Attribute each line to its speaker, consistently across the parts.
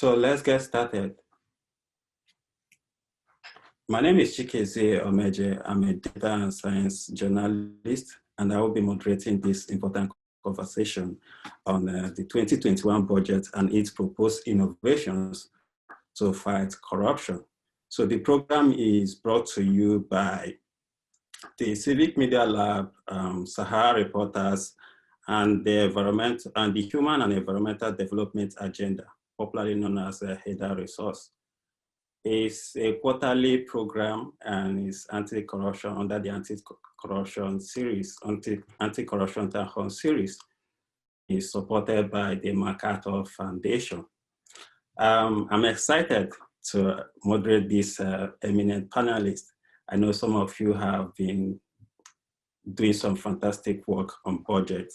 Speaker 1: So let's get started. My name is Chikeze Omeje. I'm a data and science journalist, and I will be moderating this important conversation on the 2021 budget and its proposed innovations to fight corruption. So the program is brought to you by the Civic Media Lab, Sahara Reporters, and the Human and Environmental Development Agenda, popularly known as a HEDA resource. It's a quarterly program and is anti-corruption under the anti-corruption series, anti-corruption Townhall series. Is supported by the MacArthur Foundation. I'm excited to moderate this eminent panelist. I know some of you have been doing some fantastic work on budget,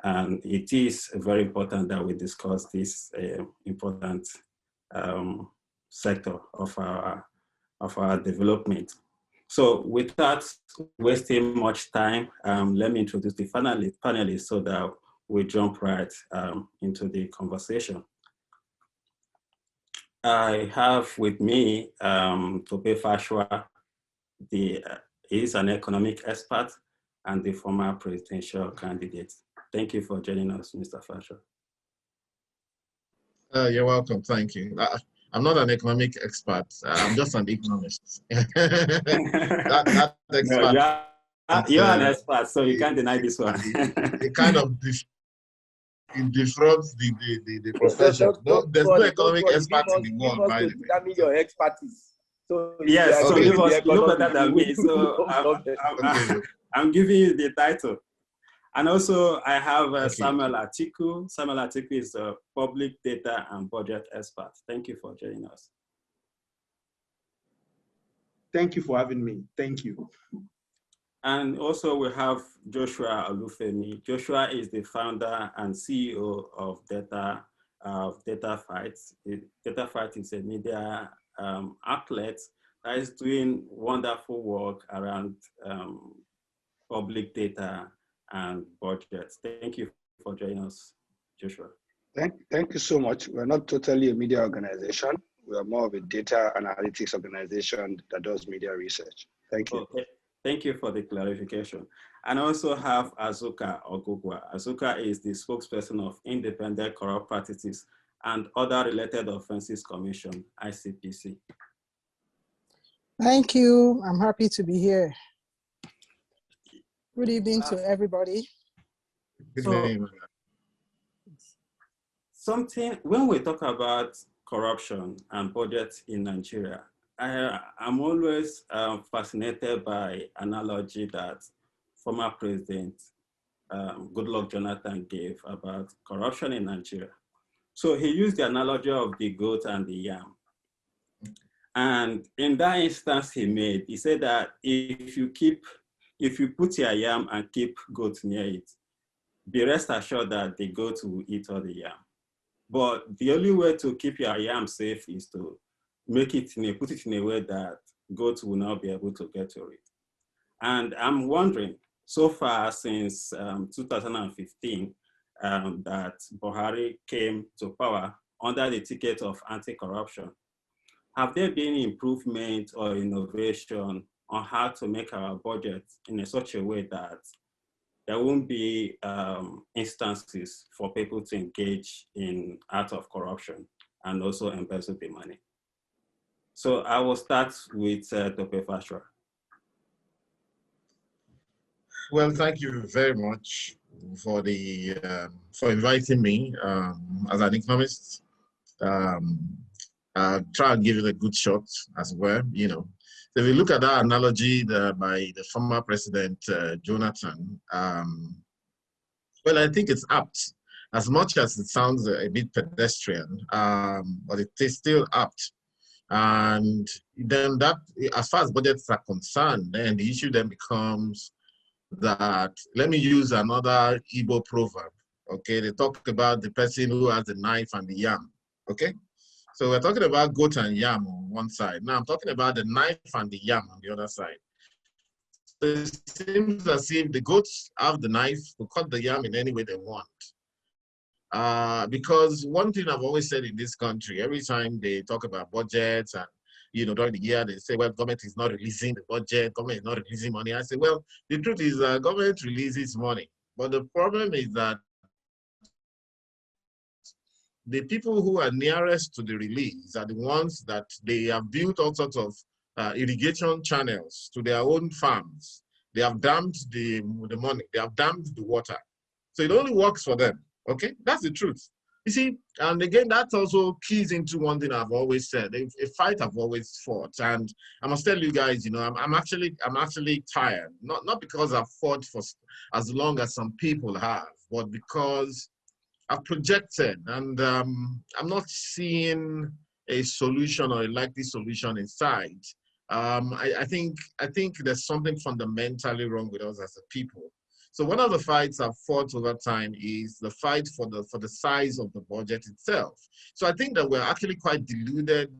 Speaker 1: and it is very important that we discuss this important sector of our development. So without wasting much time, let me introduce the panelists so that we jump right into the conversation. I have with me Tope Fashwa. He is an economic expert and the former presidential candidate. Thank you for joining us, Mr. Fashwa.
Speaker 2: You're welcome. Thank you. I'm not an economic expert. I'm just an economist. that expert.
Speaker 1: No, you're an expert, so you can't deny this one.
Speaker 2: It kind of disrupts the profession. There's no economic expert in the world, by the way.
Speaker 3: That means your expertise. So
Speaker 1: yes, so you know better than me. So I'm giving you the title. And also I have Samuel Atiku. Samuel Atiku is a public data and budget expert. Thank you for joining us.
Speaker 4: Thank you for having me. Thank you.
Speaker 1: And also we have Joshua Olufemi. Joshua is the founder and CEO of Data Fight. Data Fight is a media outlet that is doing wonderful work around public data and budget. Thank you for joining us, Joshua.
Speaker 3: Thank you so much. We're not totally a media organization. We are more of a data analytics organization that does media research. Thank you.
Speaker 1: Okay. Thank you for the clarification. And I also have Azuka Ogugwa. Azuka is the spokesperson of Independent Corrupt Practices and Other Related Offenses Commission, ICPC.
Speaker 5: Thank you. I'm happy to be here. Good evening to everybody.
Speaker 2: Good evening.
Speaker 1: When we talk about corruption and budget in Nigeria, I'm always fascinated by analogy that former President Goodluck Jonathan gave about corruption in Nigeria. So he used the analogy of the goat and the yam. And in that instance he said that if you put your yam and keep goat near it, be rest assured that the goat will eat all the yam. But the only way to keep your yam safe is to put it in a way that goats will not be able to get to it. And I'm wondering, so far since 2015, that Buhari came to power under the ticket of anti-corruption, have there been improvement or innovation on how to make our budget in such a way that there won't be instances for people to engage in acts of corruption and also embezzle the money? So I will start with Tope Fashwa.
Speaker 2: Well, thank you very much for inviting me as an economist. I'll try and give it a good shot as well. You know, so if you look at that analogy by the former President Jonathan, well, I think it's apt. As much as it sounds a bit pedestrian, but it is still apt. And then that, as far as budgets are concerned, then the issue then becomes that, let me use another Igbo proverb, okay? They talk about the person who has the knife and the yam, okay? So we're talking about goat and yam on one side. Now I'm talking about the knife and the yam on the other side. So it seems as if the goats have the knife to cut the yam in any way they want. Because one thing I've always said in this country, every time they talk about budgets and, you know, during the year, they say, well, government is not releasing the budget, government is not releasing money. I say, well, the truth is government releases money. But the problem is that the people who are nearest to the release are the ones that they have built all sorts of irrigation channels to their own farms. They have dammed the money, they have dammed the water. So it only works for them, okay? That's the truth. You see, and again, that also keys into one thing I've always said, a fight I've always fought. And I must tell you guys, you know, I'm actually tired, not because I've fought for as long as some people have, but because I've projected and I'm not seeing a solution or a likely solution in sight. I think there's something fundamentally wrong with us as a people. So one of the fights I've fought over time is the fight for the size of the budget itself. So I think that we're actually quite deluded.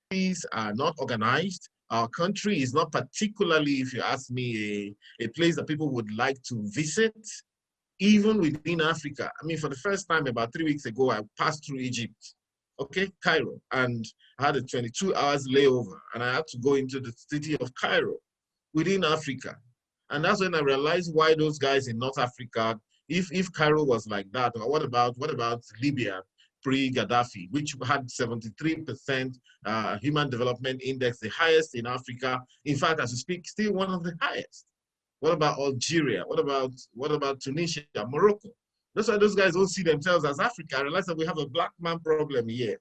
Speaker 2: These are not organized. Our country is not particularly, if you ask me, a place that people would like to visit, even within Africa. I mean, for the first time about 3 weeks ago, I passed through Egypt, okay, Cairo, and I had a 22 hours layover, and I had to go into the city of Cairo within Africa. And that's when I realized why those guys in North Africa, if Cairo was like that, what about Libya? Pre-Gaddafi, which had 73% human development index, the highest in Africa. In fact, as we speak, still one of the highest. What about Algeria? What about Tunisia, Morocco? That's why those guys don't see themselves as Africa. I realize that we have a black man problem here.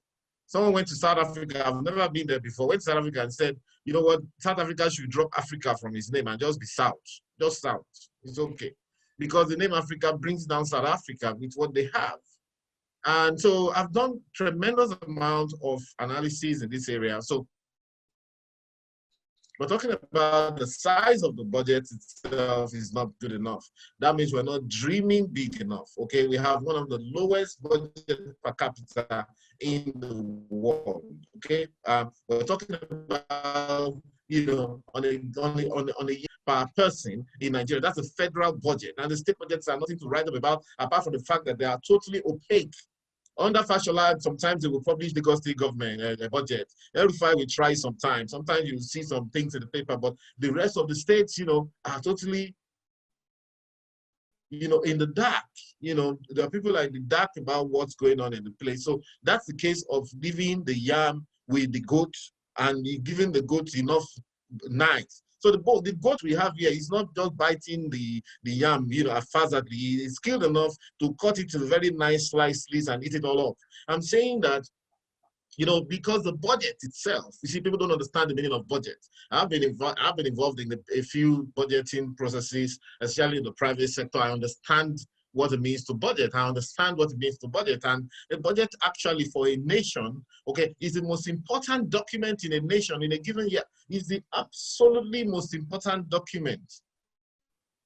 Speaker 2: Someone went to South Africa, I've never been there before, went to South Africa and said, you know what, South Africa should drop Africa from his name and just be South, just South. It's okay. Because the name Africa brings down South Africa with what they have. And so I've done tremendous amount of analysis in this area. So we're talking about the size of the budget itself is not good enough. That means we're not dreaming big enough. Okay, we have one of the lowest budget per capita in the world. Okay, we're talking about, you know, on a year per person in Nigeria. That's a federal budget, and the state budgets are nothing to write about apart from the fact that they are totally opaque. Under Fashola, sometimes they will publish the Lagos State government budget. Every we try sometimes. Sometimes you see some things in the paper, but the rest of the states, you know, are totally, you know, in the dark. You know, there are people like the dark about what's going on in the place. So that's the case of leaving the yam with the goat and giving the goat enough knives. So the goat we have here is not just biting the yam, you know, haphazardly. It's skilled enough to cut it to very nice slices and eat it all up. I'm saying that, you know, because the budget itself, you see, people don't understand the meaning of budget. I've been involved in a few budgeting processes, especially in the private sector. I understand what it means to budget. I understand what it means to budget. And a budget actually for a nation, okay, is the most important document in a nation in a given year. Is the absolutely most important document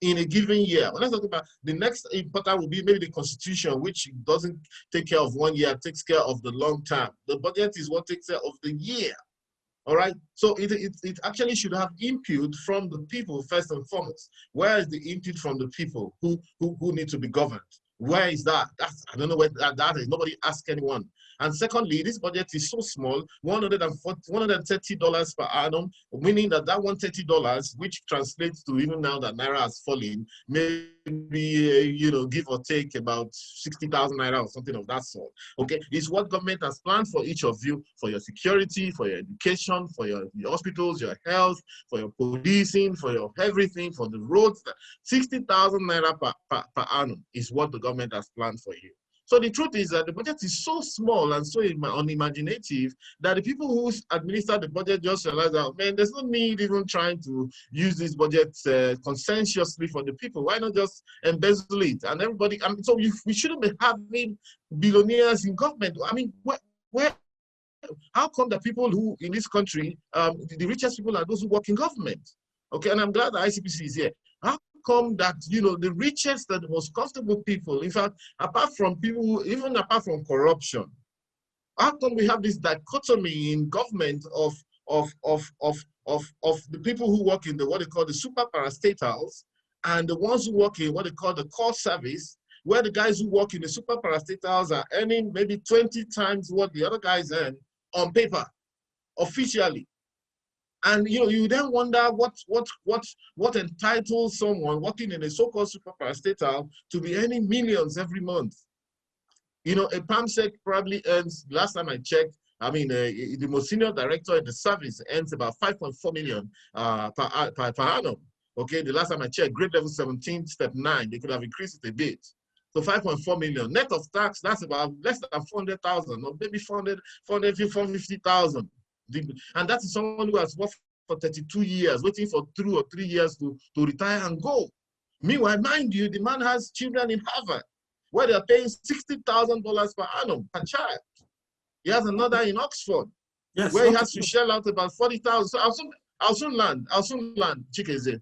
Speaker 2: in a given year. When I talk about the next important will be maybe the constitution, which doesn't take care of 1 year, takes care of the long term. The budget is what takes care of the year. All right, so it actually should have input from the people first and foremost. Where is the input from the people who need to be governed? Where is that? I don't know where that is. Nobody asked anyone. And secondly, this budget is so small, $130 per annum, meaning that $130, which translates to, even now that Naira has fallen, maybe, you know, give or take about 60,000 Naira or something of that sort, okay, is what government has planned for each of you, for your security, for your education, for your hospitals, your health, for your policing, for your everything, for the roads. 60,000 Naira per annum is what the government has planned for you. So the truth is that the budget is so small and so unimaginative that the people who administer the budget just realize that, man, there's no need even trying to use this budget conscientiously for the people. Why not just embezzle it? And everybody, I mean, so we shouldn't be having billionaires in government. I mean, how come the people who in this country, the richest people are those who work in government? Okay, and I'm glad the ICPC is here. How come that, you know, the richest and the most comfortable people, in fact, apart from people, even apart from corruption, how come we have this dichotomy in government of of the people who work in the what they call the super parastatals and the ones who work in what they call the core service, where the guys who work in the super parastatals are earning maybe 20 times what the other guys earn on paper, officially. And you then wonder what entitles someone working in a so-called super parastatal to be earning millions every month. A PAMSEC probably earns, last time I checked, the most senior director in the service earns about 5.4 million per annum. Okay, the last time I checked, grade level 17, step 9, they could have increased it a bit. So 5.4 million. Net of tax, that's about less than 400,000, or maybe 450,000. And that is someone who has worked for 32 years, waiting for 2 or 3 years to retire and go. Meanwhile, mind you, the man has children in Harvard, where they're paying $60,000 per annum per child. He has another in Oxford, yes, where he has to shell out about 40,000. So I'll soon land, Chikeze.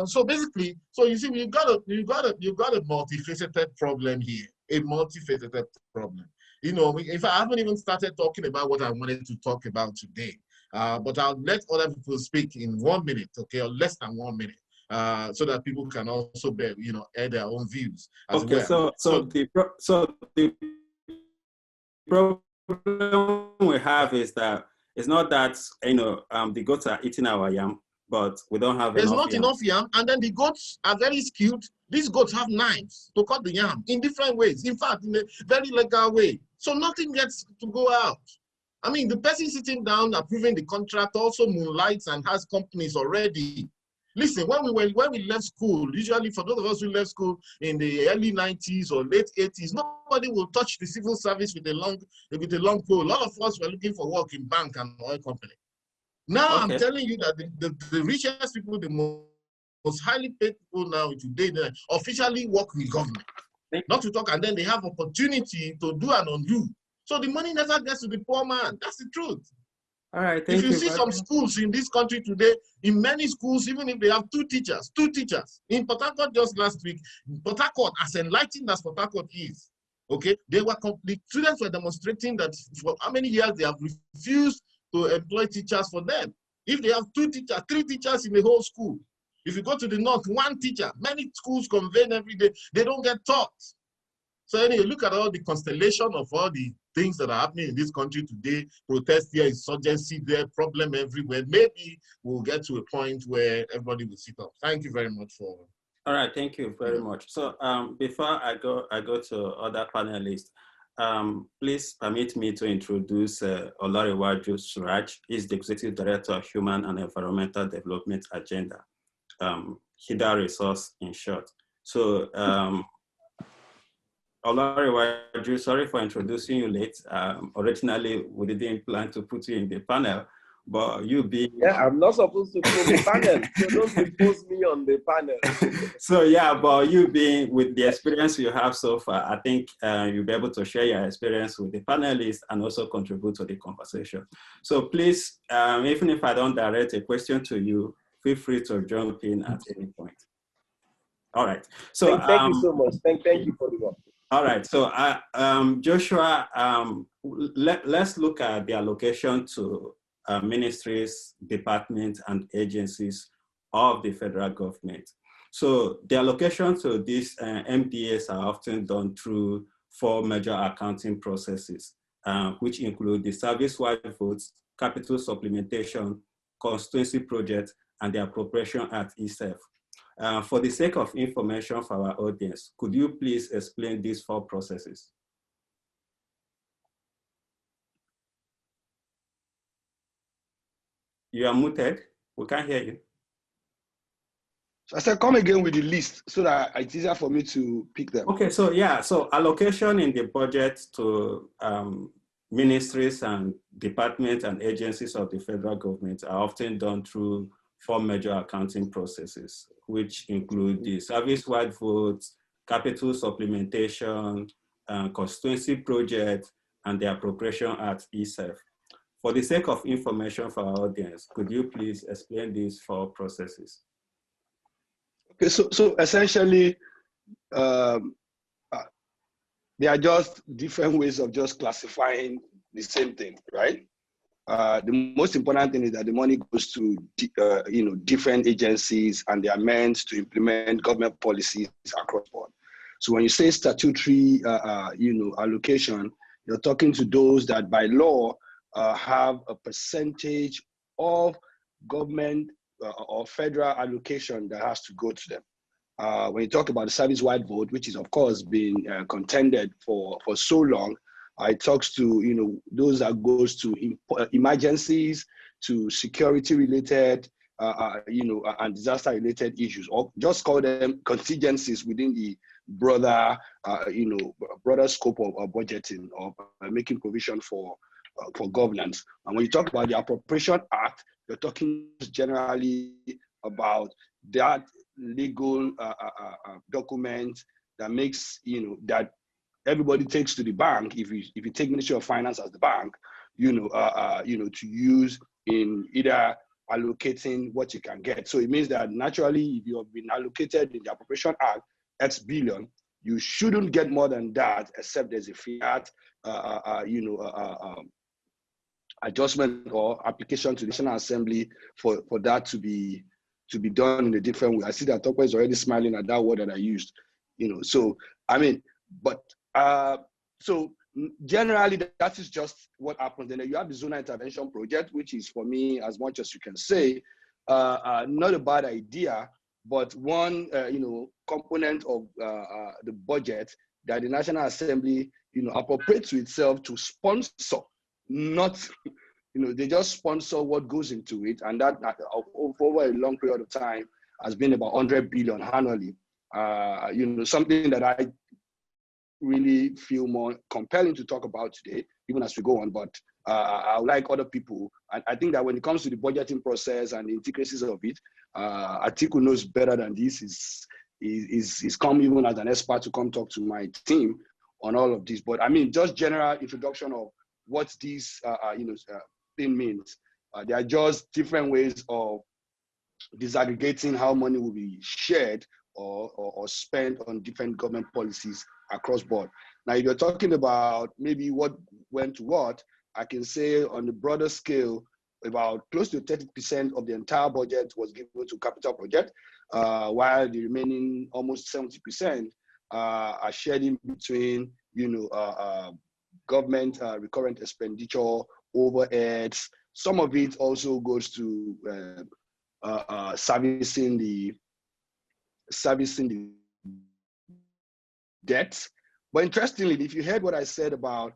Speaker 2: So basically, so you see, you've got a multifaceted problem here, a multifaceted problem. If I haven't even started talking about what I wanted to talk about today, but I'll let other people speak in 1 minute, okay, or less than 1 minute, so that people can also add their own views as well.
Speaker 1: So the problem we have is that it's not that the goats are eating our yam, but we don't have
Speaker 2: enough yam, and then the goats are very skilled. These goats have knives to cut the yam in different ways. In fact, in a very legal way. So nothing gets to go out. I mean, the person sitting down approving the contract also moonlights and has companies already. Listen, when we left school, usually for those of us who left school in the early 90s or late 80s, nobody will touch the civil service with a long pole. A lot of us were looking for work in bank and oil company. Now I'm telling you that the richest people, the most highly paid people now today, they officially work with government. Not to talk, and then they have opportunity to do and undo. So the money never gets to the poor man. That's the truth.
Speaker 1: All right,
Speaker 2: if you see some schools in this country today, in many schools, even if they have two teachers. In Port Harcourt just last week, Port Harcourt, as enlightened as Port Harcourt is, okay, the students were demonstrating that for how many years they have refused to employ teachers for them. If they have 2 teachers, 3 teachers in the whole school, if you go to the north, 1 teacher, many schools convene every day, they don't get taught. So anyway, look at all the constellation of all the things that are happening in this country today, protest here, insurgency there, problem everywhere. Maybe we'll get to a point where everybody will sit up. Thank you very much for.
Speaker 1: All right, thank you very much. So before I go to other panelists, please permit me to introduce Olariwaju Suraj. He's the Executive Director of Human and Environmental Development Agenda, HIDA Resource in short. So Olariwaju, sorry for introducing you late. Originally, we didn't plan to put you in the panel, but you being...
Speaker 6: Yeah, I'm not supposed to put the panel, so don't impose me on the panel.
Speaker 1: So yeah, but you being, with the experience you have so far, I think you'll be able to share your experience with the panelists and also contribute to the conversation. So please, even if I don't direct a question to you, feel free to jump in at any point. All right. So
Speaker 6: thank you so much. Thank you for the work.
Speaker 1: All right, so Joshua, let's look at the allocation to ministries, departments, and agencies of the federal government. So the allocation to these MDAs are often done through 4 major accounting processes, which include the service-wide votes, capital supplementation, constituency projects, and the appropriation at ESEF. For the sake of information for our audience, could you please explain these 4 processes? You are muted. We can't hear you.
Speaker 3: So I said, come again with the list so that it's easier for me to pick them.
Speaker 1: Okay, so yeah, so allocation in the budget to ministries and departments and agencies of the federal government are often done through 4 major accounting processes, which include the service-wide votes, capital supplementation, constituency project, and the appropriation at ESEF. For the sake of information for our audience, could you please explain these 4 processes?
Speaker 3: Okay, so essentially, they are just different ways of just classifying the same thing, right? the most important thing is that the money goes to different agencies, and they are meant to implement government policies across the board. So when you say statutory allocation, you're talking to those that by law have a percentage of government or federal allocation that has to go to them. When you talk about the service-wide vote, which is of course been contended for so long, it talks to those that goes to emergencies, to security-related, and disaster-related issues, or just call them contingencies within the broader, broader scope of budgeting or making provision for governance. And when you talk about the Appropriation Act, you're talking generally about that legal document that makes that everybody takes to the bank. If you take Ministry of Finance as the bank, to use in either allocating what you can get. So it means that naturally, if you have been allocated in the Appropriation Act X billion, you shouldn't get more than that, except there's a fiat, adjustment or application to the National Assembly for that to be done in a different way. I see that Tokwe is already smiling at that word that I used. So I mean, but so generally that is just what happens. Then you have the zonal intervention project, which is, for me, as much as you can say, not a bad idea, but one component of the budget that the National Assembly appropriates to itself to sponsor, not they just sponsor what goes into it, and that over a long period of time has been about 100 billion annually. Something that I really feel more compelling to talk about today, even as we go on. But I would like other people, and I think that when it comes to the budgeting process and the intricacies of it, Atiku knows better than this. Is come even as an expert to come talk to my team on all of this. But I mean, just general introduction of what this thing means. There are just different ways of disaggregating how money will be shared or spent on different government policies across board. Now, if you're talking about maybe what went to what, I can say on the broader scale, about close to 30% of the entire budget was given to capital project, while the remaining almost 70% are shared in between, government recurrent expenditure, overheads. Some of it also goes to servicing the debts. But interestingly, if you heard what I said about,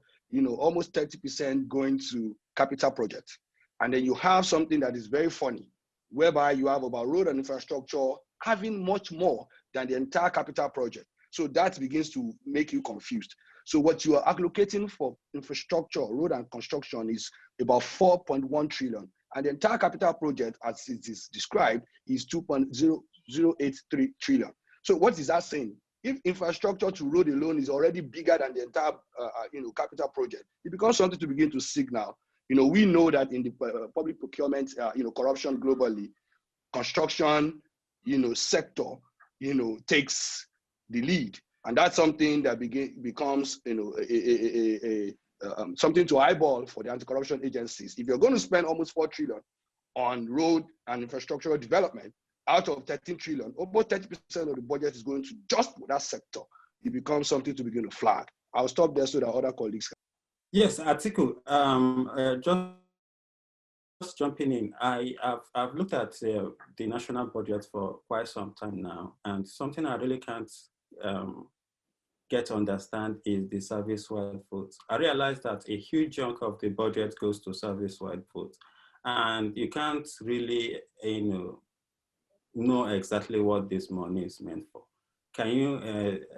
Speaker 3: almost 30% going to capital projects, and then you have something that is very funny, whereby you have about road and infrastructure having much more than the entire capital project. So that begins to make you confused. So what you are allocating for infrastructure, road and construction, is about 4.1 trillion. And the entire capital project, as it is described, is 2.0083 trillion. So what is that saying? If infrastructure to road alone is already bigger than the entire capital project, it becomes something to begin to signal. We know that in the public procurement, corruption globally, construction, sector, takes the lead. And that's something that becomes, something to eyeball for the anti-corruption agencies. If you're going to spend almost 4 trillion on road and infrastructural development, out of 13 trillion, about 30% of the budget is going to just that sector. It becomes something to begin to flag. I'll stop there so that other colleagues can.
Speaker 1: Yes, Atiku, just jumping in, I've looked at the national budget for quite some time now, and something I really can't get to understand is the service-wide vote. I realize that a huge chunk of the budget goes to service-wide vote, and you can't really, know exactly what this money is meant for. Can you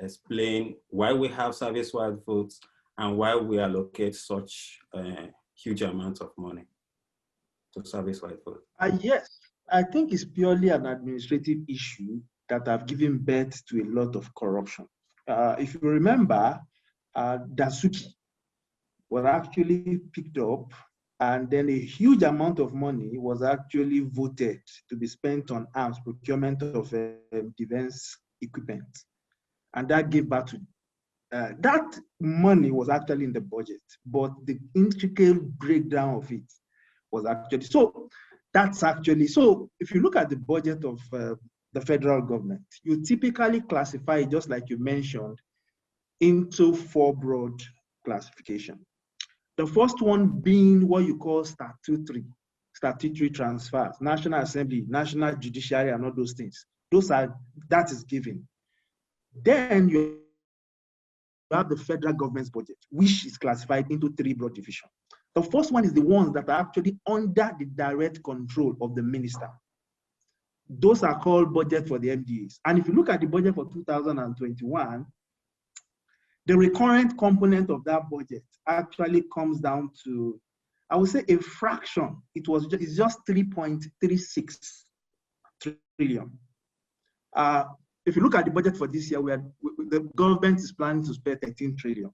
Speaker 1: explain why we have service-wide votes and why we allocate such huge amounts of money to service-wide votes?
Speaker 4: Yes, I think it's purely an administrative issue that have given birth to a lot of corruption. If you remember, Dasuki was actually picked up, and then a huge amount of money was actually voted to be spent on arms, procurement of defense equipment. And that gave back to, that money was actually in the budget, but the intricate breakdown of it was actually, so that's actually, so if you look at the budget of the federal government, you typically classify it, just like you mentioned, into 4 broad classifications. The first one being what you call statutory transfers, National Assembly, National Judiciary, and all those things. That is given. Then you have the federal government's budget, which is classified into 3 broad divisions. The first one is the ones that are actually under the direct control of the minister. Those are called budget for the MDAs. And if you look at the budget for 2021, the recurrent component of that budget actually comes down to, I would say, a fraction. It's just 3.36 trillion. If you look at the budget for this year, the government is planning to spend 13 trillion.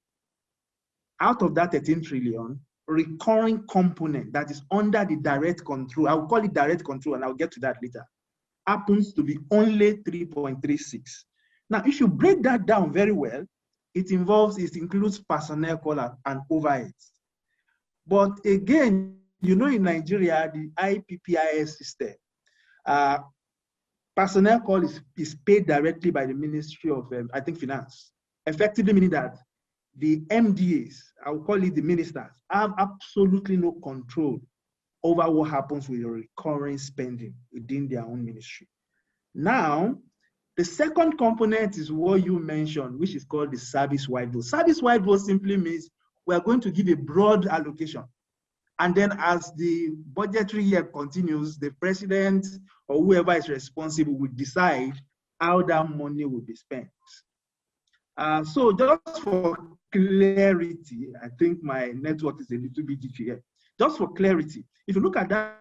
Speaker 4: Out of that 13 trillion, recurring component that is under the direct control, I will call it direct control, and I'll get to that later, happens to be only 3.36. Now, if you break that down very well, it includes personnel cost and overheads. But again, you know, in Nigeria, the ICPC system, personnel cost is paid directly by the Ministry of, I think, Finance, effectively meaning that the MDAs, I will call it the ministers, have absolutely no control over what happens with your recurring spending within their own ministry. Now, the second component is what you mentioned, which is called the service-wide vote. Service-wide vote simply means we are going to give a broad allocation. And then as the budgetary year continues, the president or whoever is responsible will decide how that money will be spent. So just for clarity, I think my network is a little bit difficult here. Just for clarity, if you look at that,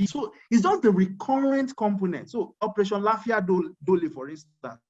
Speaker 4: so it's just the recurrent component. So Operation Lafia Dole, for instance,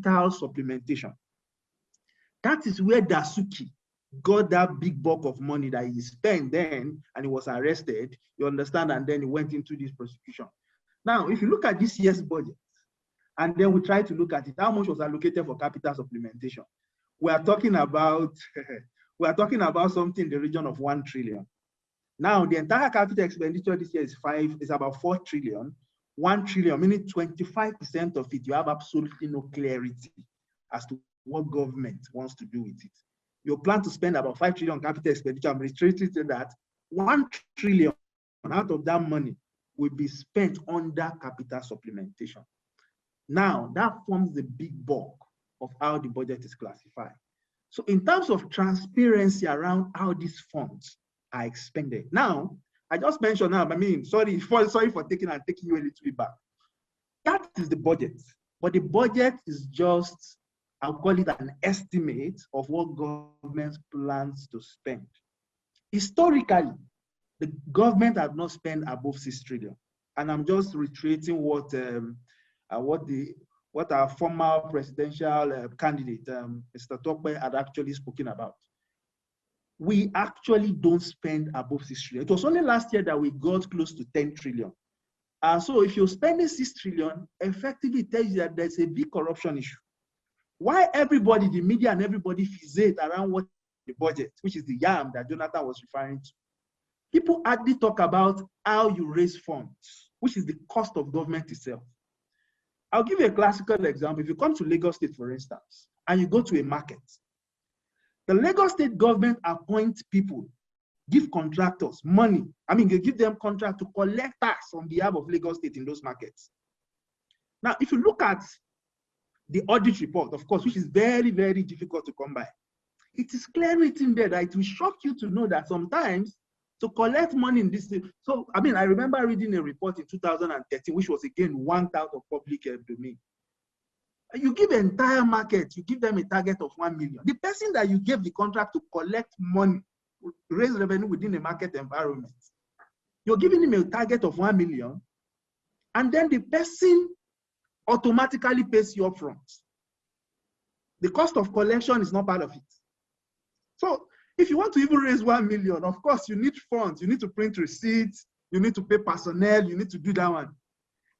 Speaker 4: supplementation. That is where Dasuki got that big bulk of money that he spent then, and he was arrested, you understand, and then he went into this prosecution. Now, if you look at this year's budget, and then we try to look at it, how much was allocated for capital supplementation? We are talking about something in the region of 1 trillion. Now, the entire capital expenditure this year is about 4 trillion. 1 trillion, meaning 25% of it, you have absolutely no clarity as to what government wants to do with it. You plan to spend about 5 trillion capital expenditure. I'm restricted to that. 1 trillion out of that money will be spent under capital supplementation. Now, that forms the big bulk of how the budget is classified. So in terms of transparency around how these funds are expended. Now, I just mentioned now, I mean, sorry for taking you a little bit back. That is the budget. But the budget is just, I'll call it an estimate of what government plans to spend. Historically, the government had not spent above 6 trillion. And I'm just reiterating what our former presidential candidate, Mr. Tokwe, had actually spoken about. We actually don't spend above 6 trillion. It was only last year that we got close to 10 trillion. So if you're spending 6 trillion, effectively it tells you that there's a big corruption issue. Why everybody, the media and everybody fixate around what the budget, which is the YAM that Jonathan was referring to. People hardly talk about how you raise funds, which is the cost of government itself. I'll give you a classical example. If you come to Lagos State, for instance, and you go to a market, the Lagos State government appoints people, give contractors money. I mean, they give them contract to collect tax on behalf of Lagos State in those markets. Now, if you look at the audit report, of course, which is very, very difficult to come by, it is clear written there that it will shock you to know that sometimes to collect money in this. So, I mean, I remember reading a report in 2013, which was again wanked out of public domain. You give an entire market, you give them a target of 1 million. The person that you gave the contract to collect money raise revenue within a market environment. You're giving him a target of 1 million, and then the person automatically pays you upfront. The cost of collection is not part of it. So if you want to even raise 1 million, of course, you need funds. You need to print receipts. You need to pay personnel. You need to do that one.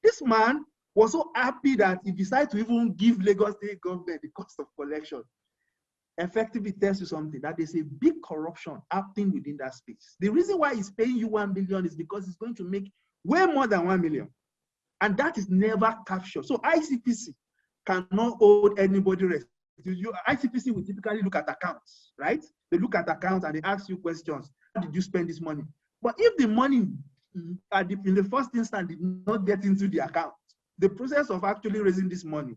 Speaker 4: This man was so happy that he decided to even give Lagos State government the cost of collection. Effectively tells you something, that there's a big corruption happening within that space. The reason why he's paying you 1 billion is because he's going to make way more than 1 million. And that is never captured. So ICPC cannot hold anybody responsible. ICPC will typically look at accounts, right? They look at accounts and they ask you questions. How did you spend this money? But if the money in the first instance did not get into the account, the process of actually raising this money,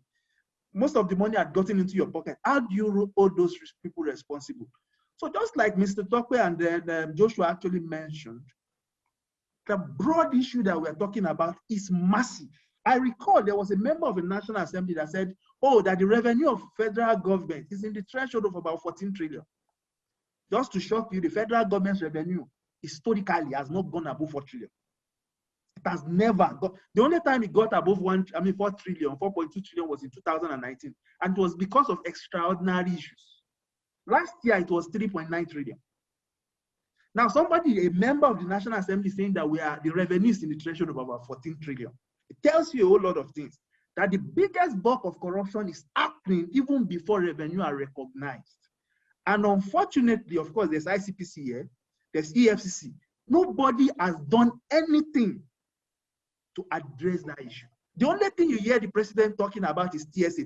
Speaker 4: most of the money had gotten into your pocket. How do you hold those people responsible? So just like Mr. Tokwe and then Joshua actually mentioned, the broad issue that we're talking about is massive. I recall there was a member of the National Assembly that said, oh, that the revenue of federal government is in the threshold of about 14 trillion. Just to shock you, the federal government's revenue historically has not gone above 4 trillion. It has never got. The only time it got above 4 trillion, 4.2 trillion was in 2019. And it was because of extraordinary issues. Last year, it was 3.9 trillion. Now, somebody, a member of the National Assembly, saying that the revenue is in the threshold of about 14 trillion. It tells you a whole lot of things. That the biggest bulk of corruption is happening even before revenue are recognized. And unfortunately, of course, there's ICPC here, there's EFCC. Nobody has done anything to address that issue. The only thing you hear the president talking about is TSA.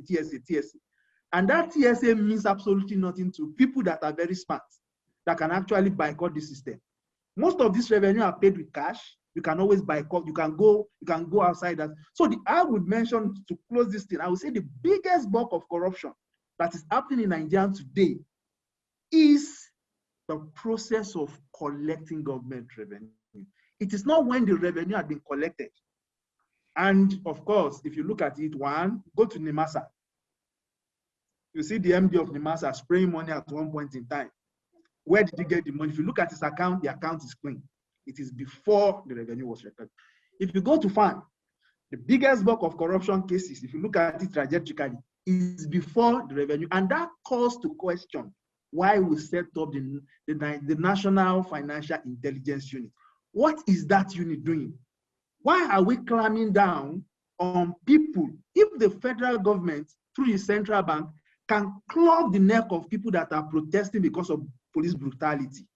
Speaker 4: And that TSA means absolutely nothing to people that are very smart, that can actually boycott the system. Most of this revenue are paid with cash. You can always boycott. You can go outside that. So I would mention, to close this thing, I would say the biggest bulk of corruption that is happening in Nigeria today is the process of collecting government revenue. It is not when the revenue has been collected. And of course, if you look at it, go to NIMASA. You see the MD of NIMASA spraying money at one point in time. Where did he get the money? If you look at his account, the account is clean. It is before the revenue was recorded. If you go to FAN, the biggest bulk of corruption cases, if you look at it trajectorically, is before the revenue. And that calls to question why we set up the National Financial Intelligence Unit. What is that unit doing? Why are we clamping down on people if the federal government, through the central bank, can clog the neck of people that are protesting because of police brutality?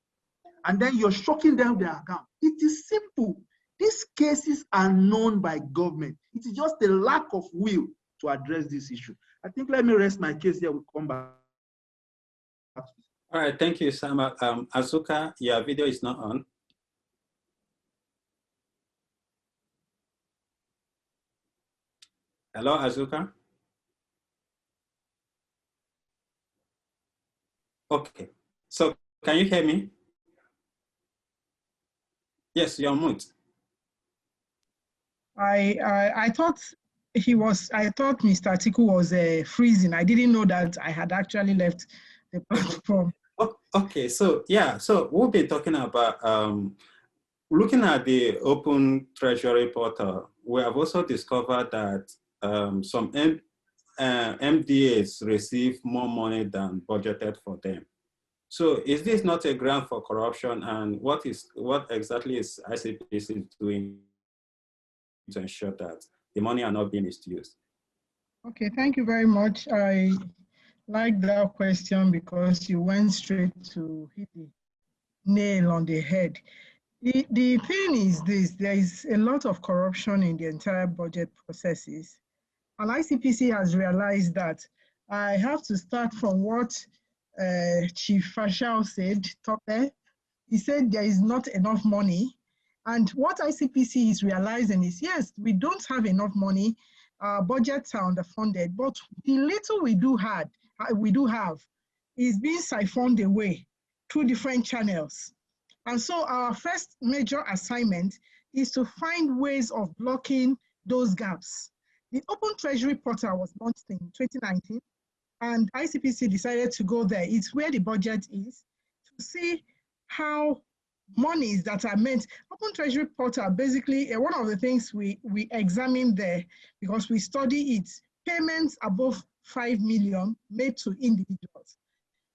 Speaker 4: And then you're shocking them their account. It is simple. These cases are known by government. It is just a lack of will to address this issue. I think let me rest my case here. We'll come back.
Speaker 1: All right, thank you, Sama. Azuka, your video is not on. Hello, Azuka. Okay, so can you hear me? Yes, you're on mute.
Speaker 5: I thought Mr. Atiku was freezing. I didn't know that I had actually left the platform.
Speaker 1: Okay, so yeah, so we'll be talking about looking at the Open Treasury portal. We have also discovered that some MDAs receive more money than budgeted for them. So is this not a ground for corruption, and what exactly is ICPC doing to ensure that the money are not being misused? Okay,
Speaker 5: thank you very much. I like that question because you went straight to hit the nail on the head. The thing is this: there is a lot of corruption in the entire budget processes, and ICPC has realized that. I have to start from what Chief Fashal said, He said there is not enough money. And what ICPC is realizing is, yes, we don't have enough money. Our budgets are underfunded, but the little we do have is being siphoned away through different channels. And so our first major assignment is to find ways of blocking those gaps. The Open Treasury portal was launched in 2019. And ICPC decided to go there. It's where the budget is, to see how monies that are meant. Open Treasury Portal, basically, one of the things we examine there, because we study it, payments above 5 million made to individuals.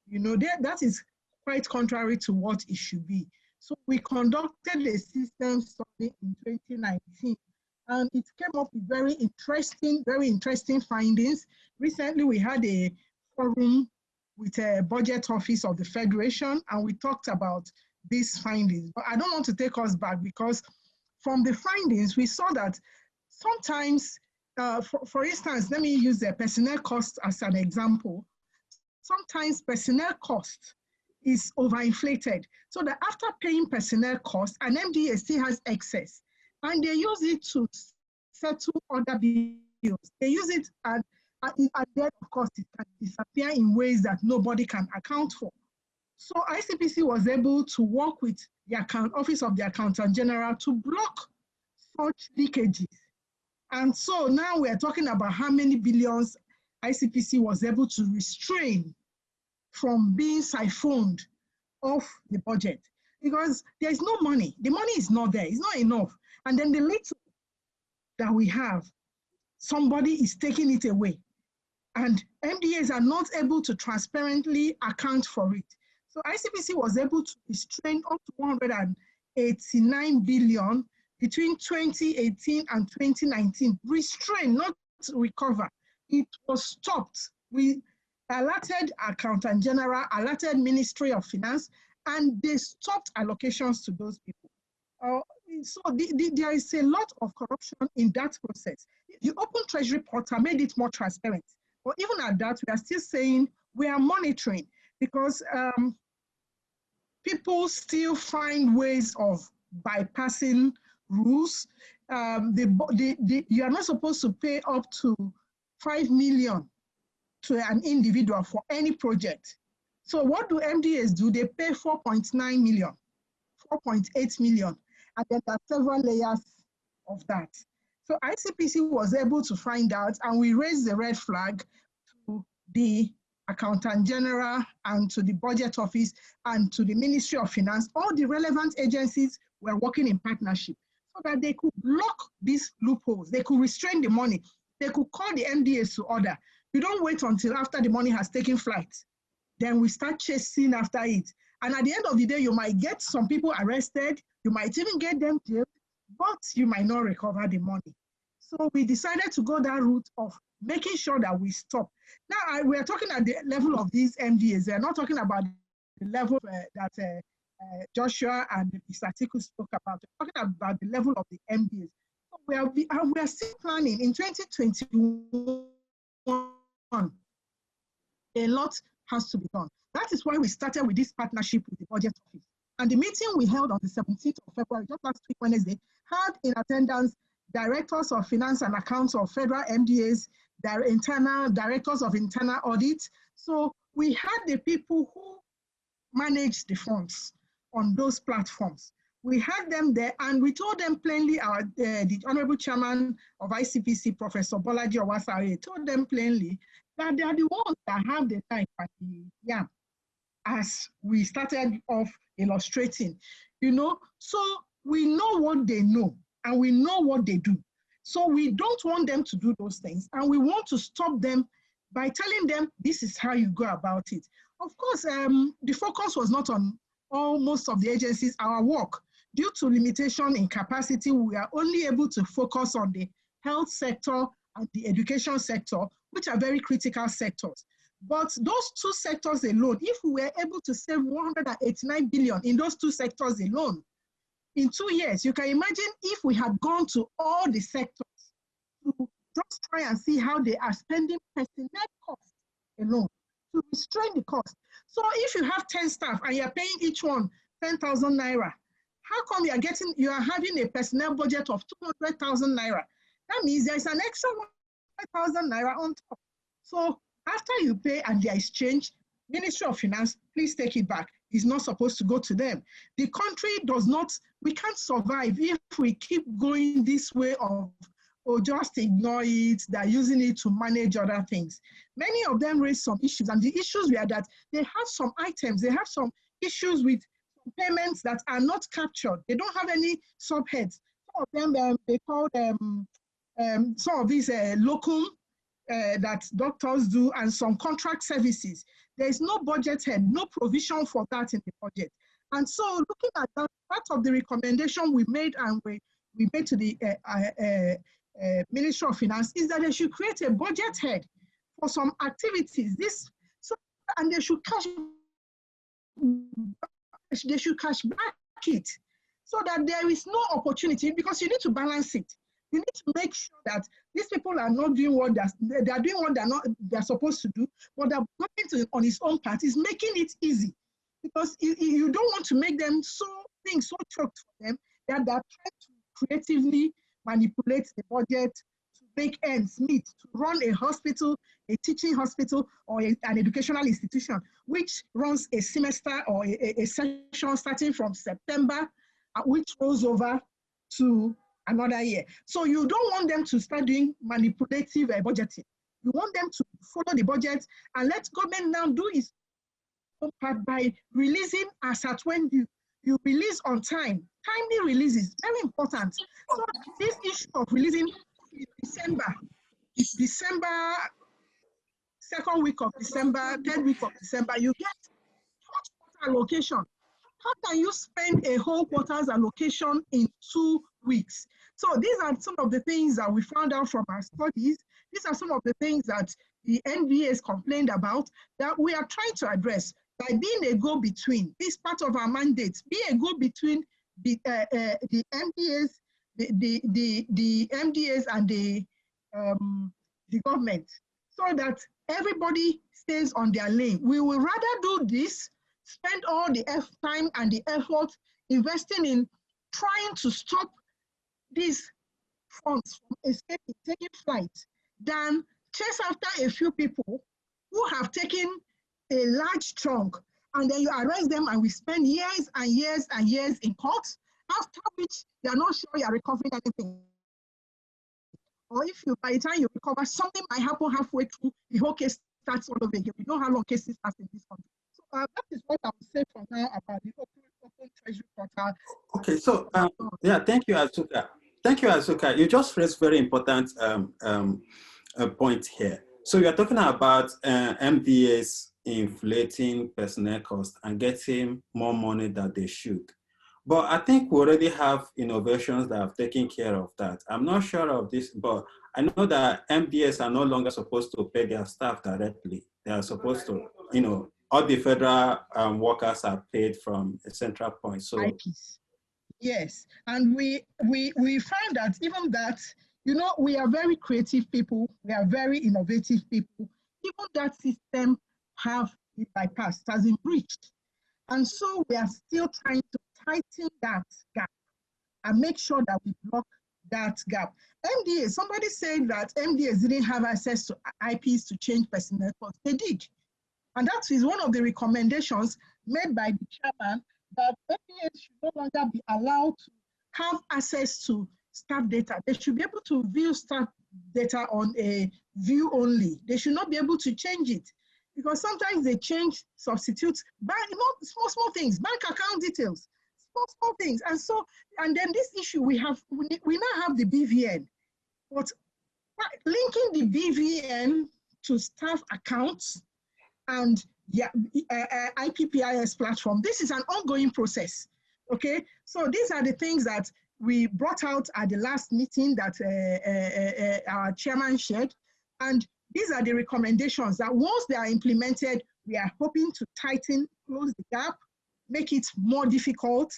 Speaker 5: You know, that is quite contrary to what it should be. So we conducted a system study in 2019, and it came up with very interesting findings. Recently, we had a forum with a budget office of the Federation, and we talked about these findings. But I don't want to take us back, because from the findings, we saw that sometimes, for instance, let me use the personnel cost as an example. Sometimes personnel cost is overinflated, so that after paying personnel cost, an MDA still has excess, and they use it to settle other bills. They use it, and then, of course, it can disappear in ways that nobody can account for. So ICPC was able to work with the Office of the Accountant General to block such leakages. And so now we're talking about how many billions ICPC was able to restrain from being siphoned off the budget, because there's no money. The money is not there. It's not enough. And then the little that we have, somebody is taking it away. And MDAs are not able to transparently account for it. So ICPC was able to restrain up to 189 billion between 2018 and 2019. Restrain, not recover. It was stopped. We alerted Accountant General, alerted Ministry of Finance, and they stopped allocations to those people. So there is a lot of corruption in that process. The Open Treasury Portal made it more transparent. But even at that, we are still saying we are monitoring, because people still find ways of bypassing rules. You are not supposed to pay up to 5 million to an individual for any project. So what do MDAs do? They pay 4.9 million, 4.8 million, and then there are several layers of that. So ICPC was able to find out, and we raised the red flag to the Accountant General and to the Budget Office and to the Ministry of Finance. All the relevant agencies were working in partnership so that they could block these loopholes. They could restrain the money. They could call the MDAs to order. You don't wait until after the money has taken flight. Then we start chasing after it. And at the end of the day, you might get some people arrested. You might even get them jailed, but you might not recover the money. So we decided to go that route of making sure that we stop. Now, we are talking at the level of these MDAs. They're not talking about the level that Joshua and Mr. Atiku spoke about. We're talking about the level of the MDAs. So we are still planning in 2021. A lot has to be done. That is why we started with this partnership with the Budget Office. And the meeting we held on the 17th of February, just last week, Wednesday, had in attendance directors of finance and accounts of federal MDAs, their internal directors of internal audit. So we had the people who manage the funds on those platforms. We had them there, and we told them plainly, the Honorable Chairman of ICPC, Professor Bolaji Owasari, told them plainly that they are the ones that have the time at the yam, as we started off illustrating, you know. So we know what they know, and we know what they do. So we don't want them to do those things, and we want to stop them by telling them this is how you go about it. Of course, the focus was not on most of the agencies, our work. Due to limitation in capacity, we are only able to focus on the health sector and the education sector, which are very critical sectors. But those two sectors alone, if we were able to save 189 billion in those two sectors alone, in 2 years, you can imagine if we had gone to all the sectors to just try and see how they are spending personnel costs alone, to restrain the cost. So if you have 10 staff and you're paying each one 10,000 naira, how come you are having a personnel budget of 200,000 naira? That means there's an extra 100,000 naira on top. So after you pay and there is change, Ministry of Finance, please take it back. It's not supposed to go to them. The country does not, we can't survive if we keep going this way of, or just ignore it, they're using it to manage other things. Many of them raise some issues, and the issues were that they have some items, they have some issues with payments that are not captured. They don't have any subheads. Some of them, they call them some of these locum that doctors do, and some contract services. There is no budget head, no provision for that in the budget. And so looking at that, part of the recommendation we made and we made to the Ministry of Finance is that they should create a budget head for some activities. And they should cash back it so that there is no opportunity, because you need to balance it. You need to make sure that these people are not doing what they're doing what they're supposed to do, but they're going on its own path is making it easy, because you don't want to make them so choked for them that they're trying to creatively manipulate the budget to make ends meet, to run a hospital, a teaching hospital, or an educational institution, which runs a semester or a session starting from September, which rolls over to another year. So you don't want them to start doing manipulative budgeting. You want them to follow the budget and let government now do its own part by releasing as at when you release on time. Timely releases, very important. So this issue of releasing in December, second week of December, third week of December, you get fourth quarter allocation. How can you spend a whole quarter's allocation in 2 weeks? So these are some of the things that we found out from our studies. These are some of the things that the NVAs complained about that we are trying to address by being a go-between. This part of our mandate, be a go-between the MDAs, the MDAs and the government, so that everybody stays on their lane. We will rather do this, spend all the time and the effort investing in trying to stop these funds from escaping, taking flight, than chase after a few people who have taken a large chunk, and then you arrest them and we spend years and years and years in court, after which they are not sure you are recovering anything. Or if you, by the time you recover, something might happen halfway through, the whole case starts all over again. We know how long cases last in this country. So that is what I would say for now about the open treasury portal.
Speaker 1: Okay, so yeah, thank you, Azuka. Thank you, Azuka. You just raised very important point here. So you're talking about MDAs inflating personnel costs and getting more money than they should. But I think we already have innovations that have taken care of that. I'm not sure of this, but I know that MDAs are no longer supposed to pay their staff directly. They are supposed to, you know, all the federal workers are paid from a central point. So
Speaker 5: IPs. Yes, and we find that even that, you know, we are very creative people. We are very innovative people. Even that system have been bypassed, has been breached. And so we are still trying to tighten that gap and make sure that we block that gap. MDA, somebody said that MDAs didn't have access to IPs to change personnel costs. They did. And that is one of the recommendations made by the chairman, that MDAs should no longer be allowed to have access to staff data. They should be able to view staff data on a view only. They should not be able to change it, because sometimes they change substitutes by, you know, small things, bank account details, small things. And so, and then this issue we now have the BVN, but linking the BVN to staff accounts and IPPIS platform, this is an ongoing process, okay? So these are the things that we brought out at the last meeting that our chairman shared. And these are the recommendations that once they are implemented, we are hoping to tighten, close the gap, make it more difficult,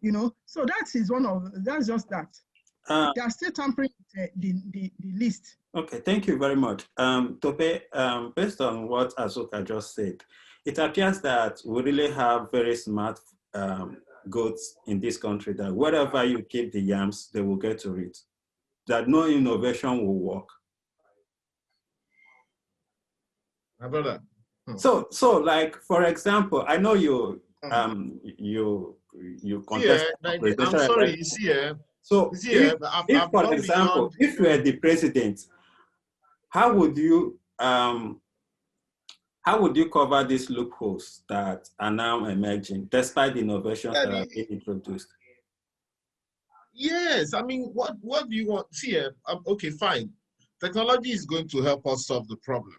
Speaker 5: you know. So that's just that. They are still tampering the list.
Speaker 1: Okay, thank you very much. Tope, based on what Azuka just said, it appears that we really have very smart goats in this country, that wherever you keep the yams, they will get to it, that no innovation will work.
Speaker 2: My brother.
Speaker 1: So like, for example, I know you contest.
Speaker 2: I'm sorry, you see,
Speaker 1: so if for example, if you were the president, how would you How would you cover these loopholes that are now emerging, despite the innovations that have been introduced?
Speaker 2: Yes, I mean, what do you want? See, okay, fine. Technology is going to help us solve the problem.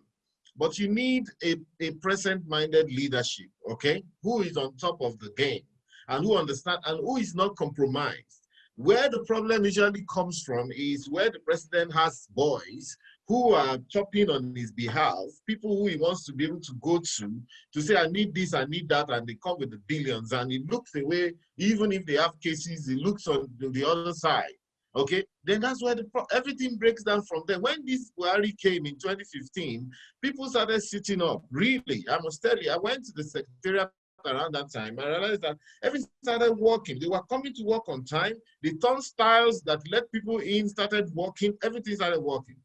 Speaker 2: But you need a present-minded leadership, okay, who is on top of the game and who understands and who is not compromised. Where the problem usually comes from is where the president has boys who are chopping on his behalf, people who he wants to be able to go to say, I need this, I need that, and they come with the billions, and it looks away, even if they have cases, it looks on the other side. Okay, then that's where everything breaks down from there. When this Buhari came in 2015, people started sitting up. Really, I must tell you, I went to the secretariat around that time. I realized that everything started working. They were coming to work on time. The turnstiles that let people in started working. Everything started working.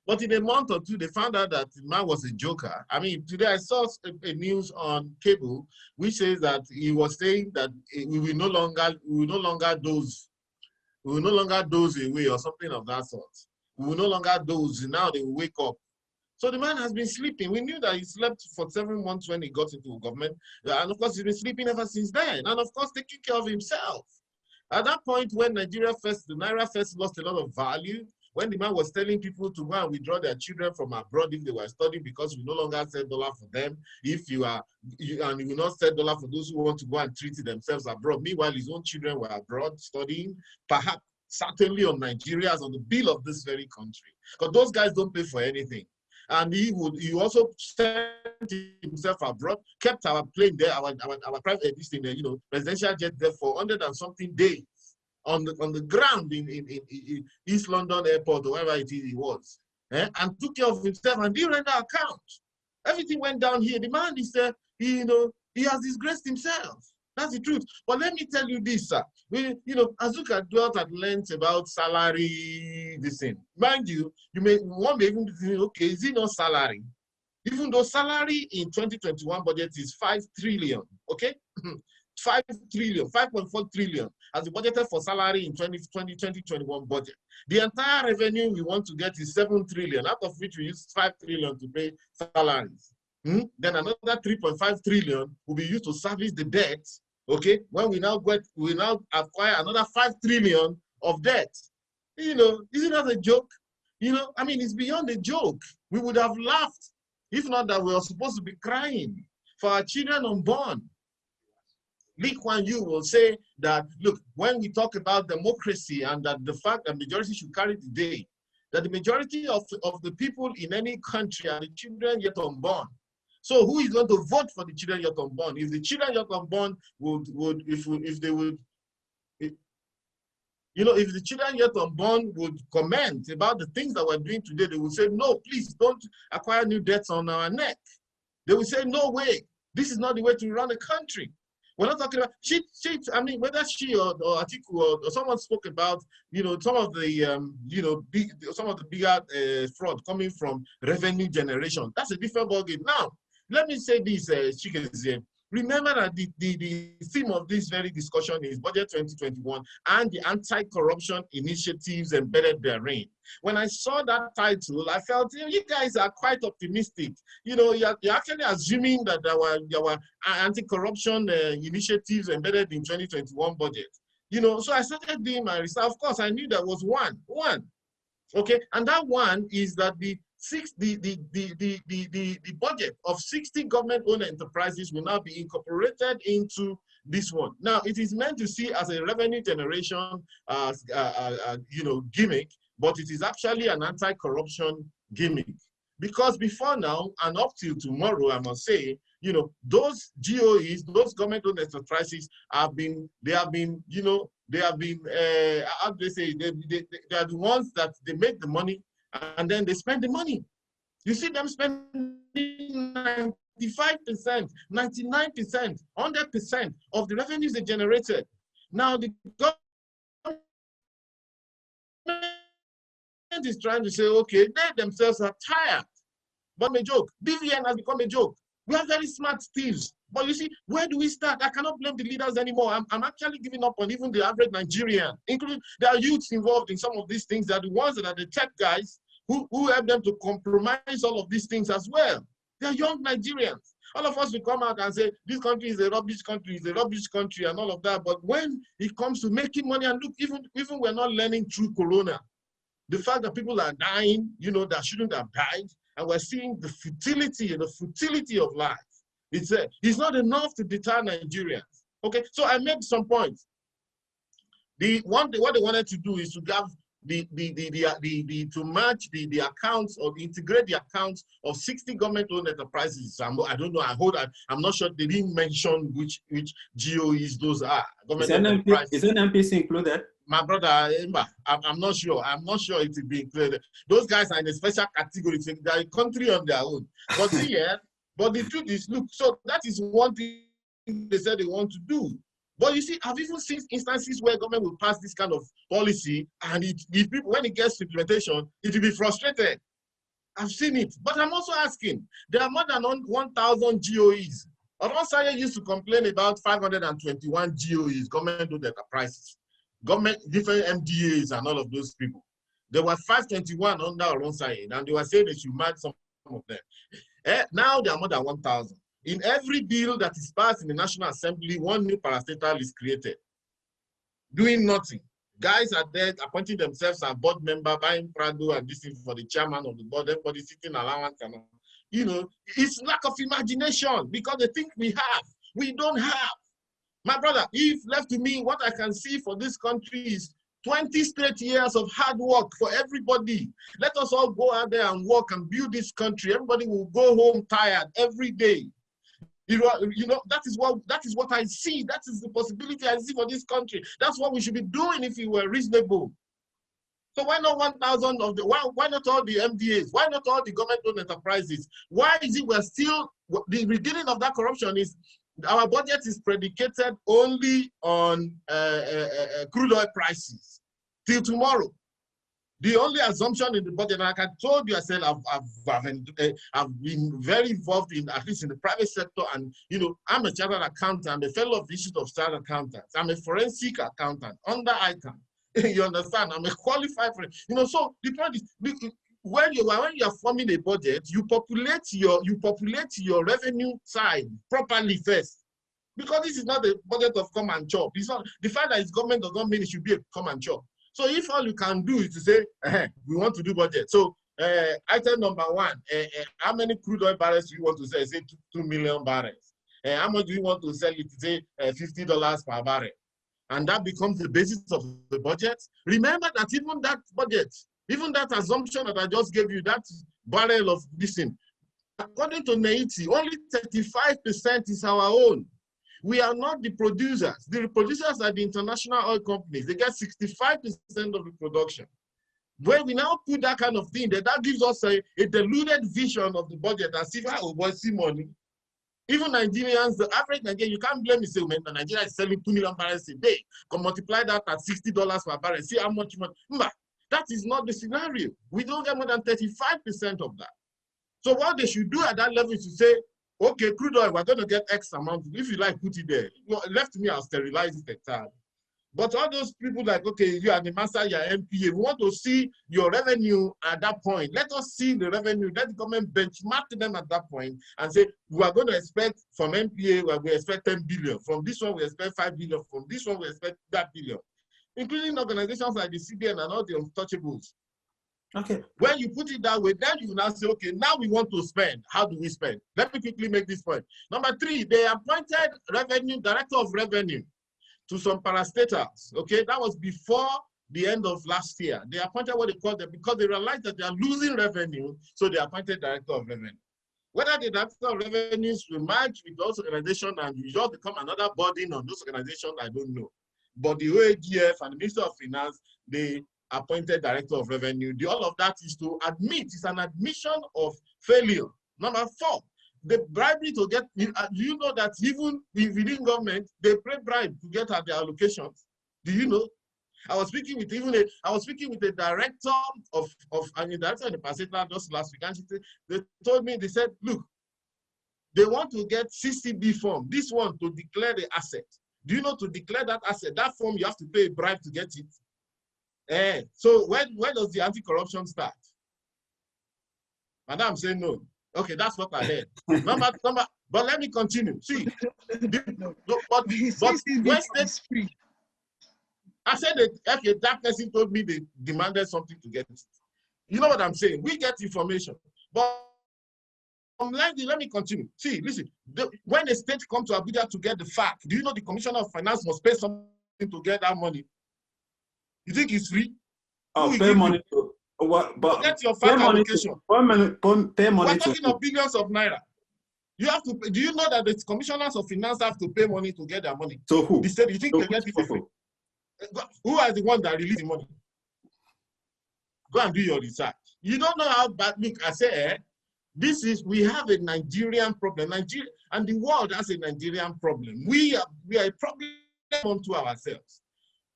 Speaker 2: But in a month or two, they found out that the man was a joker. I mean, today I saw a news on cable which says that he was saying that we will no longer doze away or something of that sort. We will no longer doze. Now they will wake up. So the man has been sleeping. We knew that he slept for 7 months when he got into government. And of course, he's been sleeping ever since then. And of course, taking care of himself. At that point, when the Naira first lost a lot of value, when the man was telling people to go and withdraw their children from abroad if they were studying because we no longer sell dollar for them, and you will not sell dollar for those who want to go and treat themselves abroad. Meanwhile, his own children were abroad studying, perhaps certainly on Nigeria as on the bill of this very country. Because those guys don't pay for anything. And he also sent himself abroad, kept our plane there, our private presidential jet there for 100 and something days on the ground in East London Airport or wherever it is he was, and took care of himself and didn't render account. Everything went down here. The man is he has disgraced himself. That's the truth. But let me tell you this, sir. Azuka dwelt at length about salary, this thing. Mind you, one may even think, okay, is it not salary? Even though salary in 2021 budget is 5 trillion, okay? 5 trillion, 5.4 trillion as budgeted for salary in 2021 budget. The entire revenue we want to get is 7 trillion, out of which we use 5 trillion to pay salaries. Then another 3.5 trillion will be used to service the debt. Okay, when we now acquire another 5 trillion of debt. Is it not a joke? I mean, it's beyond a joke. We would have laughed if not that we are supposed to be crying for our children unborn. Lee Kuan Yew will say that, look, when we talk about democracy and that the fact that majority should carry the day, that the majority of the people in any country are the children yet unborn. So who is going to vote for the children yet unborn? If the children yet unborn if the children yet unborn would comment about the things that we're doing today, they would say, no, please don't acquire new debts on our neck. They would say, no way, this is not the way to run a country. We're not talking about I mean, whether she or Atiku or someone spoke about, some of the some of the bigger fraud coming from revenue generation. That's a different ballgame. Now, let me say this, Chikezie. Remember that the theme of this very discussion is Budget 2021 and the anti-corruption initiatives embedded therein. When I saw that title, I felt, you guys are quite optimistic. You're actually assuming that our anti-corruption initiatives embedded in 2021 budget. So I started doing my research. Of course, I knew there was one. Okay, and that one is that the budget of 60 government-owned enterprises will now be incorporated into this one. Now, it is meant to see as a revenue generation, gimmick, but it is actually an anti-corruption gimmick. Because before now, and up till tomorrow, I must say, those GOEs, those government-owned enterprises how do they say, they are the ones that they make the money and then they spend the money. You see them spending 95%, 99%, 100% of the revenues they generated. Now the government is trying to say, okay, they themselves are tired. But a joke. BVN has become a joke. We are very smart thieves. But you see, where do we start? I cannot blame the leaders anymore. I'm actually giving up on even the average Nigerian, including there are youths involved in some of these things. They are the ones that are the tech guys who help them to compromise all of these things as well. They're young Nigerians. All of us will come out and say, this country is a rubbish country, and all of that. But when it comes to making money, and look, even we're not learning through Corona, the fact that people are dying, that shouldn't have died, and we're seeing the futility of life. It's not enough to deter Nigerians. Okay, so I made some points. What they wanted to do is to have to match the accounts or integrate the accounts of 60 government-owned enterprises. I don't know. I'm not sure they didn't mention which GOEs those are.
Speaker 1: Is an MPC included?
Speaker 2: My brother, I'm not sure. I'm not sure it will be included. Those guys are in a special category. They're a country on their own. But but the truth is, look. So that is one thing they said they want to do. But you see, I've even seen instances where government will pass this kind of policy, and when it gets to implementation, it will be frustrated. I've seen it. But I'm also asking, there are more than 1,000 GOEs. Oronsaye used to complain about 521 GOEs, government-owned enterprises, different MDAs and all of those people. There were 521 under Oronsaye, and they were saying they should match some of them. Now there are more than 1,000. In every bill that is passed in the National Assembly, one new parastatal is created, doing nothing. Guys are there appointing themselves as board member, buying Prado and this is for the chairman of the board, everybody sitting allowance and all. It's lack of imagination because the thing we don't have. My brother, if left to me, what I can see for this country is 20 straight years of hard work for everybody. Let us all go out there and work and build this country. Everybody will go home tired every day. That is what I see. That is the possibility I see for this country. That's what we should be doing if we were reasonable. So why not 1,000 of why not all the MDAs? Why not all the government-owned enterprises? Why is it we're still, the beginning of that corruption is our budget is predicated only on crude oil prices till tomorrow. The only assumption in the budget, and like I told you, I said I've been very involved in, at least in the private sector, and I'm a chartered accountant, I'm a fellow of the Institute of Chartered Accountants, I'm a forensic accountant under ICANN. You understand? I'm a qualified forensic. So the point is, when you are forming a budget, you populate your revenue side properly first. Because this is not a budget of come and chop. It's not the fact that it's government does not mean it should be a come and chop. So if all you can do is to say, we want to do budget. So item number one, how many crude oil barrels do you want to sell? Say 2 million barrels. How much do you want to sell it? Say $50 per barrel. And that becomes the basis of the budget. Remember that even that budget, even that assumption that I just gave you, that barrel of this thing, according to NEITI, only 35% is our own. We are not the producers. The producers are the international oil companies. They get 65% of the production. When we now put that kind of thing, that gives us a diluted vision of the budget as if, we see money. Even Nigerians, the average Nigerian, you can't blame me, say, man, Nigeria is selling 2 million barrels a day. Can multiply that at $60 per barrel. See how much money. That is not the scenario. We don't get more than 35% of that. So what they should do at that level is to say, okay, crude oil, we're going to get X amount. If you like, put it there. Left to me, I'll sterilize it entirely. But all those people like, okay, you are the master, you are MPA. We want to see your revenue at that point. Let us see the revenue. Let the government benchmark them at that point and say, we are going to expect from MPA, where we expect 10 billion. From this one, we expect 5 billion. From this one, we expect that billion. Including organizations like the CBN and all the untouchables. Okay, when you put it that way, then you now say, okay, now we want to spend. How do we spend? Let me quickly make this point. Number 3, they appointed director of revenue to some parastatals. Okay, that was before the end of last year. They appointed what they call them because they realized that they are losing revenue, so they appointed director of revenue. Whether the director of revenues will merge with those organizations and you just become another burden on those organizations, I don't know. But the OAGF and the Minister of Finance, they appointed director of revenue. All of that is to admit, it's an admission of failure. Number 4, the bribery to get, do you know that even within government, they pay bribe to get at their allocations? Do you know? I was speaking with a director of the parastatal just last week, and they told me, they said, look, they want to get CCB form, this one to declare the asset. Do you know to declare that asset, that form, you have to pay a bribe to get it? So when does the anti-corruption start? Madam say no. Okay, that's what I heard. Number, but let me continue. See, but when state, I said that okay, that person told me they demanded something to get it. You know what I'm saying? We get information, but let me continue. See, listen, when a state comes to Abuja to get the fact, do you know the Commissioner of Finance must pay something to get that money? You think it's free?
Speaker 1: Oh, pay money to what? But
Speaker 2: get your fact allocation.
Speaker 1: Pay money.
Speaker 2: We're talking of billions of naira. You have to. Do you know that the commissioners of finance have to pay money to get their money?
Speaker 1: So who?
Speaker 2: The state. You think they get it for free? Who are the ones that release the money? Go and do your research. You don't know how bad. Look, I say, we have a Nigerian problem. Nigeria and the world has a Nigerian problem. We are a problem unto ourselves.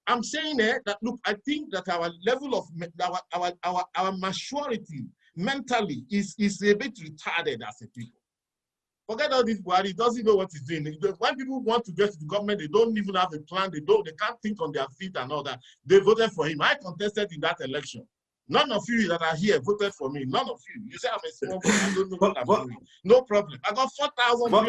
Speaker 2: I'm saying that look, I think that our level of our maturity mentally is a bit retarded as a people. Forget all this Buhari, he doesn't know what he's doing. When people want to get to the government, they don't even have a plan, they can't think on their feet and all that. They voted for him. I contested in that election. None of you that are here voted for me. None of you. You say I'm a small boy, I don't know what I'm doing. No problem. I got 4,000.
Speaker 1: But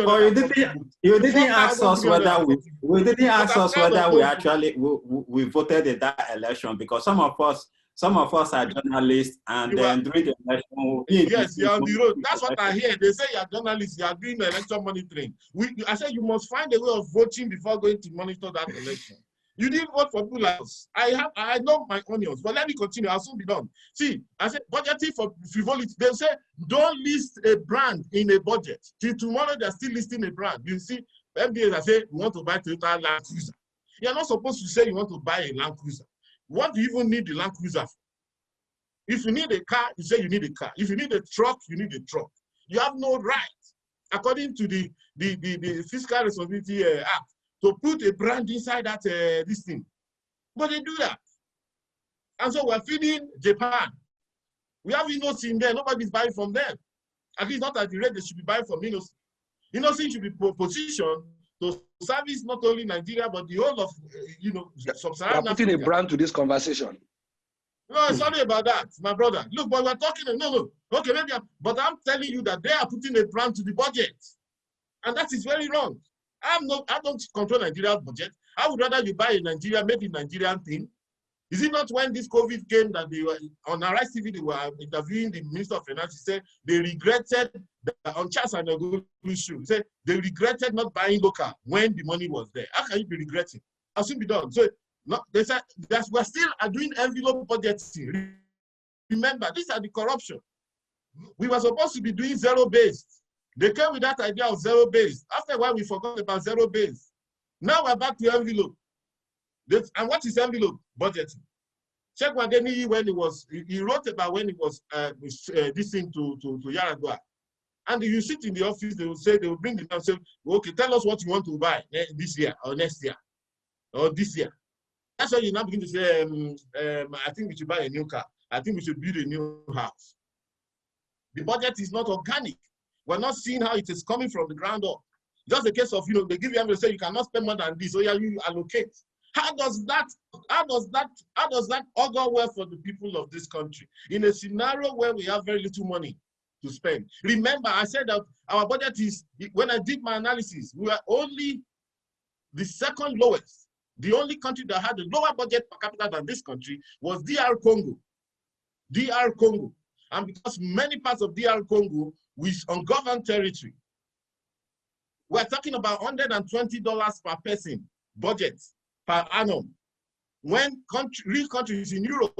Speaker 1: you didn't ask us whether we didn't ask us whether we actually we voted in that election, because some of us are journalists, and then during the election.
Speaker 2: Yes, you're on the road. That's what I hear. They say you're journalists, you are doing election monitoring. I said you must find a way of voting before going to monitor that election. You didn't vote for people like us. I know my onions, but let me continue. I'll soon be done. See, I said budgeting for frivolity. They say don't list a brand in a budget. Till tomorrow they're still listing a brand. You see, MDAs I say you want to buy Toyota Land Cruiser. You're not supposed to say you want to buy a Land Cruiser. What do you even need the Land Cruiser for? If you need a car, you say you need a car. If you need a truck, you need a truck. You have no right, according to the Fiscal Responsibility Act, to put a brand inside that this thing. But they do that. And so we're feeding Japan. We have Innocy in there. Nobody's buying from them. At least not at the rate they should be buying from Innocy. Innocy should be positioned to service not only Nigeria, but the whole of, sub-Saharan Africa.
Speaker 3: Putting a brand to this conversation.
Speaker 2: No, it's sorry about that, my brother. Look, but we're talking, no. Okay, maybe, but I'm telling you that they are putting a brand to the budget. And that is very wrong. I don't control Nigeria's budget. I would rather you buy a Nigeria, made in Nigerian thing. Is it not when this COVID came that they were on Arise TV, they were interviewing the Minister of Finance? He said they regretted on Charles and Ogulu issue. He said they regretted not buying local when the money was there. How can you be regretting? I'll soon be done. So they said that we're still doing envelope budgeting. Remember, these are the corruption. We were supposed to be doing zero-based. They came with that idea of zero-based. After a while, we forgot about zero-based. Now we're back to envelope. And what is envelope? Budgeting. Check Wadeni when he wrote about when he was this thing to Yaradua. And you sit in the office, they will bring the and say, okay, tell us what you want to buy this year or next year or this year. That's why you now begin to say, I think we should buy a new car. I think we should build a new house. The budget is not organic. We're not seeing how it is coming from the ground up. Just a case of, they give you and say you cannot spend more than this, so yeah, you allocate. How does that augur well for the people of this country in a scenario where we have very little money to spend? Remember, I said that our budget is, when I did my analysis, we were only the second lowest. The only country that had a lower budget per capita than this country was DR Congo. DR Congo. And because many parts of DR Congo is ungoverned territory, we're talking about $120 per person budget per annum. When real countries in Europe,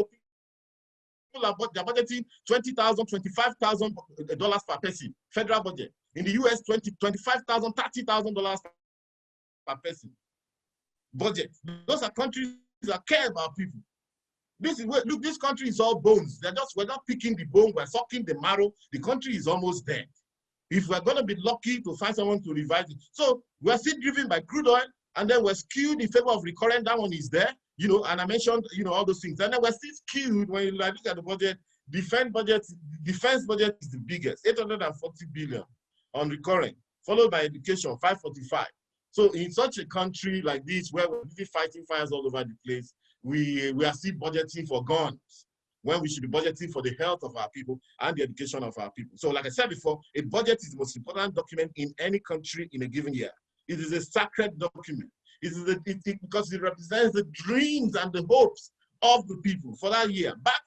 Speaker 2: people are budgeting $20,000, $25,000 per person, federal budget. In the US, $25,000, $30,000 per person budget. Those are countries that care about people. Look, this country is all bones. We're not picking the bone, we're sucking the marrow. The country is almost dead. If we're going to be lucky to find someone to revive it. So we're still driven by crude oil, and then we're skewed in favor of recurrent. That one is there, and I mentioned, all those things. And then we're still skewed when you look at the budget. Defense budget is the biggest, 840 billion on recurrent, followed by education, 545. So in such a country like this, where we're really fighting fires all over the place, we are still budgeting for guns. when we should be budgeting for the health of our people and the education of our people. So like I said before, a budget is the most important document in any country in a given year. It is a sacred document. Because it represents the dreams and the hopes of the people for that year. But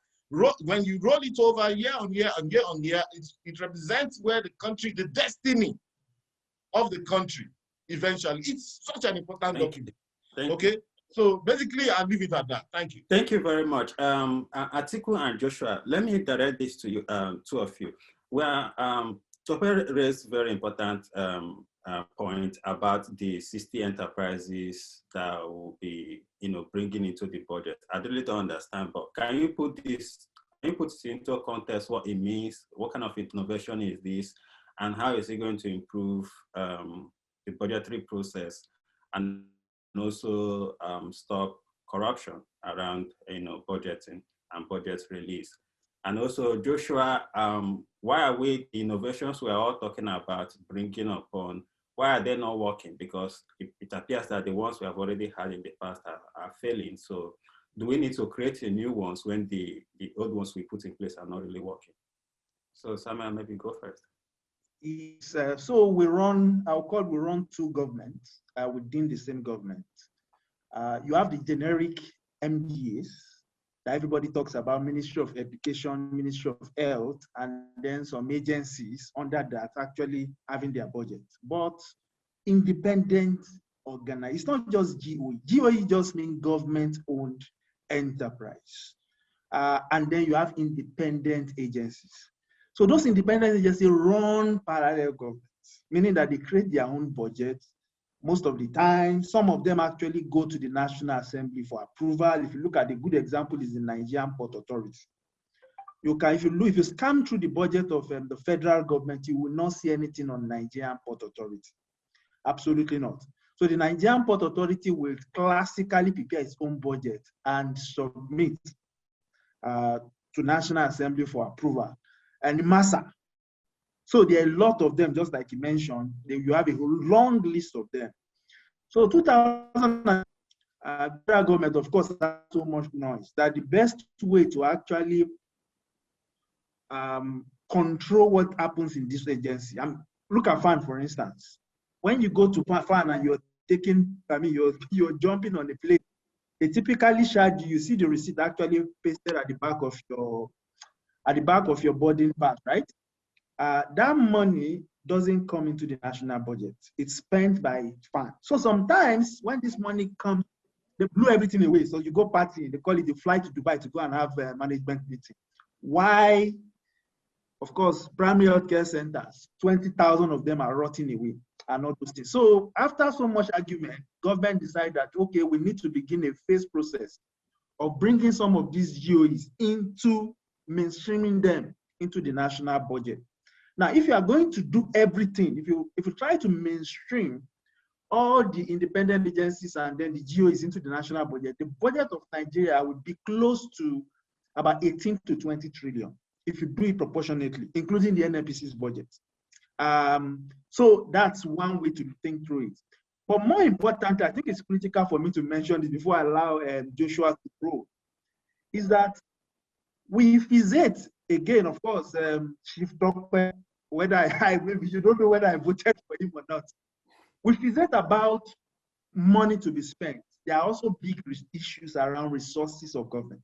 Speaker 2: when you roll it over year on year and year on year, it represents where the country, the destiny of the country eventually. It's such an important document. Okay? So basically, I'll leave it at that. Thank you.
Speaker 1: Thank you very much. Atiku and Joshua, let me direct this to you, two of you. Where Tope raised very important point about the 60 enterprises that will be, bringing into the budget. I really don't understand, but can you put this into context, what it means, what kind of innovation is this, and how is it going to improve the budgetary process and also stop corruption around, budgeting and budget release? And also, Joshua, why are the innovations we're all talking about bringing upon, why are they not working? Because it appears that the ones we have already had in the past are failing. So do we need to create new ones when the old ones we put in place are not really working? So Samuel, maybe go first.
Speaker 4: So we run two governments within the same government. You have the generic MDAs that everybody talks about, Ministry of Education, Ministry of Health, and then some agencies under that actually having their budget. But independent organized, it's not just GOE. GOE just means government-owned enterprise. And then you have independent agencies. So those independent agencies run parallel governments, meaning that they create their own budget most of the time. Some of them actually go to the National Assembly for approval. If you look at the good example is the Nigerian Port Authority. If you scan through the budget of the federal government, you will not see anything on Nigerian Port Authority. Absolutely not. So the Nigerian Port Authority will classically prepare its own budget and submit to National Assembly for approval. And MASA. So there are a lot of them, just like you mentioned. You have a long list of them. So 2000, federal government, of course, has so much noise that the best way to actually control what happens in this agency. Look at FAN, for instance. When you go to FAN and you're jumping on the plane, they typically charge you see the receipt actually pasted at the back of your boarding pass, right? That money doesn't come into the national budget. It's spent by FAN. So sometimes when this money comes, they blow everything away. So you go party, they call it the flight to Dubai to go and have a management meeting. Why? Of course, primary healthcare centers, 20,000 of them are rotting away and all those things. So after so much argument, government decided that, okay, we need to begin a phase process of bringing some of these GOEs into mainstreaming them into the national budget. Now, if you are going to do everything, if you try to mainstream all the independent agencies and then the GOEs into the national budget, the budget of Nigeria would be close to about 18 to 20 trillion if you do it proportionately, including the NNPC's budget. So that's one way to think through it. But more important, I think it's critical for me to mention this before I allow Joshua to grow, is that we visit again, of course, Chief Doctor, whether maybe you don't know whether I voted for him or not. We visit about money to be spent. There are also big issues around resources of government.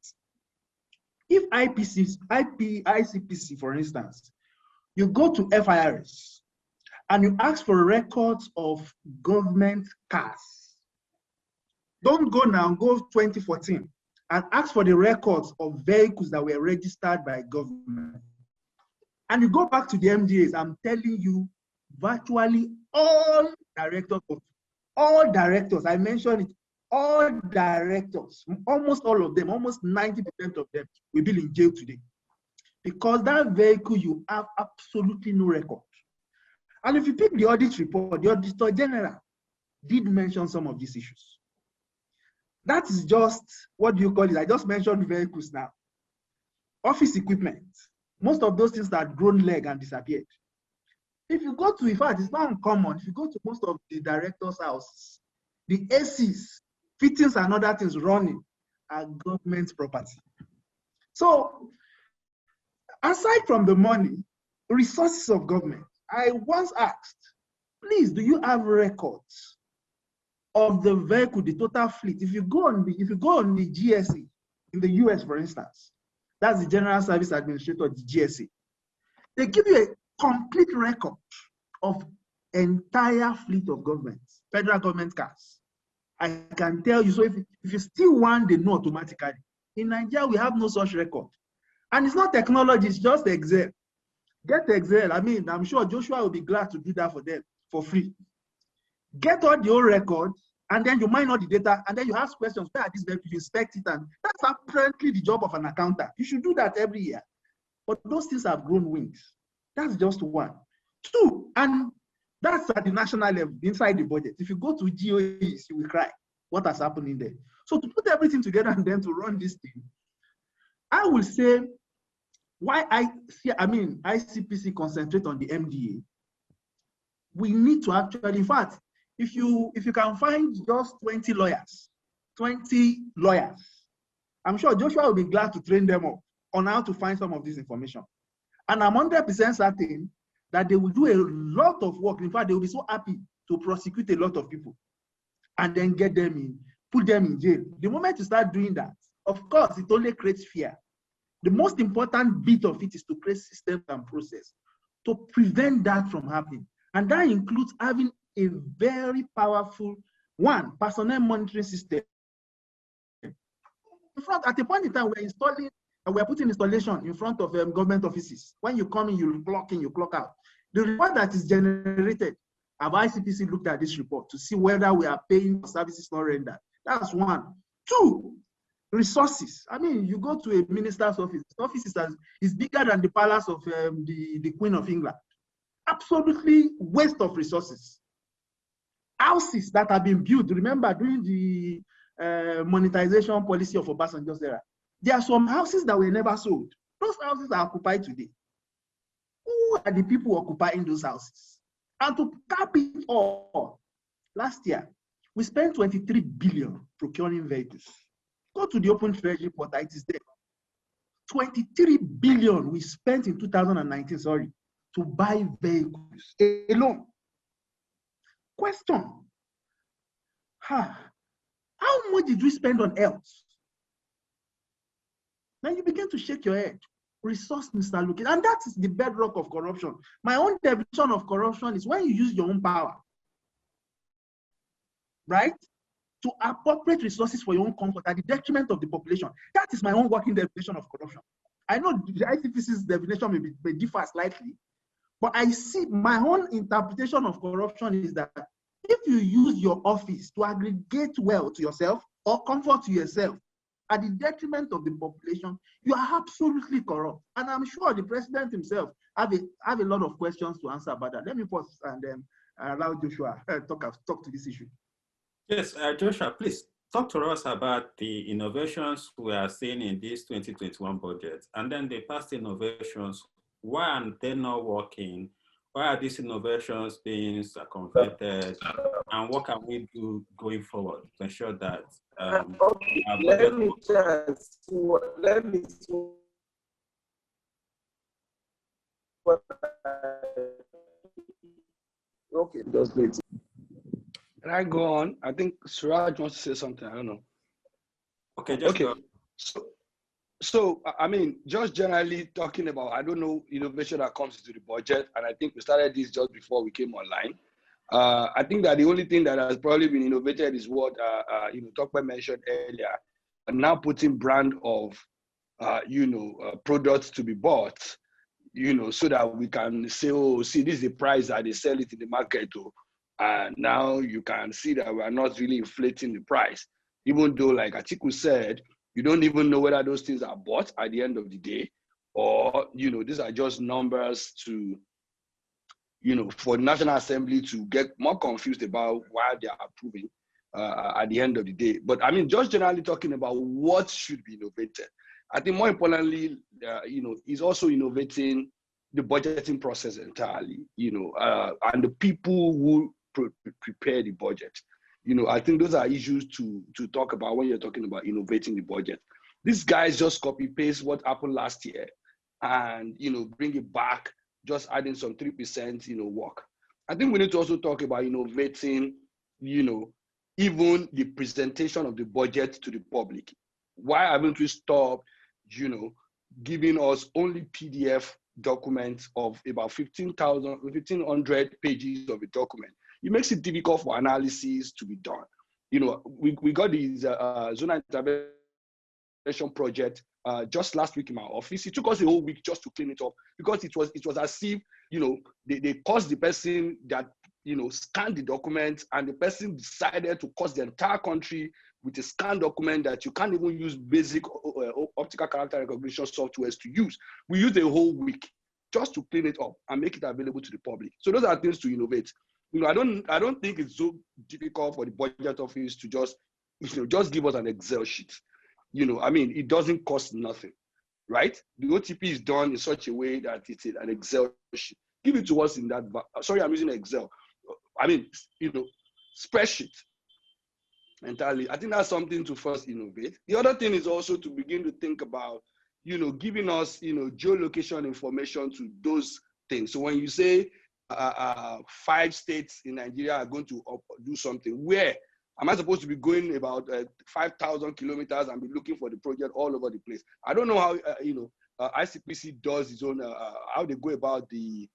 Speaker 4: If ICPC, for instance, you go to FIRS and you ask for records of government cars. Don't go now, go 2014 and ask for the records of vehicles that were registered by government. And you go back to the MDAs, I'm telling you, virtually all directors, I mentioned it, all directors, almost all of them, almost 90% of them will be in jail today. Because that vehicle, you have absolutely no record. And if you pick the audit report, the Auditor General did mention some of these issues. That is just, what do you call it? I just mentioned vehicles now. Office equipment. Most of those things that grown leg and disappeared. If you go to, in fact, it's not uncommon. If you go to most of the directors' houses, the ACs, fittings and other things running are government property. So aside from the money, resources of government, I once asked, please, do you have records of the vehicle, the total fleet? If you go on the GSA in the US, for instance, that's the General Service Administrator, the GSA, they give you a complete record of entire fleet of governments, federal government cars. I can tell you, so if you steal one, they know automatically. In Nigeria, we have no such record. And it's not technology, it's just Excel. Get Excel. I mean, I'm sure Joshua will be glad to do that for them for free. Get all the old records, and then you mine all the data, and then you ask questions. Where are these vehicles? You inspect it, and that's apparently the job of an accountant. You should do that every year. But those things have grown wings. That's just one. Two, and that's at the national level, inside the budget. If you go to GOEs, you will cry. What has happened in there? So to put everything together and then to run this thing, I will say why ICPC concentrate on the MDA. We need to actually, in fact, if you can find just 20 lawyers, I'm sure Joshua will be glad to train them up on how to find some of this information. And I'm 100% certain that they will do a lot of work. In fact, they will be so happy to prosecute a lot of people and then get them in, put them in jail. The moment you start doing that, of course, it only creates fear. The most important bit of it is to create systems and process to prevent that from happening. And that includes having a very powerful personnel monitoring system. In front, at a point in time, we're putting installation in front of government offices. When you come in, you clock in, you clock out. The report that is generated, have ICPC looked at this report to see whether we are paying for services not rendered? That's one. Two, resources. I mean, you go to a minister's office. The office is bigger than the palace of the Queen of England. Absolutely waste of resources. Houses that have been built. Remember, during the monetization policy of Obasanjo's era, there are some houses that were never sold. Those houses are occupied today. Who are the people occupying those houses? And to cap it all, last year, we spent 23 billion procuring vehicles. Go to the open treasury portal, it is there. 23 billion we spent in 2019, to buy vehicles alone. Question, how much did we spend on health? Then you begin to shake your head. Resource misallocation, and that is the bedrock of corruption. My own definition of corruption is when you use your own power, right, to appropriate resources for your own comfort at the detriment of the population. That is my own working definition of corruption. I know the ICPC's definition may differ slightly, but I see my own interpretation of corruption is that if you use your office to aggregate wealth to yourself or comfort to yourself at the detriment of the population, you are absolutely corrupt. And I'm sure the president himself have a lot of questions to answer about that. Let me pause and then allow Joshua talk to this issue.
Speaker 1: Yes, Joshua, please talk to us about the innovations we are seeing in this 2021 budget, and then the past innovations. Why are they not working? Why are these innovations being circumvented? And what can we do going forward to ensure that
Speaker 6: let me see what okay, just wait.
Speaker 3: Can I go on? I think Suraj wants to say something. I don't know.
Speaker 1: Okay, just go.
Speaker 3: So I mean, just generally talking about, I don't know, innovation that comes into the budget, and I think we started this just before we came online. I think that the only thing that has probably been innovated is what Tokwe mentioned earlier, now putting brand of products to be bought, so that we can say, oh, see, this is the price that they sell it in the market to. And now you can see that we are not really inflating the price, even though, like Atiku said, you don't even know whether those things are bought at the end of the day, or, these are just numbers to, for the National Assembly to get more confused about why they are approving at the end of the day. But I mean, just generally talking about what should be innovated. I think more importantly, is also innovating the budgeting process entirely, and the people who prepare the budget. I think those are issues to talk about when you're talking about innovating the budget. These guys just copy paste what happened last year and, you know, bring it back, just adding some 3%, you know, work. I think we need to also talk about innovating, you know, even the presentation of the budget to the public. Why haven't we stopped, you know, giving us only PDF documents of about 1,500 pages of a document? It makes it difficult for analysis to be done. You know, we got these zonal intervention project just last week in my office. It took us a whole week just to clean it up because it was as if, you know, they caused the person that, you know, scanned the document, and the person decided to cost the entire country with a scanned document that you can't even use basic optical character recognition softwares to use. We used a whole week just to clean it up and make it available to the public. So those are things to innovate. You know, I don't think it's so difficult for the budget office to just, you know, just give us an Excel sheet. You know, I mean, it doesn't cost nothing, right? The OTP is done in such a way that it's an Excel sheet. Give it to us in that. Sorry, I'm using Excel. I mean, you know, spreadsheet entirely. I think that's something to first innovate. The other thing is also to begin to think about, you know, giving us, you know, geolocation information to those things. So when you say 5 states in Nigeria are going to do something, where am I supposed to be going about 5,000 kilometers and be looking for the project all over the place? I don't know how, you know, ICPC does its own, how they go about the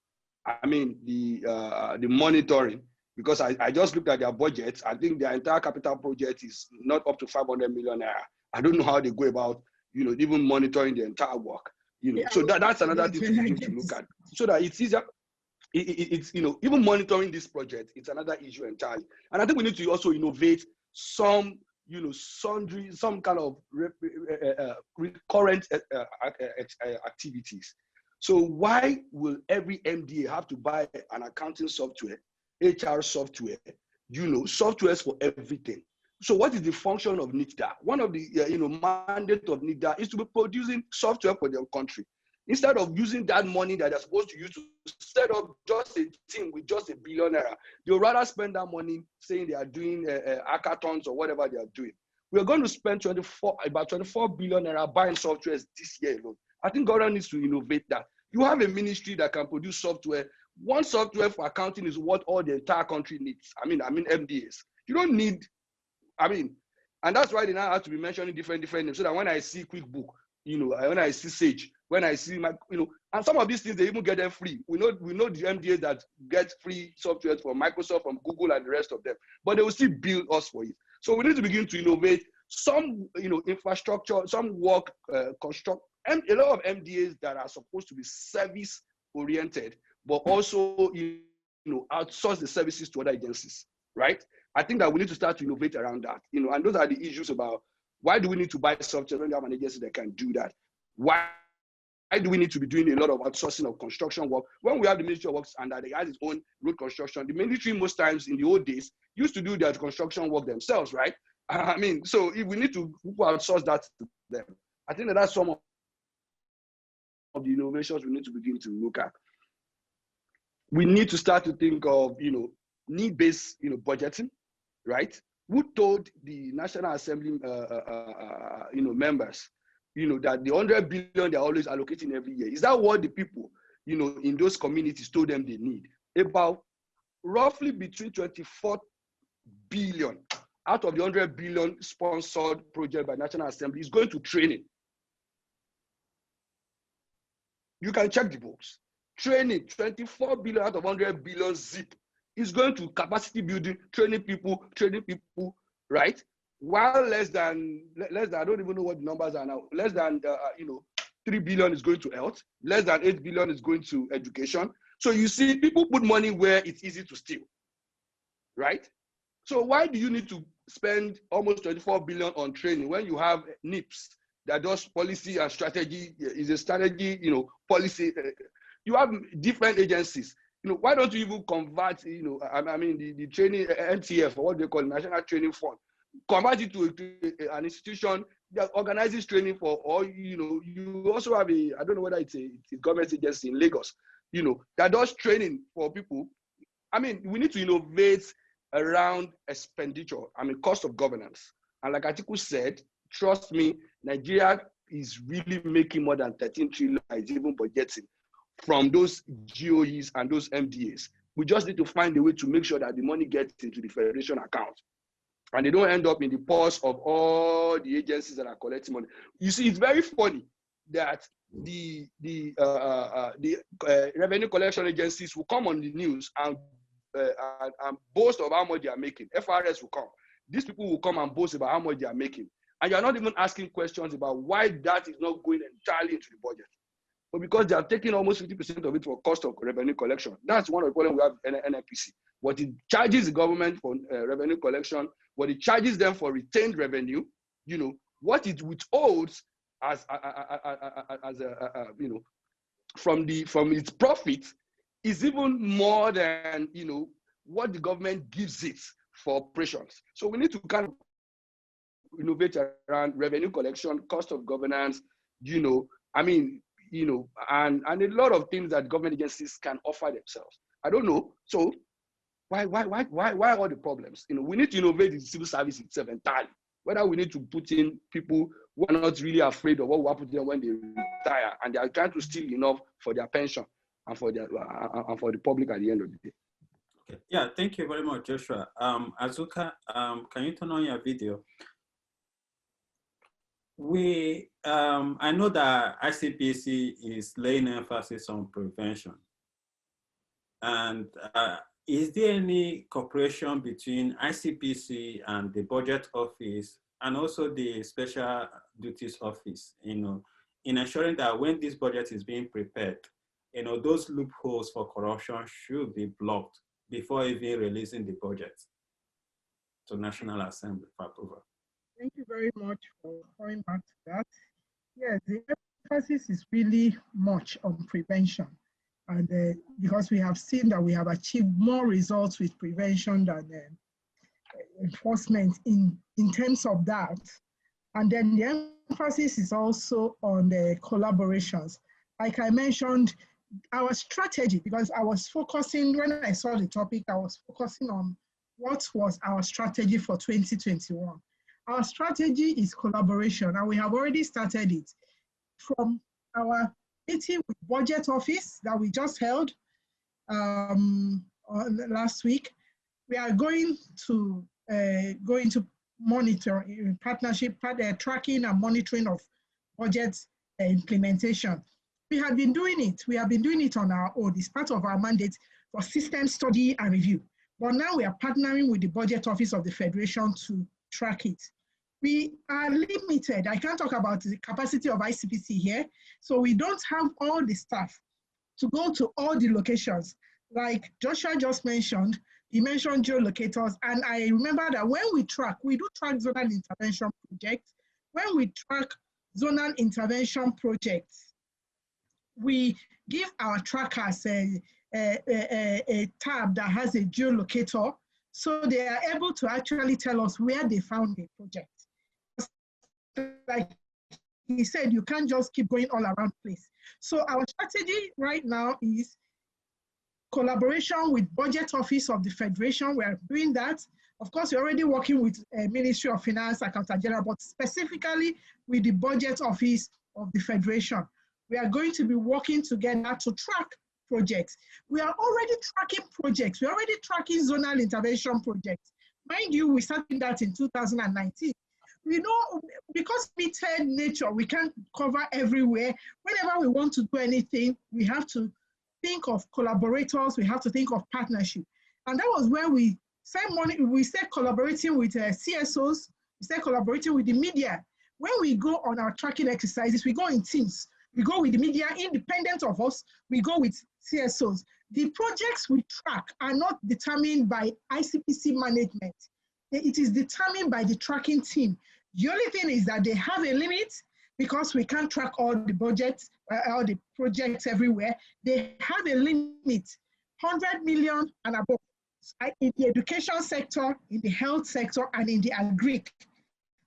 Speaker 3: monitoring, because I just looked at their budget. I think their entire capital project is not up to 500 million naira. I don't know how they go about, you know, even monitoring the entire work. You know, yeah, so that's another thing to begin to look at, so that it's easier. It's, you know, even monitoring this project, it's another issue entirely. And I think we need to also innovate some, you know, some kind of recurrent activities. So why will every MDA have to buy an accounting software, HR software, you know, softwares for everything? So what is the function of NITDA? One of the, you know, mandate of NITDA is to be producing software for their country. Instead of using that money that they're supposed to use to set up just a team with just $1 billion, they'll rather spend that money saying they are doing hackathons or whatever they are doing. We're going to spend about 24 billion naira buying software this year alone. I think government needs to innovate that. You have a ministry that can produce software. One software for accounting is what all the entire country needs. I mean MDAs. You don't need, and that's why they now have to be mentioning different names, so that when I see QuickBook, you know, when I see Sage, when I see my, you know, and some of these things, they even get them free. We know the MDAs that get free software from Microsoft, from Google, and the rest of them, but they will still bill us for it. So we need to begin to innovate some, you know, infrastructure, some work, construct, and a lot of MDAs that are supposed to be service oriented, but also, you know, outsource the services to other agencies, right? I think that we need to start to innovate around that, you know, and those are the issues about why do we need to buy software when we have an agency that can do that? Why do we need to be doing a lot of outsourcing of construction work when we have the Ministry of Works and that it has its own road construction? The military, most times in the old days, used to do their construction work themselves, right? I mean, so if we need to outsource that to them, I think that's some of the innovations we need to begin to look at. We need to start to think of, you know, need-based, you know, budgeting, right? Who told the National Assembly, you know, members, you know, that the 100 billion they're always allocating every year? Is that what the people, you know, in those communities told them they need? About roughly between 24 billion out of the 100 billion sponsored project by National Assembly is going to training. You can check the books. Training, 24 billion out of 100 billion zip is going to capacity building, training people, right? While less than, I don't even know what the numbers are now, less than, you know, 3 billion is going to health, less than 8 billion is going to education. So you see, people put money where it's easy to steal, right? So why do you need to spend almost 24 billion on training when you have NIPS that does policy and strategy, is a strategy, you know, policy. You have different agencies. You know, why don't you even convert, you know, I mean, the training, NTF, or what they call National Training Fund, convert it to an institution that organizes training for all, you know, you also have a, I don't know whether it's a government agency in Lagos, you know, that does training for people. I mean, we need to innovate around expenditure, I mean, cost of governance. And like Atiku said, trust me, Nigeria is really making more than 13 trillion, is even budgeting from those GOEs and those MDAs. We just need to find a way to make sure that the money gets into the federation account and they don't end up in the purse of all the agencies that are collecting money. You see, it's very funny that the revenue collection agencies will come on the news and boast of how much they are making. FRS will come. These people will come and boast about how much they are making. And you're not even asking questions about why that is not going entirely into the budget. But because they are taking almost 50% of it for cost of revenue collection. That's one of the problems we have in NIPC. What it charges the government for revenue collection, what it charges them for retained revenue, you know, what it withholds as you know, from its profit is even more than, you know, what the government gives it for operations. So we need to kind of innovate around revenue collection, cost of governance, you know, I mean, you know, and a lot of things that government agencies can offer themselves. I don't know. So why all the problems? You know, we need to innovate the civil service itself entirely. Whether we need to put in people who are not really afraid of what will happen to them when they retire, and they are trying to steal enough for their pension and for their and for the public at the end of the day.
Speaker 1: Okay. Yeah, thank you very much, Joshua. Azuka, can you turn on your video? I know that ICPC is laying emphasis on prevention. And is there any cooperation between ICPC and the Budget Office and also the Special Duties Office, you know, in ensuring that when this budget is being prepared, you know, those loopholes for corruption should be blocked before even releasing the budget to National Assembly for approval?
Speaker 5: Thank you very much for coming back to that. Yes, the emphasis is really much on prevention. And because we have seen that we have achieved more results with prevention than enforcement in terms of that. And then the emphasis is also on the collaborations. Like I mentioned, our strategy, because I was focusing, when I saw the topic, I was focusing on what was our strategy for 2021. Our strategy is collaboration, and we have already started it from our meeting with Budget Office that we just held last week. We are going to monitor in partnership, tracking and monitoring of budget implementation. We have been doing it. We have been doing it on our own. It's part of our mandate for system study and review. But now we are partnering with the Budget Office of the Federation to track it. We are limited. I can't talk about the capacity of ICPC here. So we don't have all the staff to go to all the locations. Like Joshua just mentioned, he mentioned geolocators. And I remember that when we do track zonal intervention projects. When we track zonal intervention projects, we give our trackers a tab that has a geolocator, so they are able to actually tell us where they found the project. Like he said, you can't just keep going all around the place. So our strategy right now is collaboration with Budget Office of the Federation. We are doing that. Of course, we're already working with Ministry of Finance, Accountant General, but specifically with the Budget Office of the Federation. We are going to be working together to track projects. We are already tracking projects. We're already tracking zonal intervention projects. Mind you, we started that in 2019. We know, because limited nature, we can't cover everywhere. Whenever we want to do anything, we have to think of collaborators, we have to think of partnership. And that was where we started collaborating with CSOs, we started collaborating with the media. When we go on our tracking exercises, we go in teams. We go with the media, independent of us, we go with CSOs. The projects we track are not determined by ICPC management. It is determined by the tracking team. The only thing is that they have a limit because we can't track all the budgets, all the projects everywhere. They have a limit, 100 million and above, in the education sector, in the health sector, and in the agri,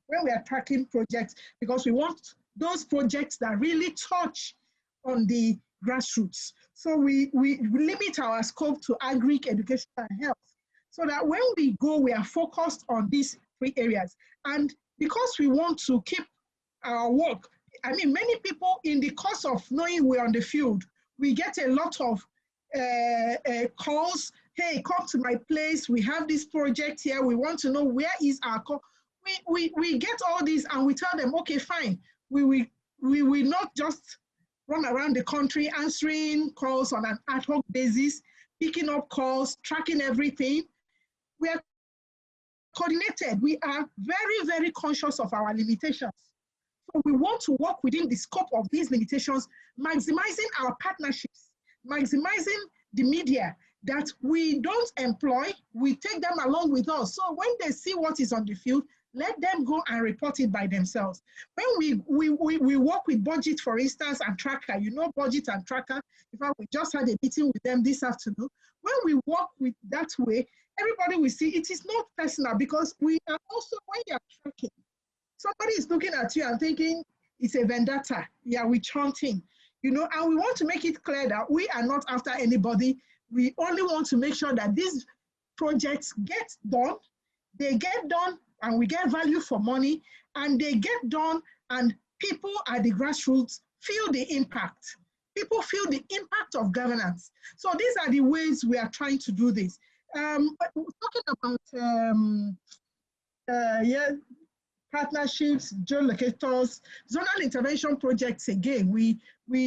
Speaker 5: when we are tracking projects, because we want those projects that really touch on the grassroots. So we limit our scope to agri, education, and health, so that when we go, we are focused on these three areas. And because we want to keep our work. I mean, many people in the course of knowing we're on the field, we get a lot of calls. Hey, come to my place. We have this project here. We want to know where is our call. We get all these and we tell them, okay, fine. We will not just run around the country answering calls on an ad hoc basis, picking up calls, tracking everything. We are coordinated. We are very, very conscious of our limitations. So we want to work within the scope of these limitations, maximizing our partnerships, maximizing the media that we don't employ, we take them along with us. So when they see what is on the field, let them go and report it by themselves. When we work with Budget, for instance, and Tracker, you know Budget and Tracker, in fact, we just had a meeting with them this afternoon. When we work with that way, everybody will see it is not personal, because we are also, when you are tracking, somebody is looking at you and thinking it's a vendetta. Yeah, we're chanting, you know, and we want to make it clear that we are not after anybody. We only want to make sure that these projects get done, they get done, and we get value for money, and they get done, and people at the grassroots feel the impact. People feel the impact of governance. So these are the ways we are trying to do this. Talking about partnerships, geolocators, zonal intervention projects again. We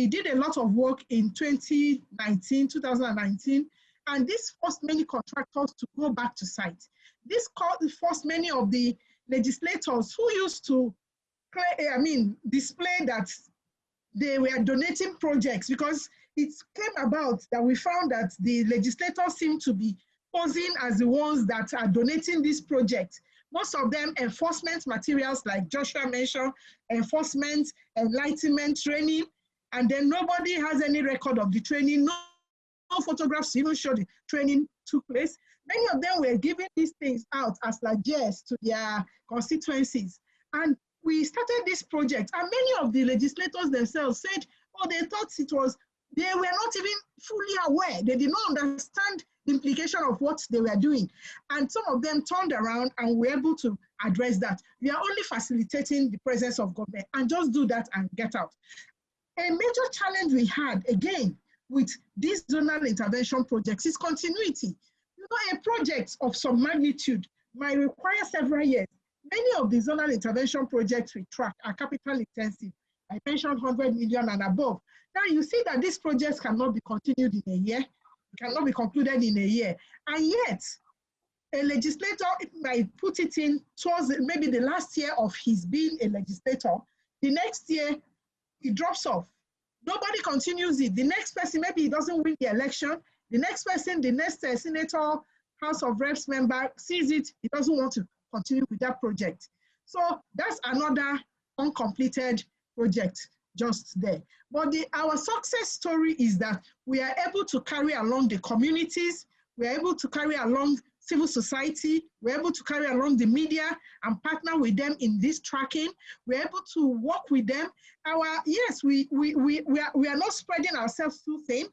Speaker 5: did a lot of work in 2019, and this forced many contractors to go back to site. This forced many of the legislators who used to display that they were donating projects, because it came about that we found that the legislators seem to be posing as the ones that are donating this project. Most of them enforcement materials, like Joshua mentioned, enforcement, enlightenment, training, and then nobody has any record of the training. No photographs even show the training took place. Many of them were giving these things out as largesse to their constituencies. And we started this project, and many of the legislators themselves said, oh, they thought it was, they were not even fully aware. They did not understand the implication of what they were doing. And some of them turned around and were able to address that. We are only facilitating the presence of government, and just do that and get out. A major challenge we had, again, with these zonal intervention projects is continuity. You know, a project of some magnitude might require several years. Many of the zonal intervention projects we track are capital intensive. I mentioned 100 million and above. Now you see that these projects cannot be continued in a year, cannot be concluded in a year. And yet, a legislator might put it in towards maybe the last year of his being a legislator. The next year, it drops off. Nobody continues it. The next person, maybe he doesn't win the election. The next person, the next senator, House of Reps member sees it, he doesn't want to continue with that project. So that's another uncompleted project just there. But our success story is that we are able to carry along the communities, we are able to carry along civil society, we're able to carry along the media and partner with them in this tracking. We're able to work with them. Yes, we are not spreading ourselves too thin.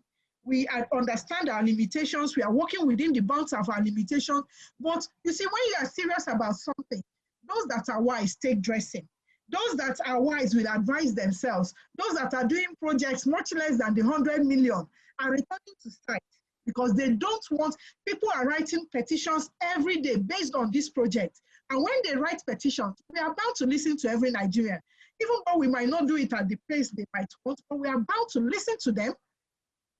Speaker 5: We understand our limitations. We are working within the bounds of our limitations. But you see, when you are serious about something, those that are wise take dressing. Those that are wise will advise themselves. Those that are doing projects much less than the 100 million are returning to site, because they don't want, people are writing petitions every day based on this project. And when they write petitions, we are bound to listen to every Nigerian. Even though we might not do it at the pace they might want, but we are bound to listen to them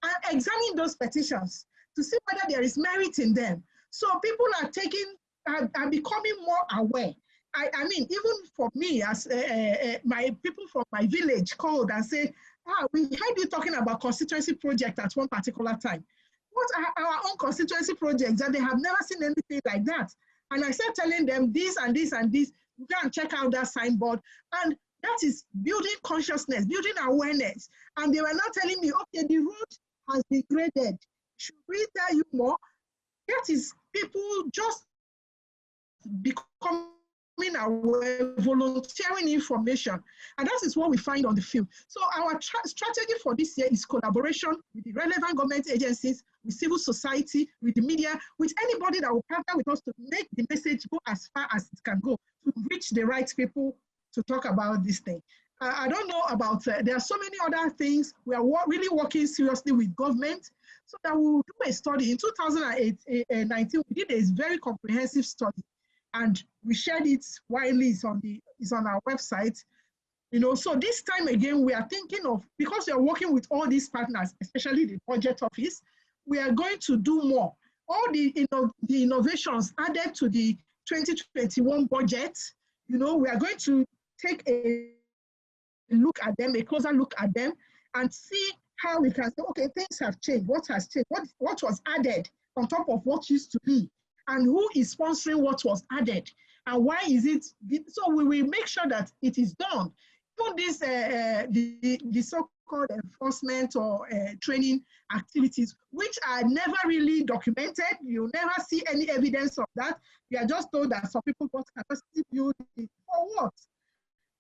Speaker 5: and examine those petitions to see whether there is merit in them. So people are becoming more aware. I mean, even for me, as my people from my village called and said, we heard you talking about constituency project at one particular time. What are our own constituency projects that they have never seen anything like that? And I started telling them this and this and this, you go and check out that signboard. And that is building consciousness, building awareness. And they were now telling me, okay, the road has been graded. Should we tell you more? That is people just becoming aware, volunteering information. And that is what we find on the field. So our strategy for this year is collaboration with the relevant government agencies, with civil society, with the media, with anybody that will partner with us to make the message go as far as it can go, to reach the right people to talk about this thing. I don't know about, there are so many other things. We are really working seriously with government so that we will do a study. In 2019, we did a very comprehensive study and we shared it widely. It's on our website. You know, so this time again, we are thinking of, because we are working with all these partners, especially the budget office, we are going to do more. All the innovations added to the 2021 budget, you know, we are going to take a look at them, a closer look at them, and see how we can say, okay, things have changed. What has changed? What was added on top of what used to be? And who is sponsoring what was added? And why is it? So we will make sure that it is done. Even this, the so-called enforcement or training activities, which are never really documented. You'll never see any evidence of that. We are just told that some people got capacity building. For what?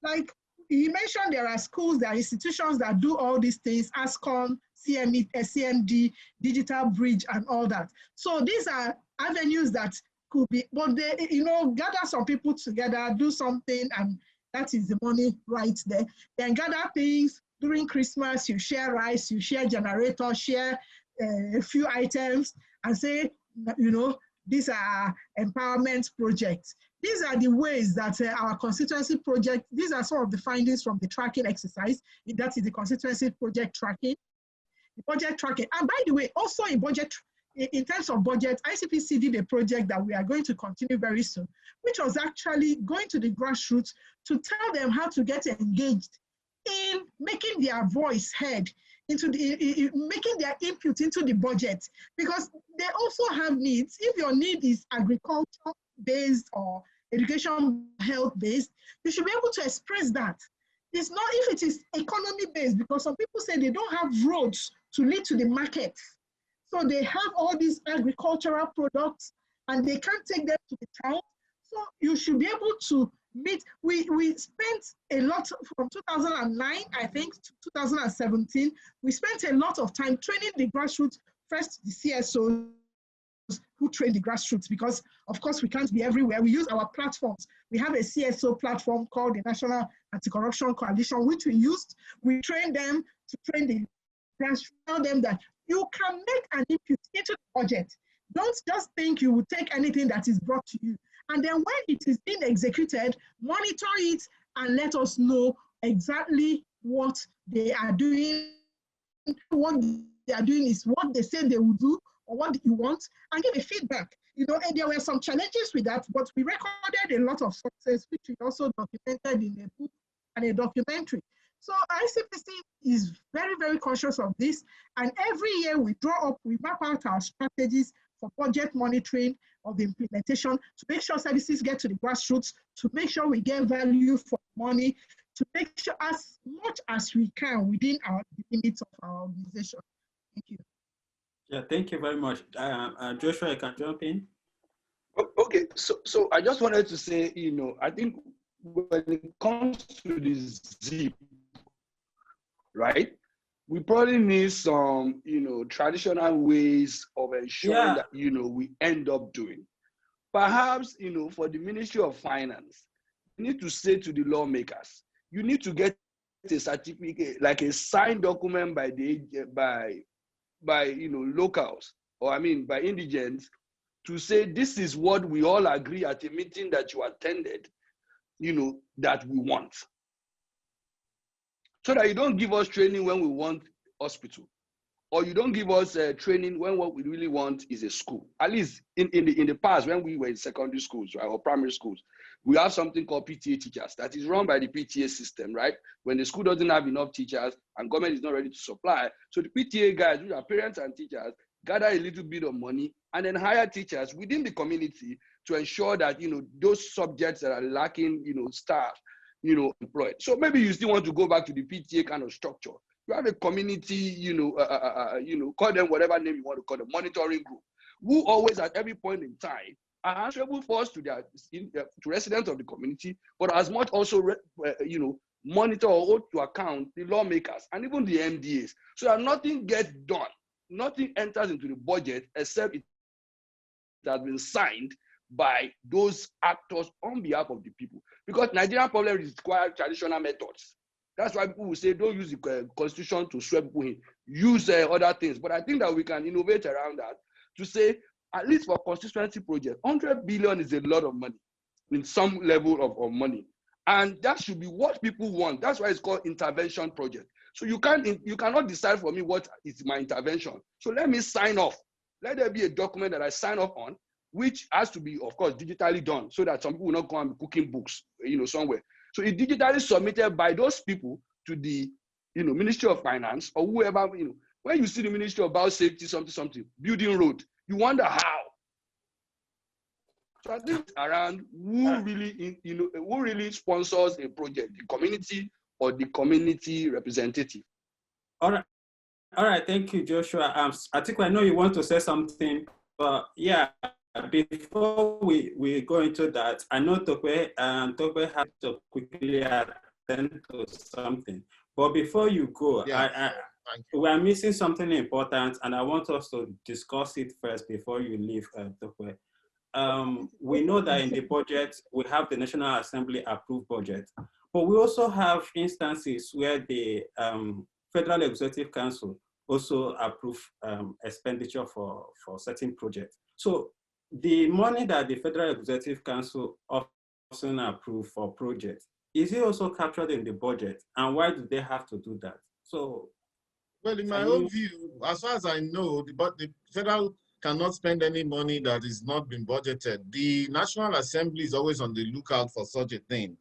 Speaker 5: Like, he mentioned there are schools, there are institutions that do all these things, ASCOM, CMD, Digital Bridge, and all that. So these are avenues that could be, but they, you know, gather some people together, do something, and that is the money right there. Then gather things during Christmas, you share rice, you share generator, share a few items, and say, you know, these are empowerment projects. These are the ways that our constituency project, these are some of the findings from the tracking exercise. That is the constituency project tracking, the budget tracking. And by the way, also in budget, in terms of budget, ICPC did a project that we are going to continue very soon, which was actually going to the grassroots to tell them how to get engaged in making their voice heard, into the making their input into the budget, because they also have needs. If your need is agriculture based or education health based, you should be able to express that. It's not if it is economy based, because some people say they don't have roads to lead to the market. So they have all these agricultural products and they can't take them to the town. So you should be able to meet. We spent a lot from 2009, I think, to 2017. We spent a lot of time training the grassroots, first the CSOs who train the grassroots, because of course we can't be everywhere. We use our platforms. We have a CSO platform called the National Anti-Corruption Coalition, which we used. We train them to train the grassroots, tell them that you can make an input into the budget. Don't just think you will take anything that is brought to you. And then when it is being executed, monitor it and let us know exactly what they are doing. What they are doing is what they say they will do or what you want, and give a feedback. You know, and there were some challenges with that, but we recorded a lot of success, which we also documented in a book and a documentary. So ICPC is very, very conscious of this. And every year we map out our strategies for budget monitoring of the implementation to make sure services get to the grassroots, to make sure we get value for money, to make sure as much as we can within the limits of our organization. Thank you.
Speaker 1: Yeah, thank you very much. Joshua, you can jump in.
Speaker 3: Okay, so I just wanted to say, you know, I think when it comes to this ZIP, right, we probably need some, you know, traditional ways of ensuring that, you know, we end up doing. Perhaps, you know, for the Ministry of Finance, you need to say to the lawmakers, you need to get a certificate, like a signed document by you know, locals, or I mean by indigents, to say this is what we all agree at a meeting that you attended, you know, that we want. So that you don't give us training when we want hospital, or you don't give us training when what we really want is a school. At least in the past, when we were in secondary schools, right, or primary schools, we have something called PTA teachers that is run by the PTA system, right? When the school doesn't have enough teachers and government is not ready to supply, so the PTA guys, which are parents and teachers, gather a little bit of money and then hire teachers within the community to ensure that, you know, those subjects that are lacking, you know, staff, you know, employed. So maybe you still want to go back to the PTA kind of structure. You have a community, you know, call them whatever name you want to call them, monitoring group, who always at every point in time are answerable first to their to residents of the community, but as much also, you know, monitor or hold to account the lawmakers and even the MDAs, so that nothing gets done, nothing enters into the budget except it has been signed by those actors on behalf of the people. Because Nigerian problem require traditional methods. That's why people will say, don't use the constitution to swear people in, use other things. But I think that we can innovate around that to say, at least for constituency projects, 100 billion is a lot of money in some level of money. And that should be what people want. That's why it's called intervention project. So you cannot decide for me what is my intervention. So let me sign off. Let there be a document that I sign off on, which has to be, of course, digitally done so that some people will not go and be cooking books, somewhere. So it's digitally submitted by those people to the, Ministry of Finance or whoever, when you see the Ministry of Biosafety, something, building road, you wonder how. So I think around who really sponsors a project, the community or the community representative.
Speaker 1: All right. Thank you, Joshua. I think I know you want to say something, but yeah, before we go into that, I know Tokwe has to quickly attend to something. But before you go, yeah. We are missing something important, and I want us to discuss it first before you leave, Tokwe. We know that in the budget, we have the National Assembly approved budget, but we also have instances where the Federal Executive Council also approve expenditure for certain projects. So the money that the Federal Executive Council often approve for projects, is it also captured in the budget? And why do they have to do that? So,
Speaker 2: well, in my own view, as far as I know, the federal cannot spend any money that is not been budgeted. The National Assembly is always on the lookout for such a thing.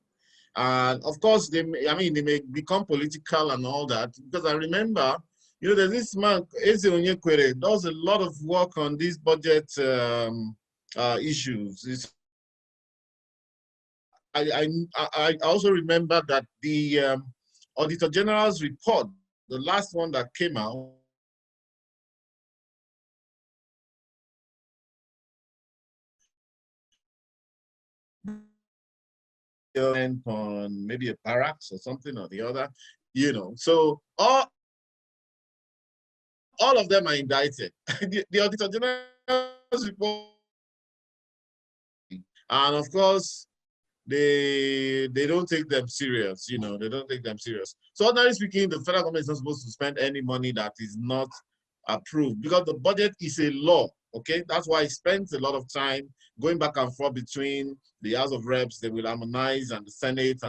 Speaker 2: And of course, they may become political and all that, because I remember, there's this man, Eze Onyekwere, does a lot of work on these budget issues. I also remember that the Auditor General's report, the last one that came out, on maybe a barracks or something or the other, So all of them are indicted. the Auditor General's report, and of course, they don't take them serious, they don't take them serious. So ordinarily speaking, the federal government is not supposed to spend any money that is not approved, because the budget is a law, okay? That's why it spends a lot of time going back and forth between the House of Reps, they will harmonize, and the Senate.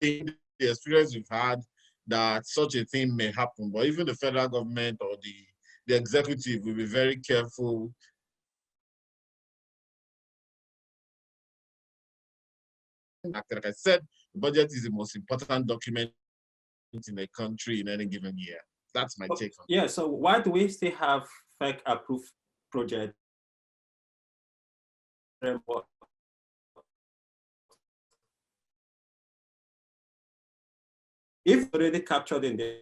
Speaker 2: The experience we've had that such a thing may happen, but even the federal government or the executive will be very careful. Like I said, the budget is the most important document in a country in any given year. That's my take on it.
Speaker 1: Yeah, so why do we still have fake approved projects? If already captured in the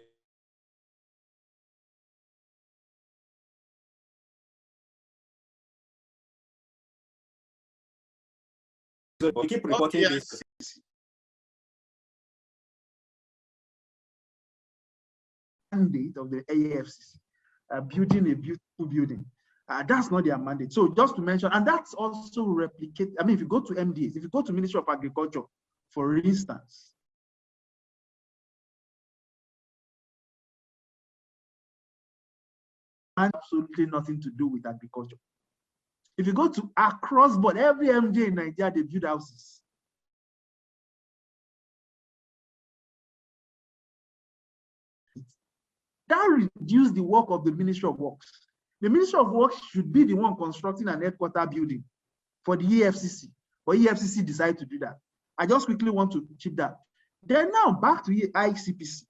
Speaker 1: we keep reporting this.
Speaker 4: Mandate of the AFCC, building a beautiful building. That's not their mandate. So just to mention, and that's also replicate. I mean, if you go to MDAs, if you go to Ministry of Agriculture, for instance, absolutely nothing to do with agriculture. If you go to across board, every MJ in Nigeria, they build houses. That reduces the work of the Ministry of Works. The Ministry of Works should be the one constructing an headquarter building for the EFCC, but EFCC decided to do that. I just quickly want to keep that. Then now back to ICPC.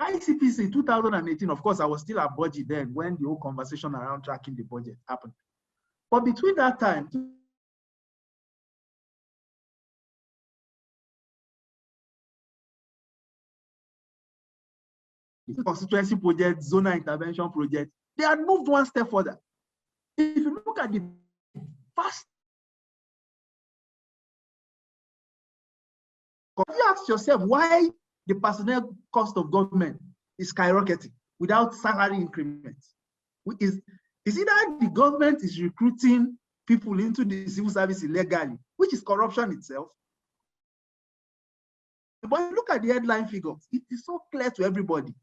Speaker 4: ICPC in 2018, of course, I was still at budget then when the whole conversation around tracking the budget happened. But between that time, constituency project, zonal intervention project, they had moved one step further. If you look at the first, you ask yourself why the personnel cost of government is skyrocketing without salary increments. It's either the government is recruiting people into the civil service illegally, which is corruption itself. But look at the headline figures. It is so clear to everybody.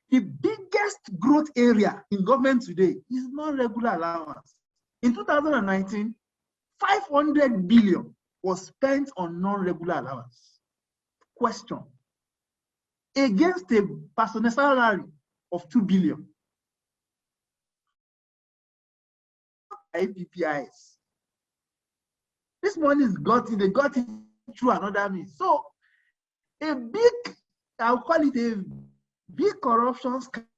Speaker 4: The biggest growth area in government today is non-regular allowance. In 2019, 500 billion was spent on non-regular allowance. Question. Against a personal salary of 2 billion. IPPIS. This money is they got it through another means. So a big, I'll call it a big corruption scandal.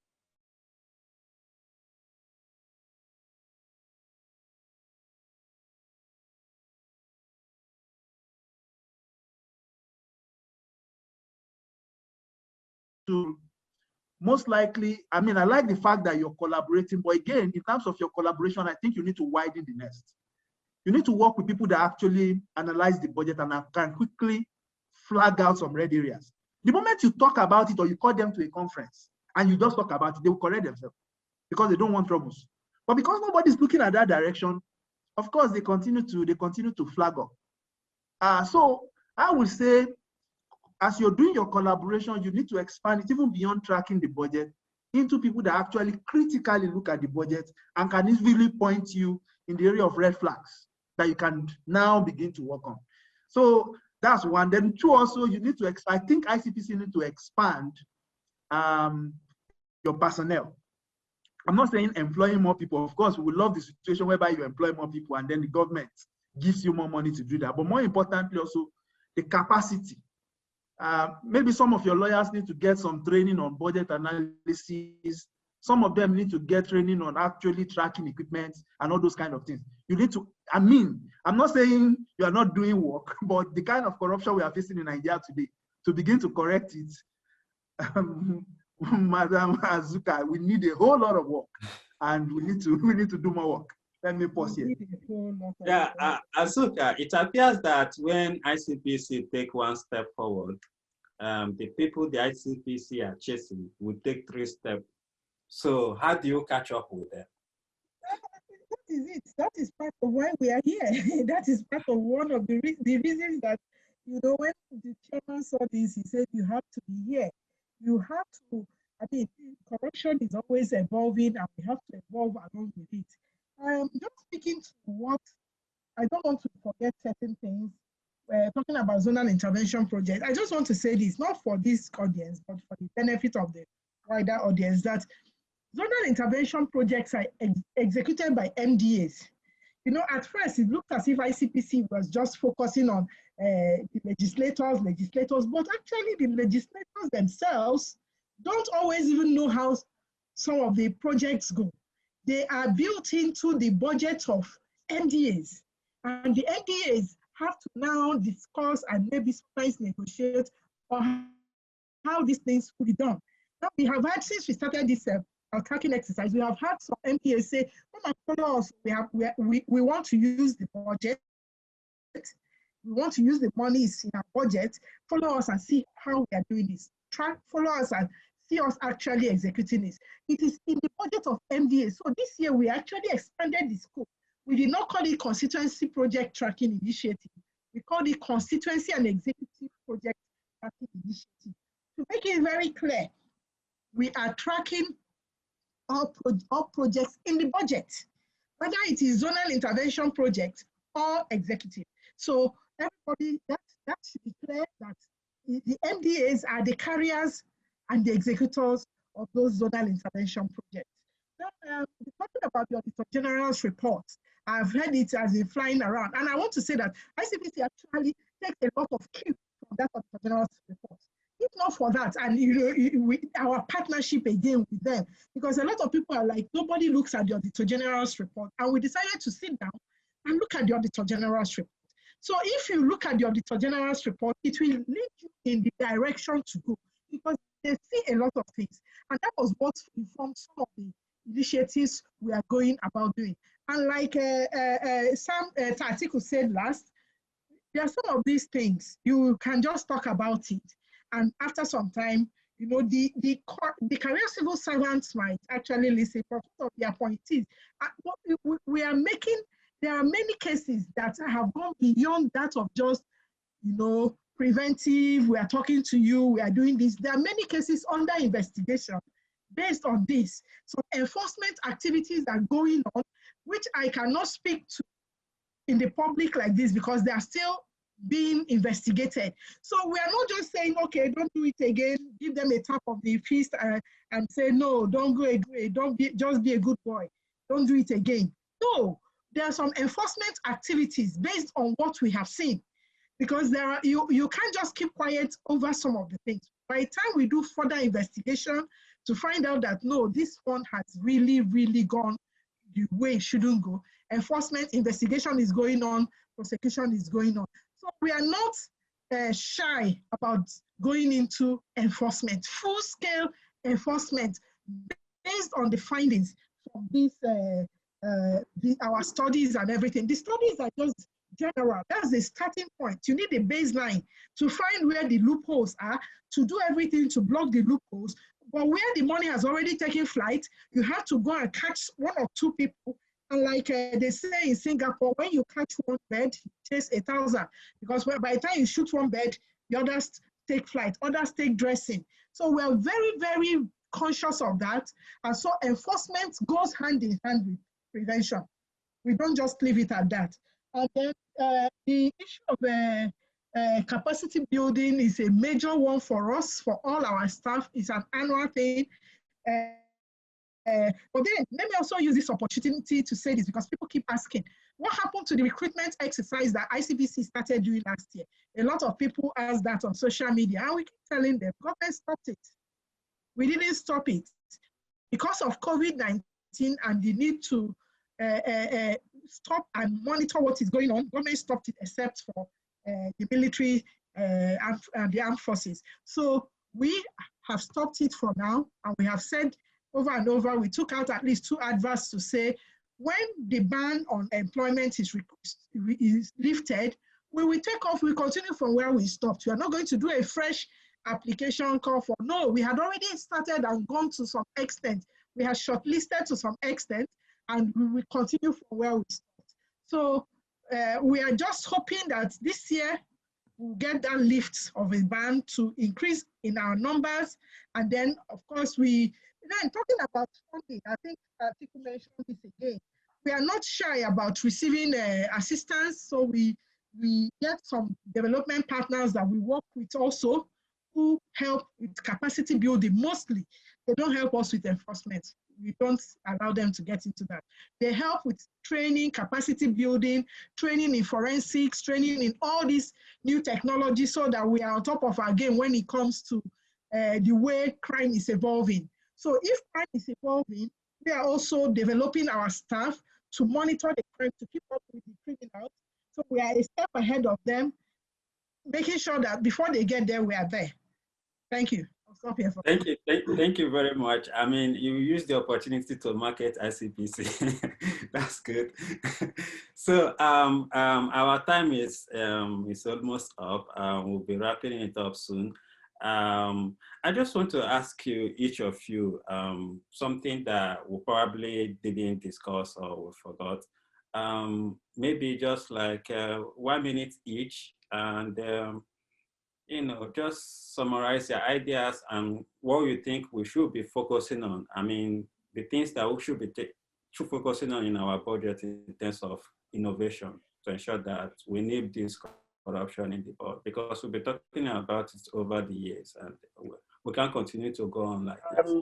Speaker 4: To most likely, I mean, I like the fact that you're collaborating, but again, in terms of your collaboration, I think you need to widen the nest. You need to work with people that actually analyze the budget and can quickly flag out some red areas. The moment you talk about it or you call them to a conference and you just talk about it, they will correct themselves because they don't want troubles. But because nobody's looking at that direction, of course, they continue to flag up. So I would say, as you're doing your collaboration, you need to expand it even beyond tracking the budget into people that actually critically look at the budget and can easily point you in the area of red flags that you can now begin to work on. So that's one. Then two, also, you need to, I think ICPC need to expand your personnel. I'm not saying employing more people. Of course, we would love the situation whereby you employ more people and then the government gives you more money to do that. But more importantly, also the capacity. Maybe some of your lawyers need to get some training on budget analysis. Some of them need to get training on actually tracking equipment and all those kind of things. You need to, I mean, I'm not saying you are not doing work, but the kind of corruption we are facing in Nigeria today, to begin to correct it, Madam Azuka, we need a whole lot of work, and we need to do more work. Let me pause here.
Speaker 1: Yeah, Azuka, it appears that when ICPC take one step forward, the people the ICPC are chasing will take 3 steps. So how do you catch up with them?
Speaker 5: That is it. That is part of why we are here. That is part of one of the reasons that, you know, when the chairman saw this, he said, you have to be here. You have to, I mean, corruption is always evolving and we have to evolve along with it. Just speaking to what, I don't want to forget certain things. Talking about zonal intervention project, I just want to say this, not for this audience, but for the benefit of the wider audience, that zonal intervention projects are executed by MDAs. You know, at first it looked as if ICPC was just focusing on the legislators, but actually the legislators themselves don't always even know how some of the projects go. They are built into the budget of MDAs, and the MDAs have to now discuss and maybe sometimes negotiate on how these things will be done. Now we have had, since we started this tracking exercise, we have had some MPAs say, come and follow us. We want to use the budget. We want to use the monies in our budget. Follow us and see how we are doing this. Follow us and see us actually executing this. It is in the budget of MDA. So this year we actually expanded the scope. We did not call it Constituency Project Tracking Initiative. We called it Constituency and Executive Project Tracking Initiative. To make it very clear, we are tracking all projects in the budget, whether it is zonal intervention project or executive. So everybody, that should be clear that the MDAs are the carriers and the executors of those zonal intervention projects. Now, talking about the Auditor General's report, I've heard it as been flying around, and I want to say that ICPC actually takes a lot of cue from that Auditor General's report. If not for that, and our partnership again with them, because a lot of people are like, nobody looks at the Auditor General's report, and we decided to sit down and look at the Auditor General's report. So if you look at the Auditor General's report, it will lead you in the direction to go, because they see a lot of things, and that was what informed some of the initiatives we are going about doing. And like Sam Tatiku said last, there are some of these things, you can just talk about it, and after some time, You know, the career civil servants might actually listen for of the appointees. We are making, there are many cases that have gone beyond that of just, you know, preventive, we are talking to you, we are doing this. There are many cases under investigation based on this. So enforcement activities are going on, which I cannot speak to in the public like this because they are still being investigated. So we are not just saying, okay, don't do it again, give them a tap of the fist and say, no, don't go again, just be a good boy, don't do it again. No, there are some enforcement activities based on what we have seen, because there are, you can't just keep quiet over some of the things. By the time we do further investigation to find out that, no, this one has really, really gone the way it shouldn't go, enforcement investigation is going on, prosecution is going on. So we are not shy about going into enforcement, full-scale enforcement based on the findings from these our studies and everything. The studies are just general. That's the starting point. You need a baseline to find where the loopholes are, to do everything to block the loopholes. But where the money has already taken flight, you have to go and catch one or two people. And like they say in Singapore, when you catch one bird, you chase 1,000. Because by the time you shoot one bird, the others take flight, others take dressing. So we're very, very conscious of that. And so enforcement goes hand in hand with prevention. We don't just leave it at that. And then the issue of capacity building is a major one for us, for all our staff. It's an annual thing. But then let me also use this opportunity to say this because people keep asking, what happened to the recruitment exercise that ICPC started doing last year? A lot of people ask that on social media, and we keep telling them, government stopped it. We didn't stop it. Because of COVID-19 and the need to stop and monitor what is going on, government stopped it except for the military and the armed forces. So we have stopped it for now, and we have said over and over, we took out at least 2 adverts to say, when the ban on employment is lifted, we will take off, we continue from where we stopped. We are not going to do a fresh application call for, no, we had already started and gone to some extent. We have shortlisted to some extent, and we will continue from where we stopped. So we are just hoping that this year we'll get that lift of a ban to increase in our numbers. And then, of course, then talking about funding, I think Atiku mentioned this again. We are not shy about receiving assistance. So we get some development partners that we work with also who help with capacity building mostly. They don't help us with enforcement. We don't allow them to get into that. They help with training, capacity building, training in forensics, training in all these new technologies so that we are on top of our game when it comes to the way crime is evolving. So if crime is evolving, we are also developing our staff to monitor the crime, to keep up with the criminals. So we are a step ahead of them, making sure that before they get there, we are there. Thank you. I'll stop here.
Speaker 1: Thank you very much. I mean, you used the opportunity to market ICPC. That's good. So our time is almost up. We'll be wrapping it up soon. I just want to ask you, each of you, something that we probably didn't discuss or we forgot. Maybe just like 1 minute each, and you know, just summarize your ideas and what you think we should be focusing on. I mean, the things that we should be focusing on in our budget in terms of innovation to ensure that we nip this corruption in the board, because we'll be talking about it over the years and we can't continue to go on like this.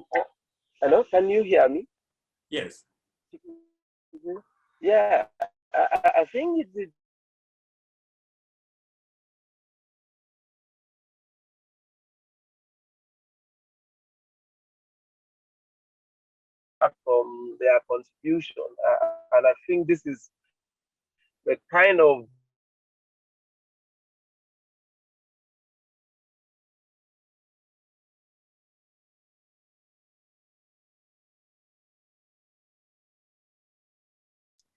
Speaker 6: Hello, can you hear me?
Speaker 1: Yes.
Speaker 6: Yeah, I think it's from their contribution, and I think this is the kind of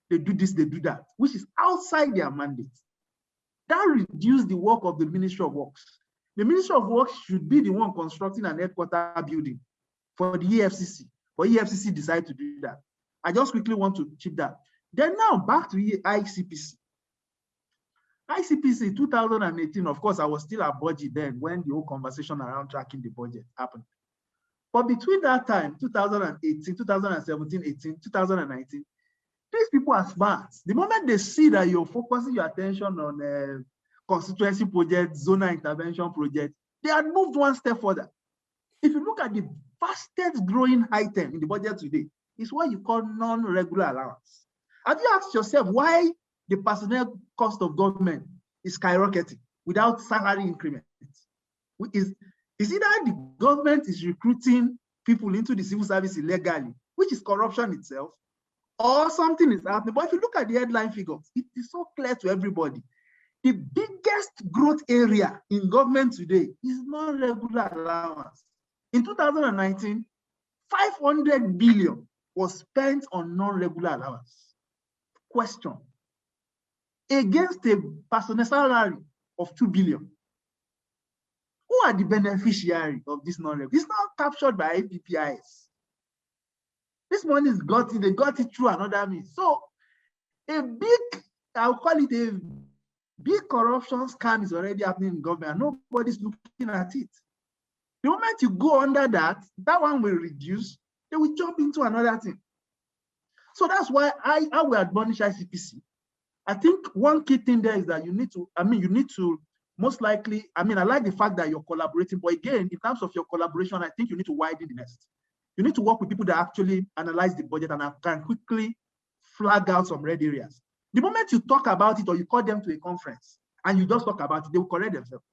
Speaker 4: they do this, they do that, which is outside their mandate. That reduces the work of the Ministry of Works. The Ministry of Works should be the one constructing an headquarter building for the EFCC, but EFCC decide to do that. I just quickly want to chip that. Then now back to ICPC. ICPC 2018, of course, I was still at budget then when the whole conversation around tracking the budget happened. But between that time, 2018, 2017, 18, 2019, these people are smart. The moment they see that you're focusing your attention on constituency projects, zonal intervention projects, they had moved one step further. If you look at the fastest growing item in the budget today, it's what you call non-regular allowance. Have you asked yourself why the personnel cost of government is skyrocketing without salary increments? Is it that the government is recruiting people into the civil service illegally, which is corruption itself, or something is happening? But if you look at the headline figures, it is so clear to everybody. The biggest growth area in government today is non-regular allowance. In 2019, 500 billion was spent on non-regular allowance. Question. Against a personnel salary of 2 billion. Who are the beneficiaries of this non-regular? It's not captured by IPPIS. This money is they got it through another means. So a big, I'll call it a big corruption scam is already happening in government. Nobody's looking at it. The moment you go under that, that one will reduce, they will jump into another thing. So that's why I will admonish ICPC. I think one key thing there is that you need to most likely, I like the fact that you're collaborating, but again, in terms of your collaboration, I think you need to widen the nest. You need to work with people that actually analyze the budget and can quickly flag out some red areas. The moment you talk about it or you call them to a conference and you just talk about it, they will correct themselves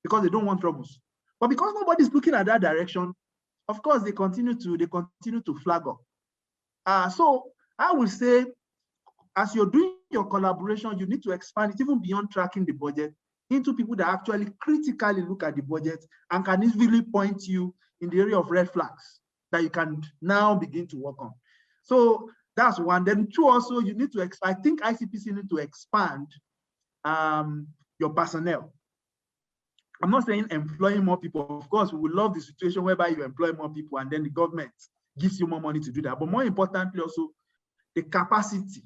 Speaker 4: because they don't want troubles. But because nobody's looking at that direction, of course, they continue to flag up. So I will say, as you're doing your collaboration, you need to expand it even beyond tracking the budget into people that actually critically look at the budget and can easily point you in the area of red flags that you can now begin to work on. So that's one. Then two, also, you need to, I think ICPC need to expand your personnel. I'm not saying employing more people. Of course, we would love the situation whereby you employ more people and then the government gives you more money to do that. But more importantly, also, the capacity.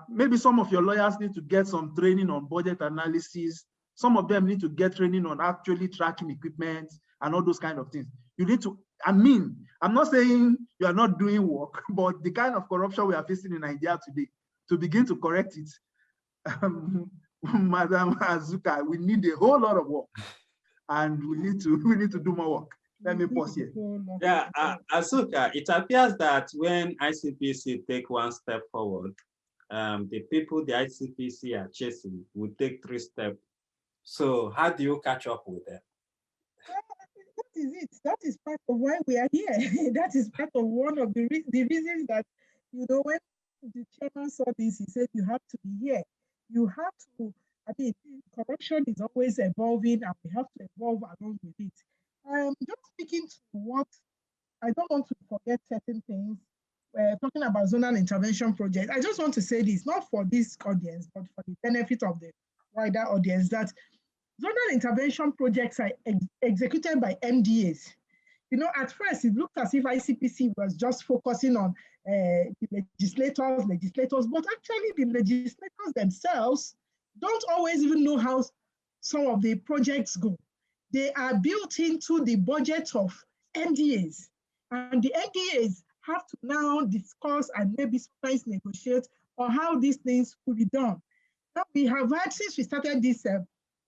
Speaker 4: Maybe some of your lawyers need to get some training on budget analysis. Some of them need to get training on actually tracking equipment and all those kind of things. You need to, I'm not saying you are not doing work, but the kind of corruption we are facing in Nigeria today, to begin to correct it, Madam Azuka, we need a whole lot of work, and we need to do more work. Let me pause here.
Speaker 1: Yeah, Azuka, it appears that when ICPC take one step forward, the people the ICPC are chasing will take 3 steps. So how do you catch up with them?
Speaker 5: That is it. That is part of why we are here. That is part of one of the reasons that, when the chairman saw this, he said, you have to be here. You have to, corruption is always evolving and we have to evolve along with it. Just speaking to what, I don't want to forget certain things. We're talking about zonal intervention project. I just want to say this, not for this audience, but for the benefit of the wider audience, that zonal intervention projects are executed by MDAs. At first, it looked as if ICPC was just focusing on the legislators, but actually the legislators themselves don't always even know how some of the projects go. They are built into the budget of MDAs, and the MDAs have to now discuss and maybe sometimes negotiate on how these things could be done. Now we have had, since we started this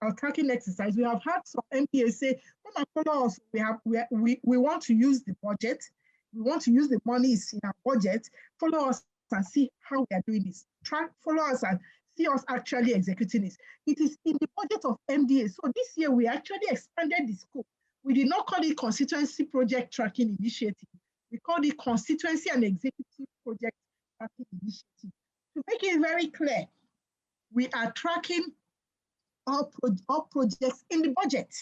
Speaker 5: our tracking exercise, we have had some MPAs say, come and follow us. We want to use the budget. We want to use the monies in our budget. Follow us and see how we are doing this. Follow us and see us actually executing this. It is in the budget of MDA. So this year we actually expanded the scope. We did not call it Constituency Project Tracking Initiative. We called it Constituency and Executive Project Tracking Initiative. To make it very clear, we are tracking all projects in the budget,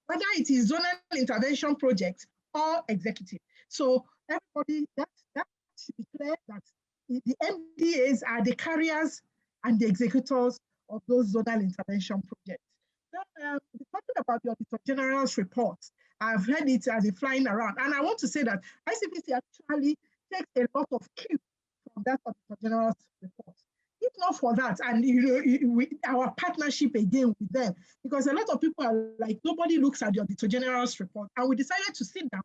Speaker 5: whether it is zonal intervention project or executive. So everybody, that should be clear that the MDAs are the carriers and the executors of those zonal intervention projects. Then talking about the Auditor General's report, I've heard it as a flying around, and I want to say that ICPC actually takes a lot of cue from that Auditor General's report. If not for that, and our partnership again with them, because a lot of people are like, nobody looks at the Auditor General's report, and we decided to sit down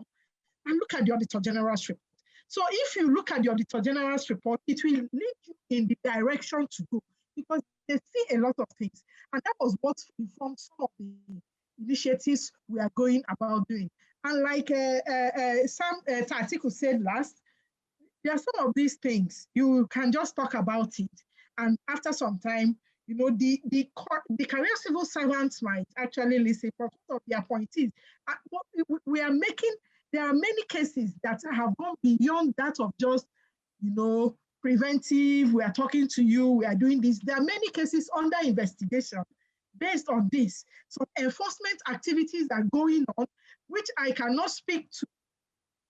Speaker 5: and look at the Auditor General's report. So if you look at the Auditor General's report, it will lead you in the direction to go, because they see a lot of things. And that was what informed some of the initiatives we are going about doing. And like some article said last, there are some of these things, you can just talk about it. And after some time, the career civil servants might actually listen, for some of the appointees. There are many cases that have gone beyond that of just, preventive, we are talking to you, we are doing this. There are many cases under investigation based on this. So enforcement activities are going on, which I cannot speak to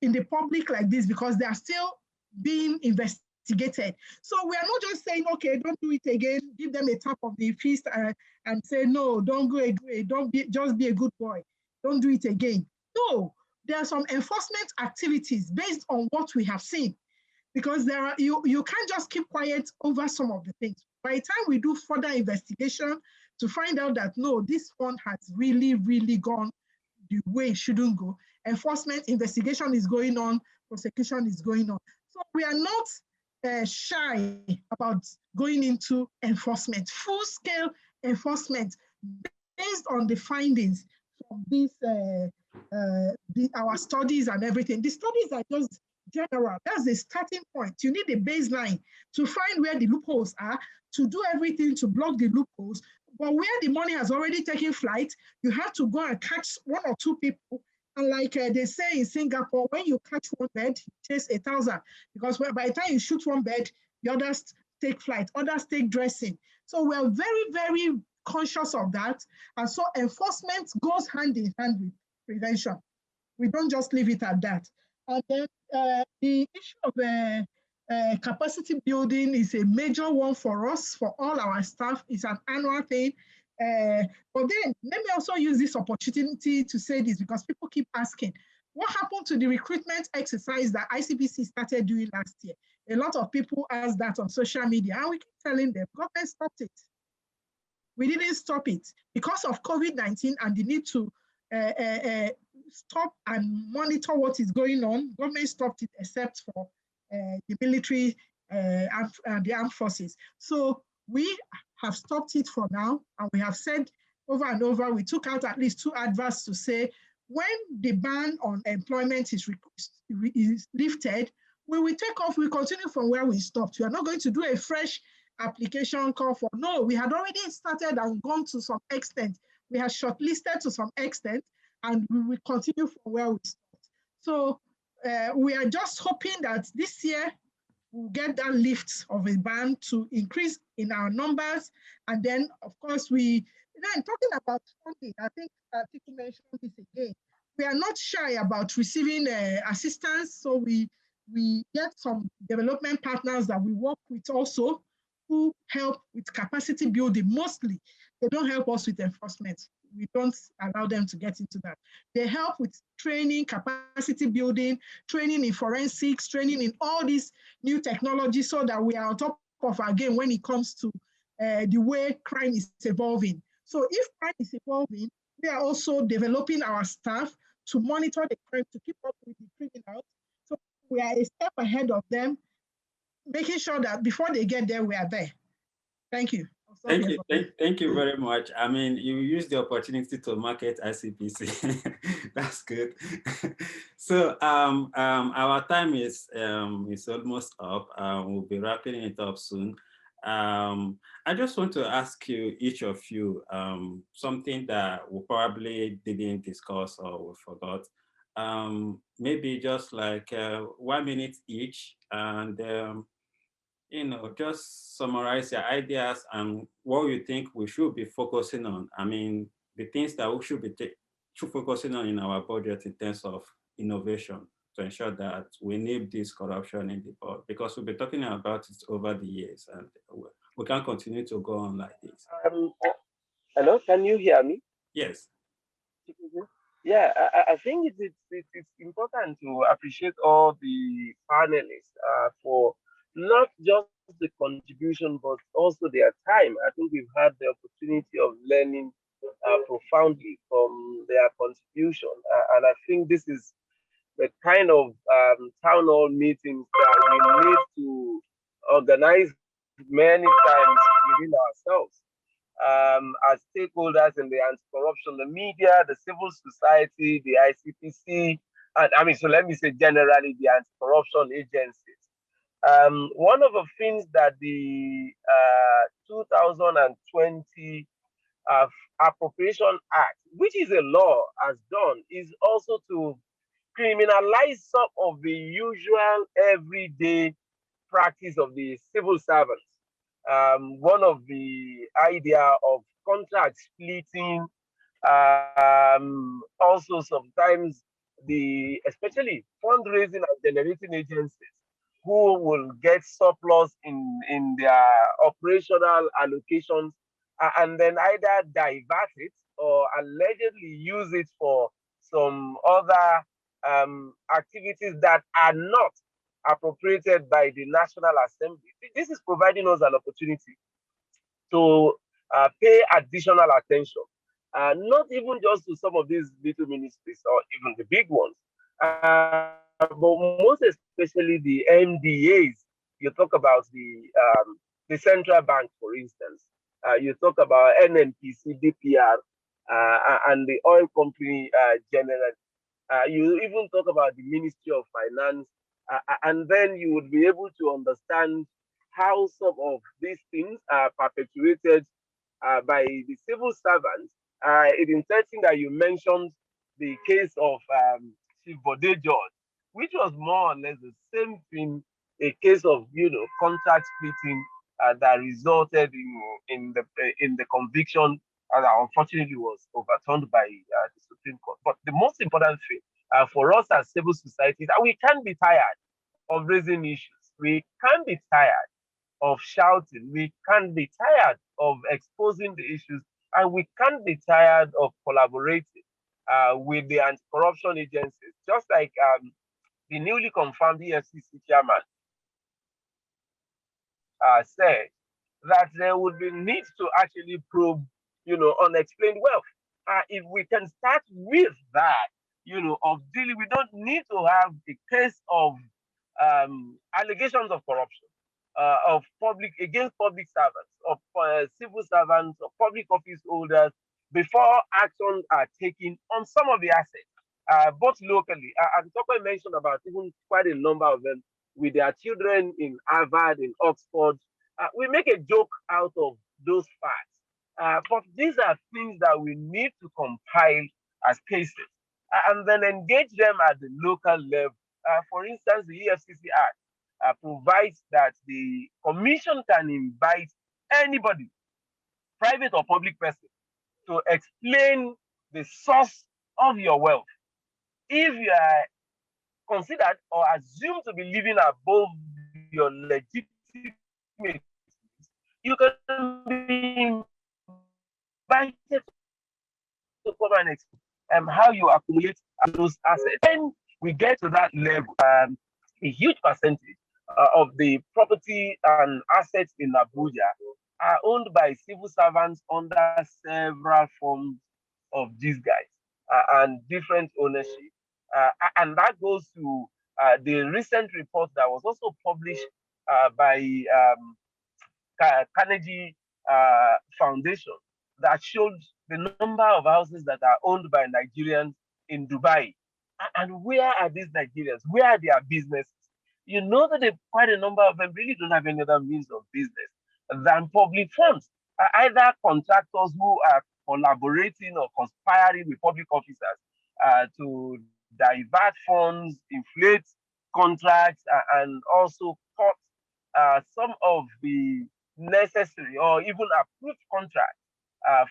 Speaker 5: in the public like this because they are still being investigated. So we are not just saying, okay, don't do it again, give them a tap of the fist and say, no, don't go again, just be a good boy, don't do it again. No, there are some enforcement activities based on what we have seen, because you can't just keep quiet over some of the things. By the time we do further investigation to find out that, no, this one has really, really gone the way it shouldn't go, enforcement investigation is going on, prosecution is going on. So we are not shy about going into enforcement, full-scale enforcement based on the findings from these our studies and everything. The studies are just general. That's the starting point. You need a baseline to find where the loopholes are, to do everything to block the loopholes. But where the money has already taken flight, you have to go and catch one or two people. And like they say in Singapore, when you catch one bird, you chase 1,000. Because by the time you shoot one bird, the others take flight, others take dressing. So we're very, very conscious of that. And so enforcement goes hand in hand with prevention. We don't just leave it at that. And then the issue of capacity building is a major one for us, for all our staff. It's an annual thing. But then let me also use this opportunity to say this, because people keep asking, what happened to the recruitment exercise that ICPC started doing last year? A lot of people ask that on social media, and we keep telling them, government stopped it. We didn't stop it. Because of COVID-19 and the need to stop and monitor what is going on, government stopped it except for the military and the armed forces. So we have stopped it for now, and we have said over and over, we took out at least 2 adverts to say, when the ban on employment is lifted, we will take off, we continue from where we stopped. We are not going to do a fresh application call for, no, we had already started and gone to some extent. We have shortlisted to some extent, and we will continue from where we stopped. So we are just hoping that this year we'll get that lift of a ban to increase in our numbers. And then, of course, then talking about funding, I think Atiku mentioned this again. We are not shy about receiving assistance. So we get some development partners that we work with also, who help with capacity building. Mostly, they don't help us with enforcement. We don't allow them to get into that. They help with training, capacity building, training in forensics, training in all these new technologies, so that we are on top of our game when it comes to the way crime is evolving. So if crime is evolving, we are also developing our staff to monitor the crime, to keep up with the criminals. So we are a step ahead of them, making sure that before they get there, we are there. Thank you.
Speaker 1: Thank you very much. I mean, you used the opportunity to market ICPC. That's good. So our time is almost up. We'll be wrapping it up soon. I just want to ask you, each of you, something that we probably didn't discuss or we forgot. Maybe just like 1 minute each, and just summarize your ideas and what you think we should be focusing on. I mean, the things that we should be focusing on in our budget in terms of innovation to ensure that we nip this corruption in the board, because we've been talking about it over the years, and we can't continue to go on like this.
Speaker 6: Hello, can you hear me?
Speaker 1: Yes.
Speaker 6: Yeah, I think it's important to appreciate all the panelists for not just the contribution but also their time. I think we've had the opportunity of learning profoundly from their contribution, and I think this is the kind of town hall meetings that we need to organize many times within ourselves as stakeholders in the anti-corruption, the media, the civil society, the ICPC, and I mean, so let me say generally the anti-corruption agencies. One of the things that the 2020 uh, Appropriation Act, which is a law, has done is also to criminalize some of the usual everyday practice of the civil servants. One of the idea of contract splitting, also sometimes especially fundraising and generating agencies who will get surplus in their operational allocations and then either divert it or allegedly use it for some other activities that are not appropriated by the National Assembly. This is providing us an opportunity to pay additional attention, not even just to some of these little ministries or even the big ones, but most especially the MDAs. You talk about the central bank, for instance. You talk about NNPC, DPR, and the oil company generally. You even talk about the Ministry of Finance, and then you would be able to understand how some of these things are perpetuated by the civil servants. It is interesting that you mentioned the case of Chief Bode George, which was more or less the same thing, a case of contract splitting that resulted in the conviction and unfortunately was overturned by the Supreme Court. But the most important thing for us as civil society is that we can't be tired of raising issues. We can't be tired of shouting. We can't be tired of exposing the issues. And we can't be tired of collaborating with the anti-corruption agencies. Just like the newly confirmed EFCC chairman said, that there would be need to actually probe, unexplained wealth. If we can start with that, of dealing, we don't need to have a case of allegations of corruption of public against public servants, of civil servants, of public office holders before actions are taken on some of the assets, both locally. And Tokwe mentioned about even quite a number of them with their children in Harvard, in Oxford. We make a joke out of those facts. But these are things that we need to compile as cases and then engage them at the local level. For instance, the EFCC Act provides that the commission can invite anybody, private or public person, to explain the source of your wealth. If you are considered or assumed to be living above your legitimate means, you can be invited to come and explain how you accumulate those assets. When we get to that level, a huge percentage of the property and assets in Abuja are owned by civil servants under several forms of these guys and different ownership. And that goes to the recent report that was also published by Carnegie Foundation that showed the number of houses that are owned by Nigerians in Dubai. And where are these Nigerians? Where are their businesses? You know that quite a number of them really don't have any other means of business than public funds, either contractors who are collaborating or conspiring with public officers to divert funds, inflate contracts, and also cut some of the necessary or even approved contracts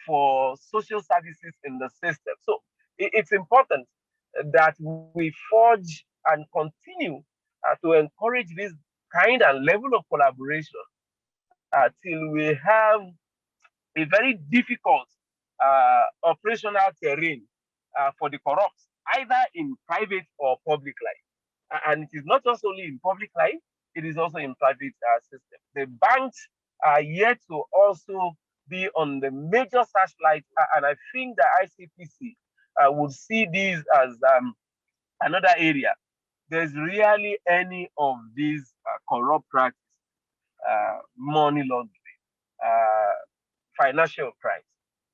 Speaker 6: for social services in the system. So it's important that we forge and continue to encourage this kind and level of collaboration till we have a very difficult operational terrain for the corrupt, either in private or public life. And it is not just only in public life, it is also in private system. The banks are yet to also be on the major searchlight, and I think the ICPC would see this as another area. There's really any of these corrupt practices, money laundering, financial crimes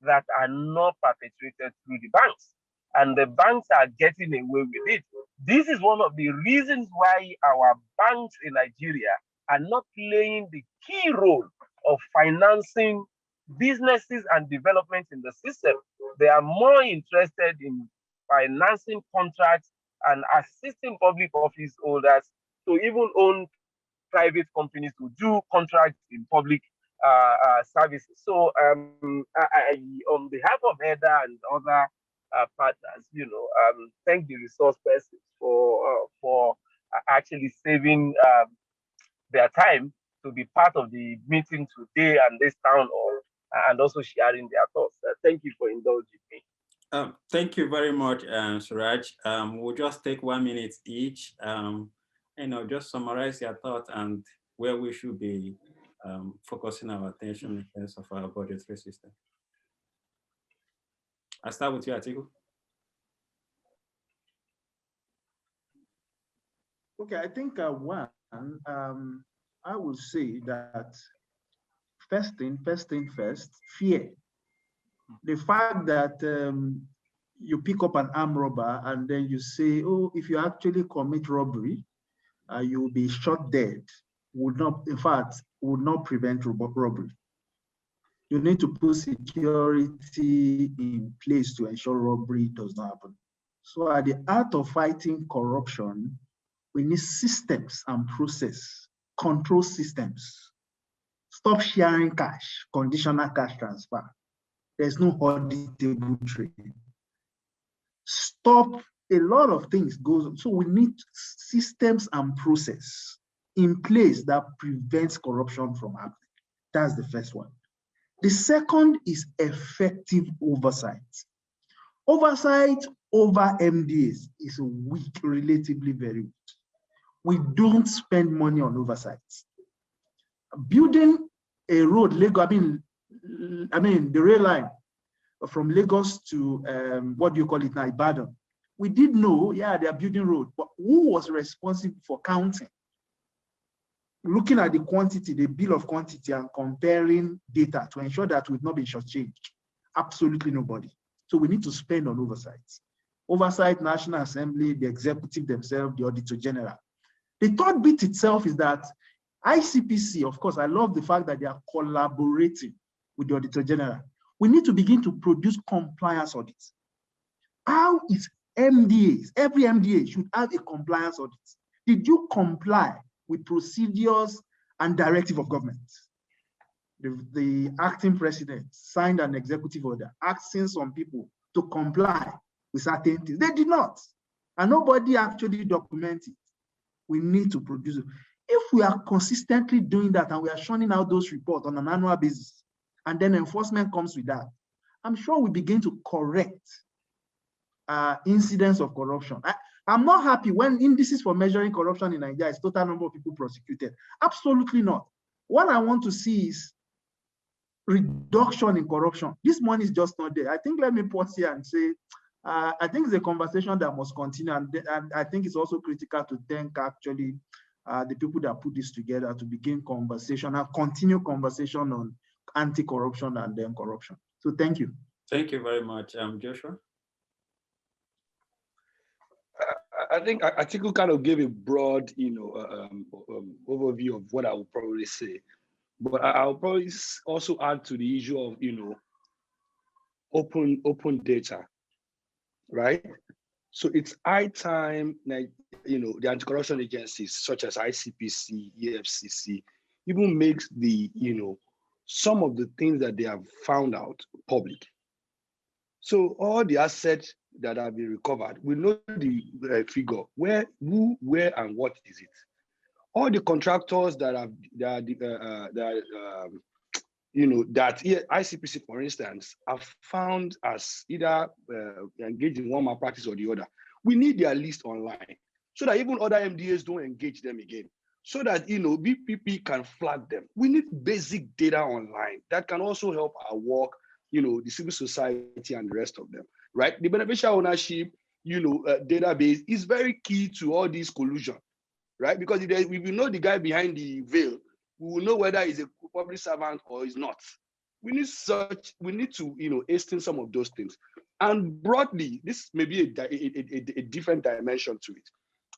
Speaker 6: that are not perpetrated through the banks. And the banks are getting away with it. This is one of the reasons why our banks in Nigeria are not playing the key role of financing businesses and development in the system. They are more interested in financing contracts and assisting public office holders to even own private companies to do contracts in public services. So on behalf of HEDA and other partners, thank the resource persons for actually saving their time to be part of the meeting today and this town hall, and also sharing their thoughts. Thank you for indulging me.
Speaker 1: Thank you very much, Suraj. We'll just take 1 minute each. Just summarize your thoughts and where we should be focusing our attention in terms of our budgetary system. I'll start with you, Atiku.
Speaker 4: Okay, I think one, I would say that first thing first, fear. The fact that you pick up an armed robber and then you say, oh, if you actually commit robbery, you will be shot dead, would not prevent robbery. You need to put security in place to ensure robbery does not happen. So at the art of fighting corruption, we need systems and process, control systems. Stop sharing cash, conditional cash transfer. There's no auditable trade. Stop, a lot of things goes on. So we need systems and process in place that prevents corruption from happening. That's the first one. The second is effective oversight. Oversight over MDAs is weak, relatively very weak. We don't spend money on oversight. Building a road, I mean the rail line from Lagos to what do you call it now, Ibadan. We did know, yeah, they are building road, but who was responsible for counting? Looking at the quantity, the bill of quantity, and comparing data to ensure that we've not been shortchanged? Absolutely nobody. So we need to spend on oversight. Oversight, National Assembly, the executive themselves, the Auditor General. The third bit itself is that ICPC, of course, I love the fact that they are collaborating with the Auditor General. We need to begin to produce compliance audits. How is MDAs? Every MDA should have a compliance audit. Did you comply with procedures and directive of government? The acting president signed an executive order asking some people to comply with certain things. They did not. And nobody actually documented. We need to produce it. If we are consistently doing that and we are churning out those reports on an annual basis, and then enforcement comes with that, I'm sure we begin to correct incidents of corruption. I'm not happy when indices for measuring corruption in Nigeria is total number of people prosecuted. Absolutely not. What I want to see is reduction in corruption. This money is just not there. I think, let me pause here and say, I think it's a conversation that must continue, and I think it's also critical to thank actually the people that put this together to begin conversation and continue conversation on anti-corruption and then corruption. So thank you.
Speaker 1: Thank you very much, Joshua.
Speaker 3: I think Atiku kind of gave a broad, overview of what I would probably say, but I'll probably also add to the issue of, open data, right? So it's high time, the anti-corruption agencies such as ICPC, EFCC, even makes the, some of the things that they have found out public. So all the assets that have been recovered, we know the figure, where, who, where, and what is it. All the contractors that that ICPC, for instance, are found as either engaged in one malpractice or the other. We need their list online so that even other MDAs don't engage them again. So that BPP can flag them. We need basic data online that can also help our work, the civil society and the rest of them, right? The beneficial ownership, database is very key to all this collusion, right? Because if we know the guy behind the veil, we will know whether he's a public servant or he's not. We need to hasten some of those things. And broadly, this may be a different dimension to it.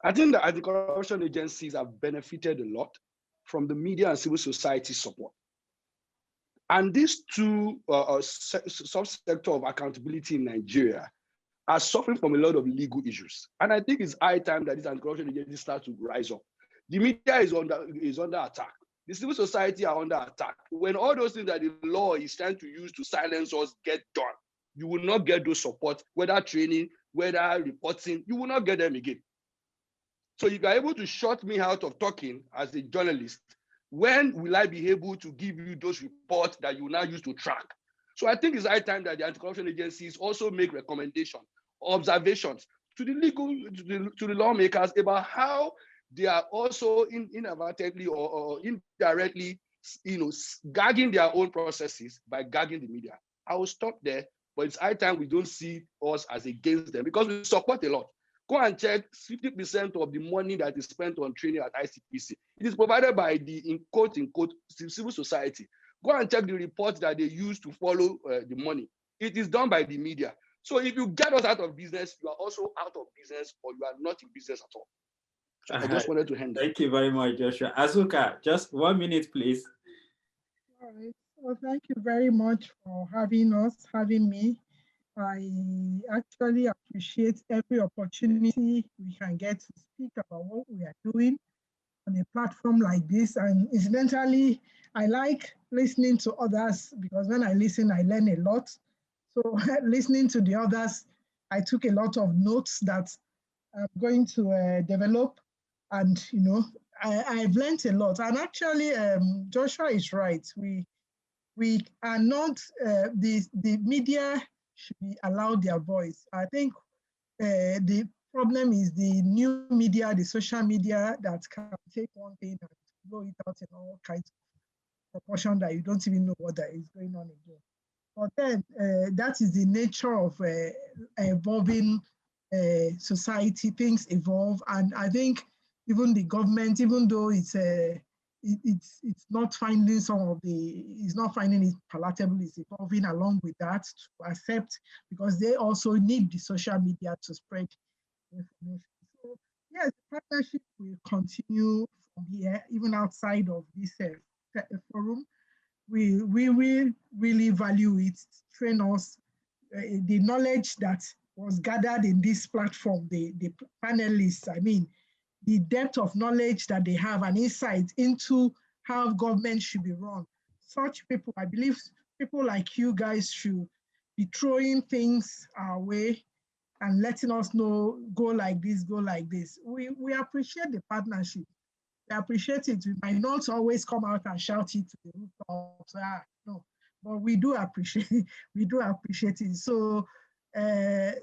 Speaker 3: I think that anti-corruption agencies have benefited a lot from the media and civil society support. And these two subsector of accountability in Nigeria are suffering from a lot of legal issues. And I think it's high time that these anti-corruption agencies start to rise up. The media is under attack. The civil society are under attack. When all those things that the law is trying to use to silence us get done, you will not get those support, whether training, whether reporting, you will not get them again. So if you're able to shut me out of talking as a journalist, when will I be able to give you those reports that you now use to track? So I think it's high time that the anti-corruption agencies also make recommendations, observations to the lawmakers about how they are also inadvertently or indirectly, gagging their own processes by gagging the media. I will stop there, but it's high time we don't see us as against them because we support a lot. Go and check 50% of the money that is spent on training at ICPC. It is provided by the, in quote, civil society. Go and check the reports that they use to follow the money. It is done by the media. So if you get us out of business, you are also out of business or you are not in business at all. So I just wanted to hand that.
Speaker 1: Thank you very much, Joshua. Azuka, just 1 minute, please.
Speaker 5: All right. So thank you very much for having me. I actually appreciate every opportunity we can get to speak about what we are doing on a platform like this. And incidentally, I like listening to others because when I listen, I learn a lot. So listening to the others, I took a lot of notes that I'm going to develop. And, I've learned a lot. And actually, Joshua is right. We are not, the media should be allowed their voice. I think the problem is the new media, the social media that can take one thing and blow it out in all kinds of proportion that you don't even know what that is going on again. But then that is the nature of evolving society. Things evolve, and I think even the government, even though it's not finding it's not finding it palatable, it's evolving along with that to accept, because they also need the social media to spread information. So yes, the partnership will continue from here, even outside of this forum. We will really value it, train us, the knowledge that was gathered in this platform, the panelists, I mean, the depth of knowledge that they have and insight into how government should be run. Such people, I believe people like you guys should be throwing things our way and letting us know, go like this, go like this. We appreciate the partnership. We appreciate it. We might not always come out and shout it to the rooftops, no, but we do appreciate it. So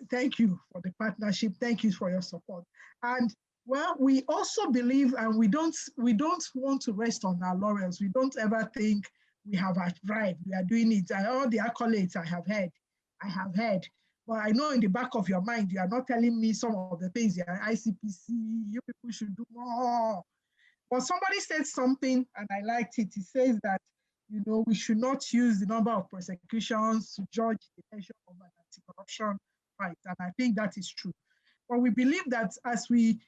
Speaker 5: thank you for the partnership. Thank you for your support. And well, we also believe, and we don't want to rest on our laurels. We don't ever think we have arrived. We are doing it. And all the accolades I have heard. But I know in the back of your mind, you are not telling me some of the things. ICPC, you people should do more. But somebody said something, and I liked it. He says that, we should not use the number of prosecutions to judge the measure of an anti-corruption fight. And I think that is true. But we believe that as we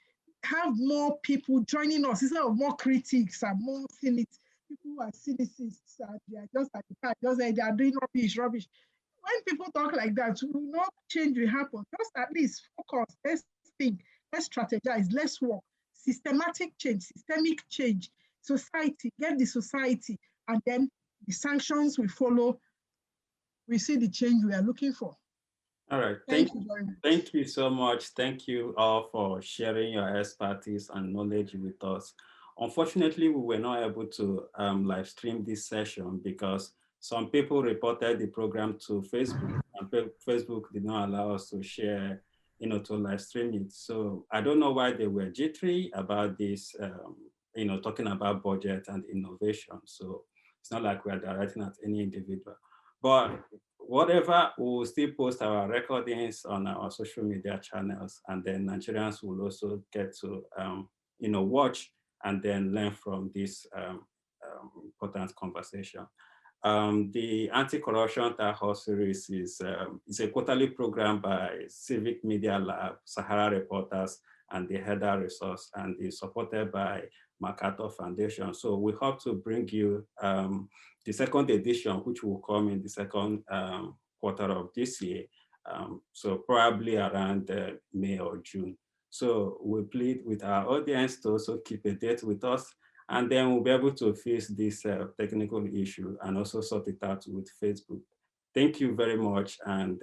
Speaker 5: have more people joining us, instead of more critics and more cynics, people who are cynicists, they are just at the back, just like they are doing rubbish. When people talk like that, no change will happen. Just at least focus, let's think, let's strategize, let's work. Systemic change, society, get the society, and then the sanctions will follow. We see the change we are looking for.
Speaker 1: All right, thank you very much. Thank you so much. Thank you all for sharing your expertise and knowledge with us. Unfortunately, we were not able to live stream this session because some people reported the program to Facebook, and Facebook did not allow us to share, to live stream it. So I don't know why they were jittery about this, talking about budget and innovation. So it's not like we're directing at any individual. But whatever, we'll still post our recordings on our social media channels, and then Nigerians will also get to, watch and then learn from this important conversation. The Anti-Corruption Townhall series is a quarterly program by Civic Media Lab, Sahara Reporters, and the Heather Resource, and is supported by MacArthur Foundation. So we hope to bring you the second edition, which will come in the second quarter of this year. So probably around May or June. So we plead with our audience to also keep a date with us, and then we'll be able to face this technical issue and also sort it out with Facebook. Thank you very much, and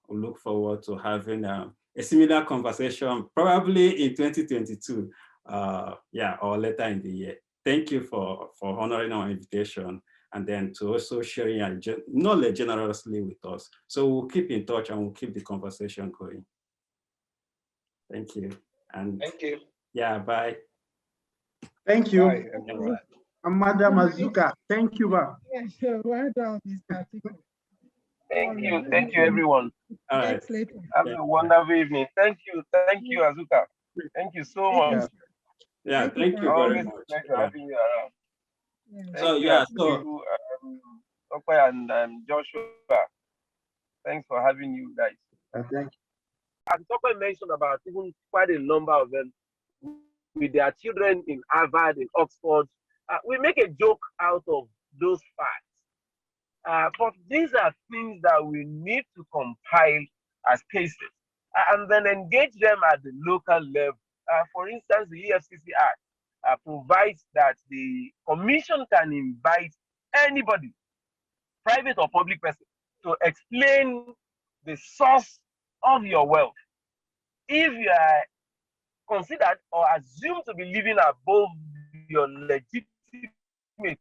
Speaker 1: we look forward to having a similar conversation probably in 2022, or later in the year. Thank you for honoring our invitation, and then to also sharing your knowledge generously with us. So we'll keep in touch and we'll keep the conversation going. Thank you. And
Speaker 6: thank you.
Speaker 1: Yeah, bye.
Speaker 4: Thank you.
Speaker 3: Bye, everyone.
Speaker 4: Madam Azuka, thank you, ma'am.
Speaker 5: Yeah, sure. Well done, Mr. Atiku.
Speaker 6: Thank you, everyone.
Speaker 1: All right.
Speaker 6: Have a wonderful evening. Thank you, Azuka. Thank you so much.
Speaker 1: Yeah, thank you very much.
Speaker 6: Thanks for having me around.
Speaker 5: Yeah.
Speaker 6: Thank you, Okoye and Joshua. Thanks for having you guys.
Speaker 4: Thank you.
Speaker 6: And Okoye mentioned about even quite a number of them with their children in Harvard, in Oxford. We make a joke out of those facts. But these are things that we need to compile as cases and then engage them at the local level. For instance, the EFCC Act provides that the commission can invite anybody, private or public person, to explain the source of your wealth. If you are considered or assumed to be living above your legitimate means,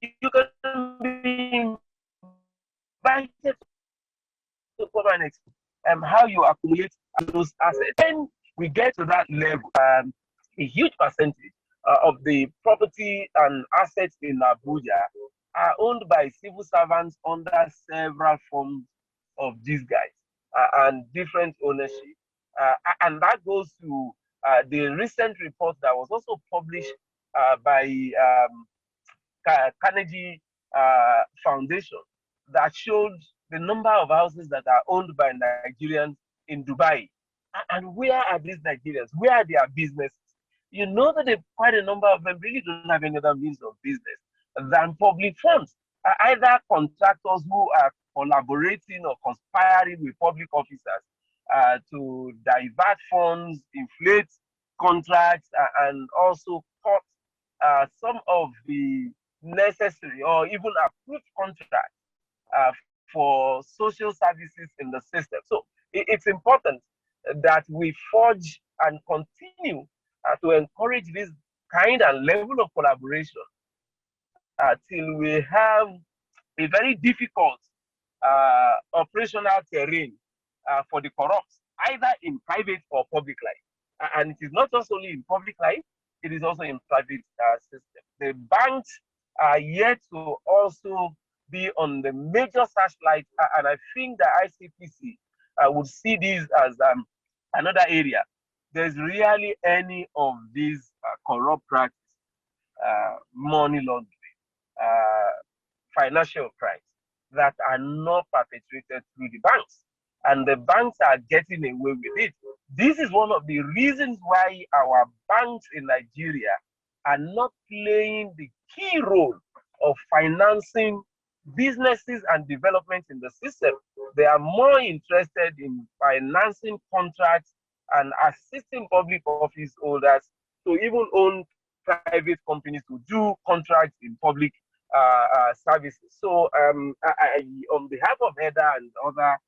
Speaker 6: you can be invited to come and explain how you accumulate those assets. When we get to that level, a huge percentage of the property and assets in Abuja are owned by civil servants under several forms of these guys and different ownership. And that goes to the recent report that was also published by Carnegie Foundation that showed the number of houses that are owned by Nigerians in Dubai. And where are these Nigerians? Where are their businesses? You know that quite a number of them really don't have any other means of business than public funds. Either contractors who are collaborating or conspiring with public officers to divert funds, inflate contracts, and also cut some of the necessary or even approved contracts for social services in the system. So it's important that we forge and continue to encourage this kind and level of collaboration till we have a very difficult operational terrain for the corrupt, either in private or public life. And it is not just only in public life, it is also in private system. The banks are yet to also be on the major searchlight, and I think the ICPC would see this as another area. There's really any of these corrupt practices, money laundering, financial crimes that are not perpetrated through the banks. And the banks are getting away with it. This is one of the reasons why our banks in Nigeria are not playing the key role of financing businesses and development in the system. They are more interested in financing contracts and assisting public office holders to even own private companies to do contracts in public services. So on behalf of Heather and other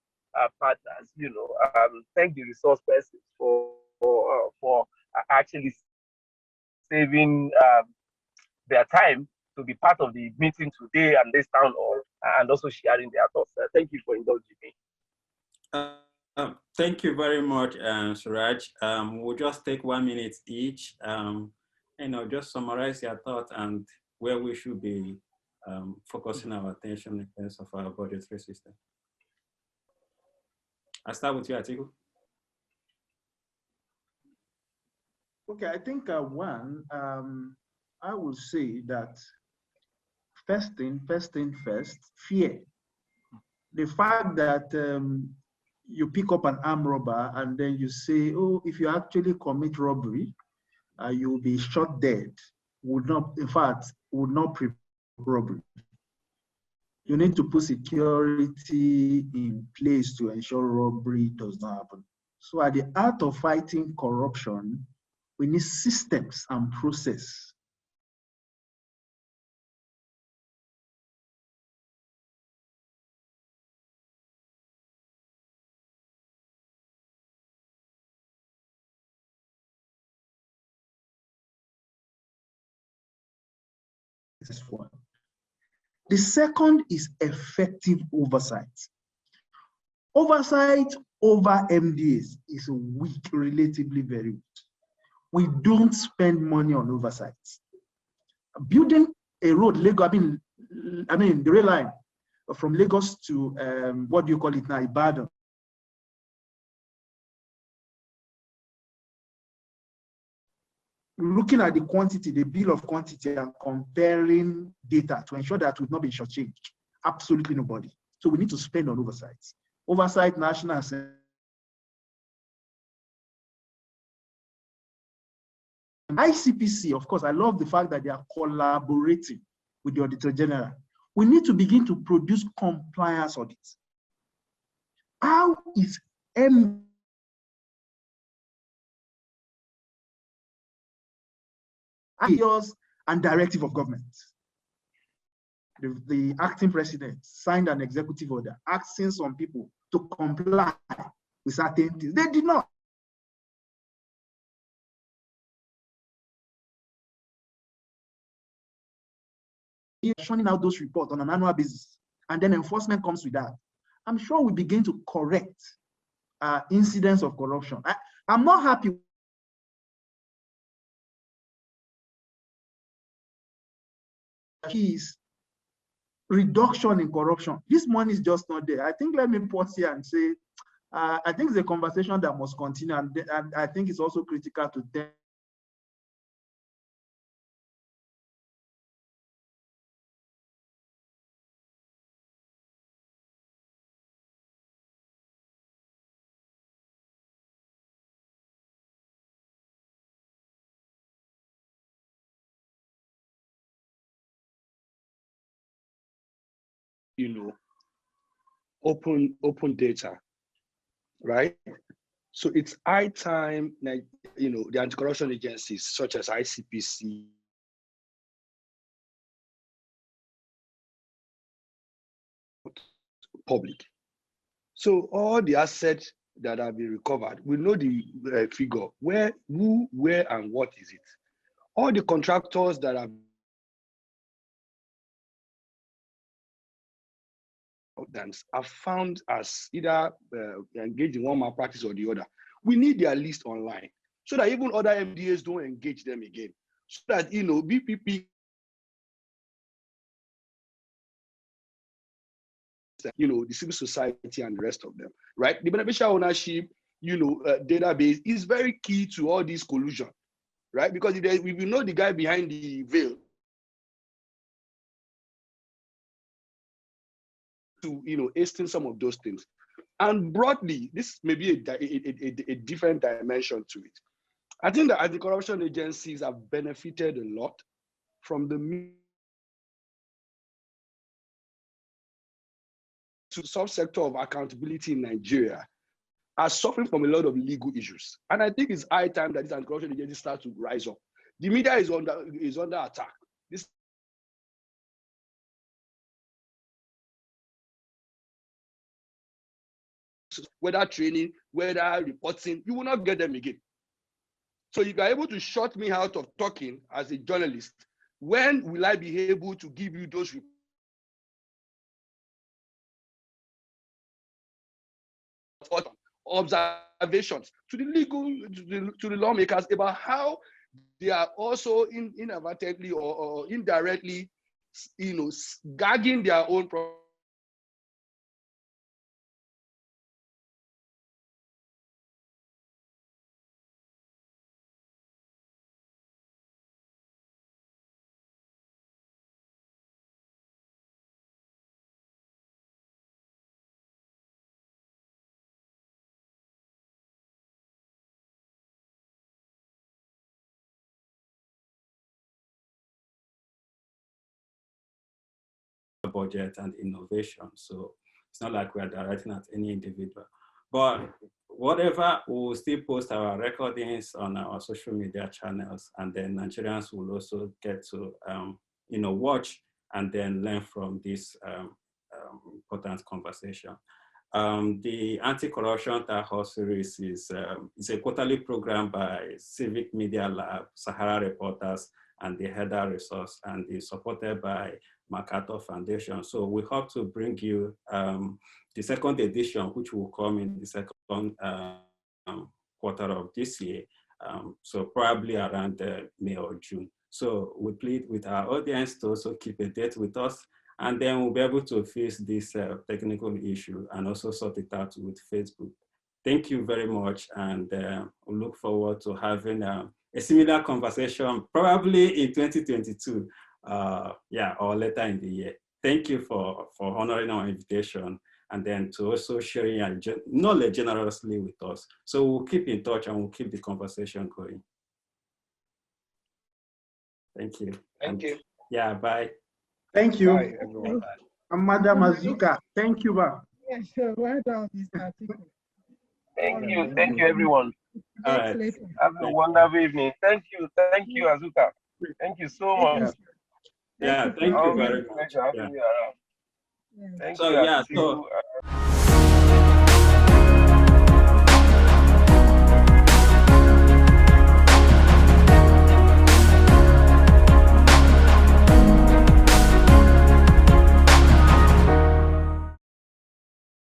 Speaker 6: partners, thank the resource persons for actually saving their time to be part of the meeting today and this town hall. and also sharing their thoughts. Thank you for indulging me.
Speaker 1: Thank you very much, Suraj. We'll just take 1 minute each. Just summarize your thoughts and where we should be focusing our attention in terms of our budgetary system. I'll start with you, Atiku.
Speaker 4: Okay, I think one, I would say that first thing first, fear. The fact that you pick up an armed robber and then you say, oh, if you actually commit robbery, you will be shot dead, would not, in fact, would not prevent robbery. You need to put security in place to ensure robbery does not happen. So at the art of fighting corruption, we need systems and process. This is one. The second is effective oversight. Oversight over MDAs is weak, relatively very weak. We don't spend money on oversight. Building a road, I mean the rail line from Lagos to what do you call it now, Ibadan. Looking at the quantity, the bill of quantity, and comparing data to ensure that we've not been shortchanged. Absolutely nobody. So we need to spend on oversight. Oversight, National Assembly. ICPC, of course, I love the fact that they are collaborating with the Auditor General. We need to begin to produce compliance audits. How is ideas and directive of government? The acting president signed an executive order asking some people to comply with certain things. They did not. Showing out those reports on an annual basis, and then enforcement comes with that. I'm sure we begin to correct incidents of corruption. I'm not happy. Keys, reduction in corruption. This money is just not there. I think, let me pause here and say, I think it's a conversation that must continue, and I think it's also critical to them.
Speaker 3: Open data, right? So it's high time that, the anti-corruption agencies such as ICPC, public. So all the assets that have been recovered, we know the figure, where, who, where, and what is it? All the contractors that have are found as either engaged in one malpractice or the other. We need their list online so that even other MDAs don't engage them again. So that, BPP, the civil society and the rest of them, right? The beneficial ownership, database is very key to all this collusion, right? Because if we know the guy behind the veil, to hasten some of those things. And broadly, this may be a different dimension to it. I think that anti-corruption agencies have benefited a lot from the subsector of accountability in Nigeria are suffering from a lot of legal issues. And I think it's high time that these anti-corruption agencies start to rise up. The media is under attack. This whether training, whether reporting, you will not get them again. So if you are able to shut me out of talking as a journalist, when will I be able to give you those reports? observations to the legal, to the lawmakers about how they are also inadvertently or indirectly, gagging their own
Speaker 1: budget and innovation. So it's not like we are directing at any individual. But whatever, we will still post our recordings on our social media channels, and then Nigerians will also get to watch and then learn from this important conversation. The Anti-Corruption Townhall series is a quarterly program by Civic Media Lab, Sahara Reporters, and the Heather Resource, and is supported by MacArthur Foundation. So we hope to bring you the second edition, which will come in the second quarter of this year. So probably around May or June. So we plead with our audience to also keep a date with us, and then we'll be able to face this technical issue and also sort it out with Facebook. Thank you very much, and we look forward to having a similar conversation probably in 2022, or later in the year. Thank you for honoring our invitation, and then to also sharing your knowledge generously with us. So we'll keep in touch and we'll keep the conversation going. Thank you.
Speaker 3: Thank you.
Speaker 1: Yeah, bye.
Speaker 4: Thank you.
Speaker 3: Bye, everyone.
Speaker 4: Madam Azuka, thank you.
Speaker 5: Yeah, sure. Well done, this article.
Speaker 6: Thank you, everyone.
Speaker 1: All right.
Speaker 6: Have a wonderful evening. Thank you, Azuka. Thank you so much.
Speaker 1: Yeah, thank you very much.
Speaker 6: Thank you.
Speaker 1: So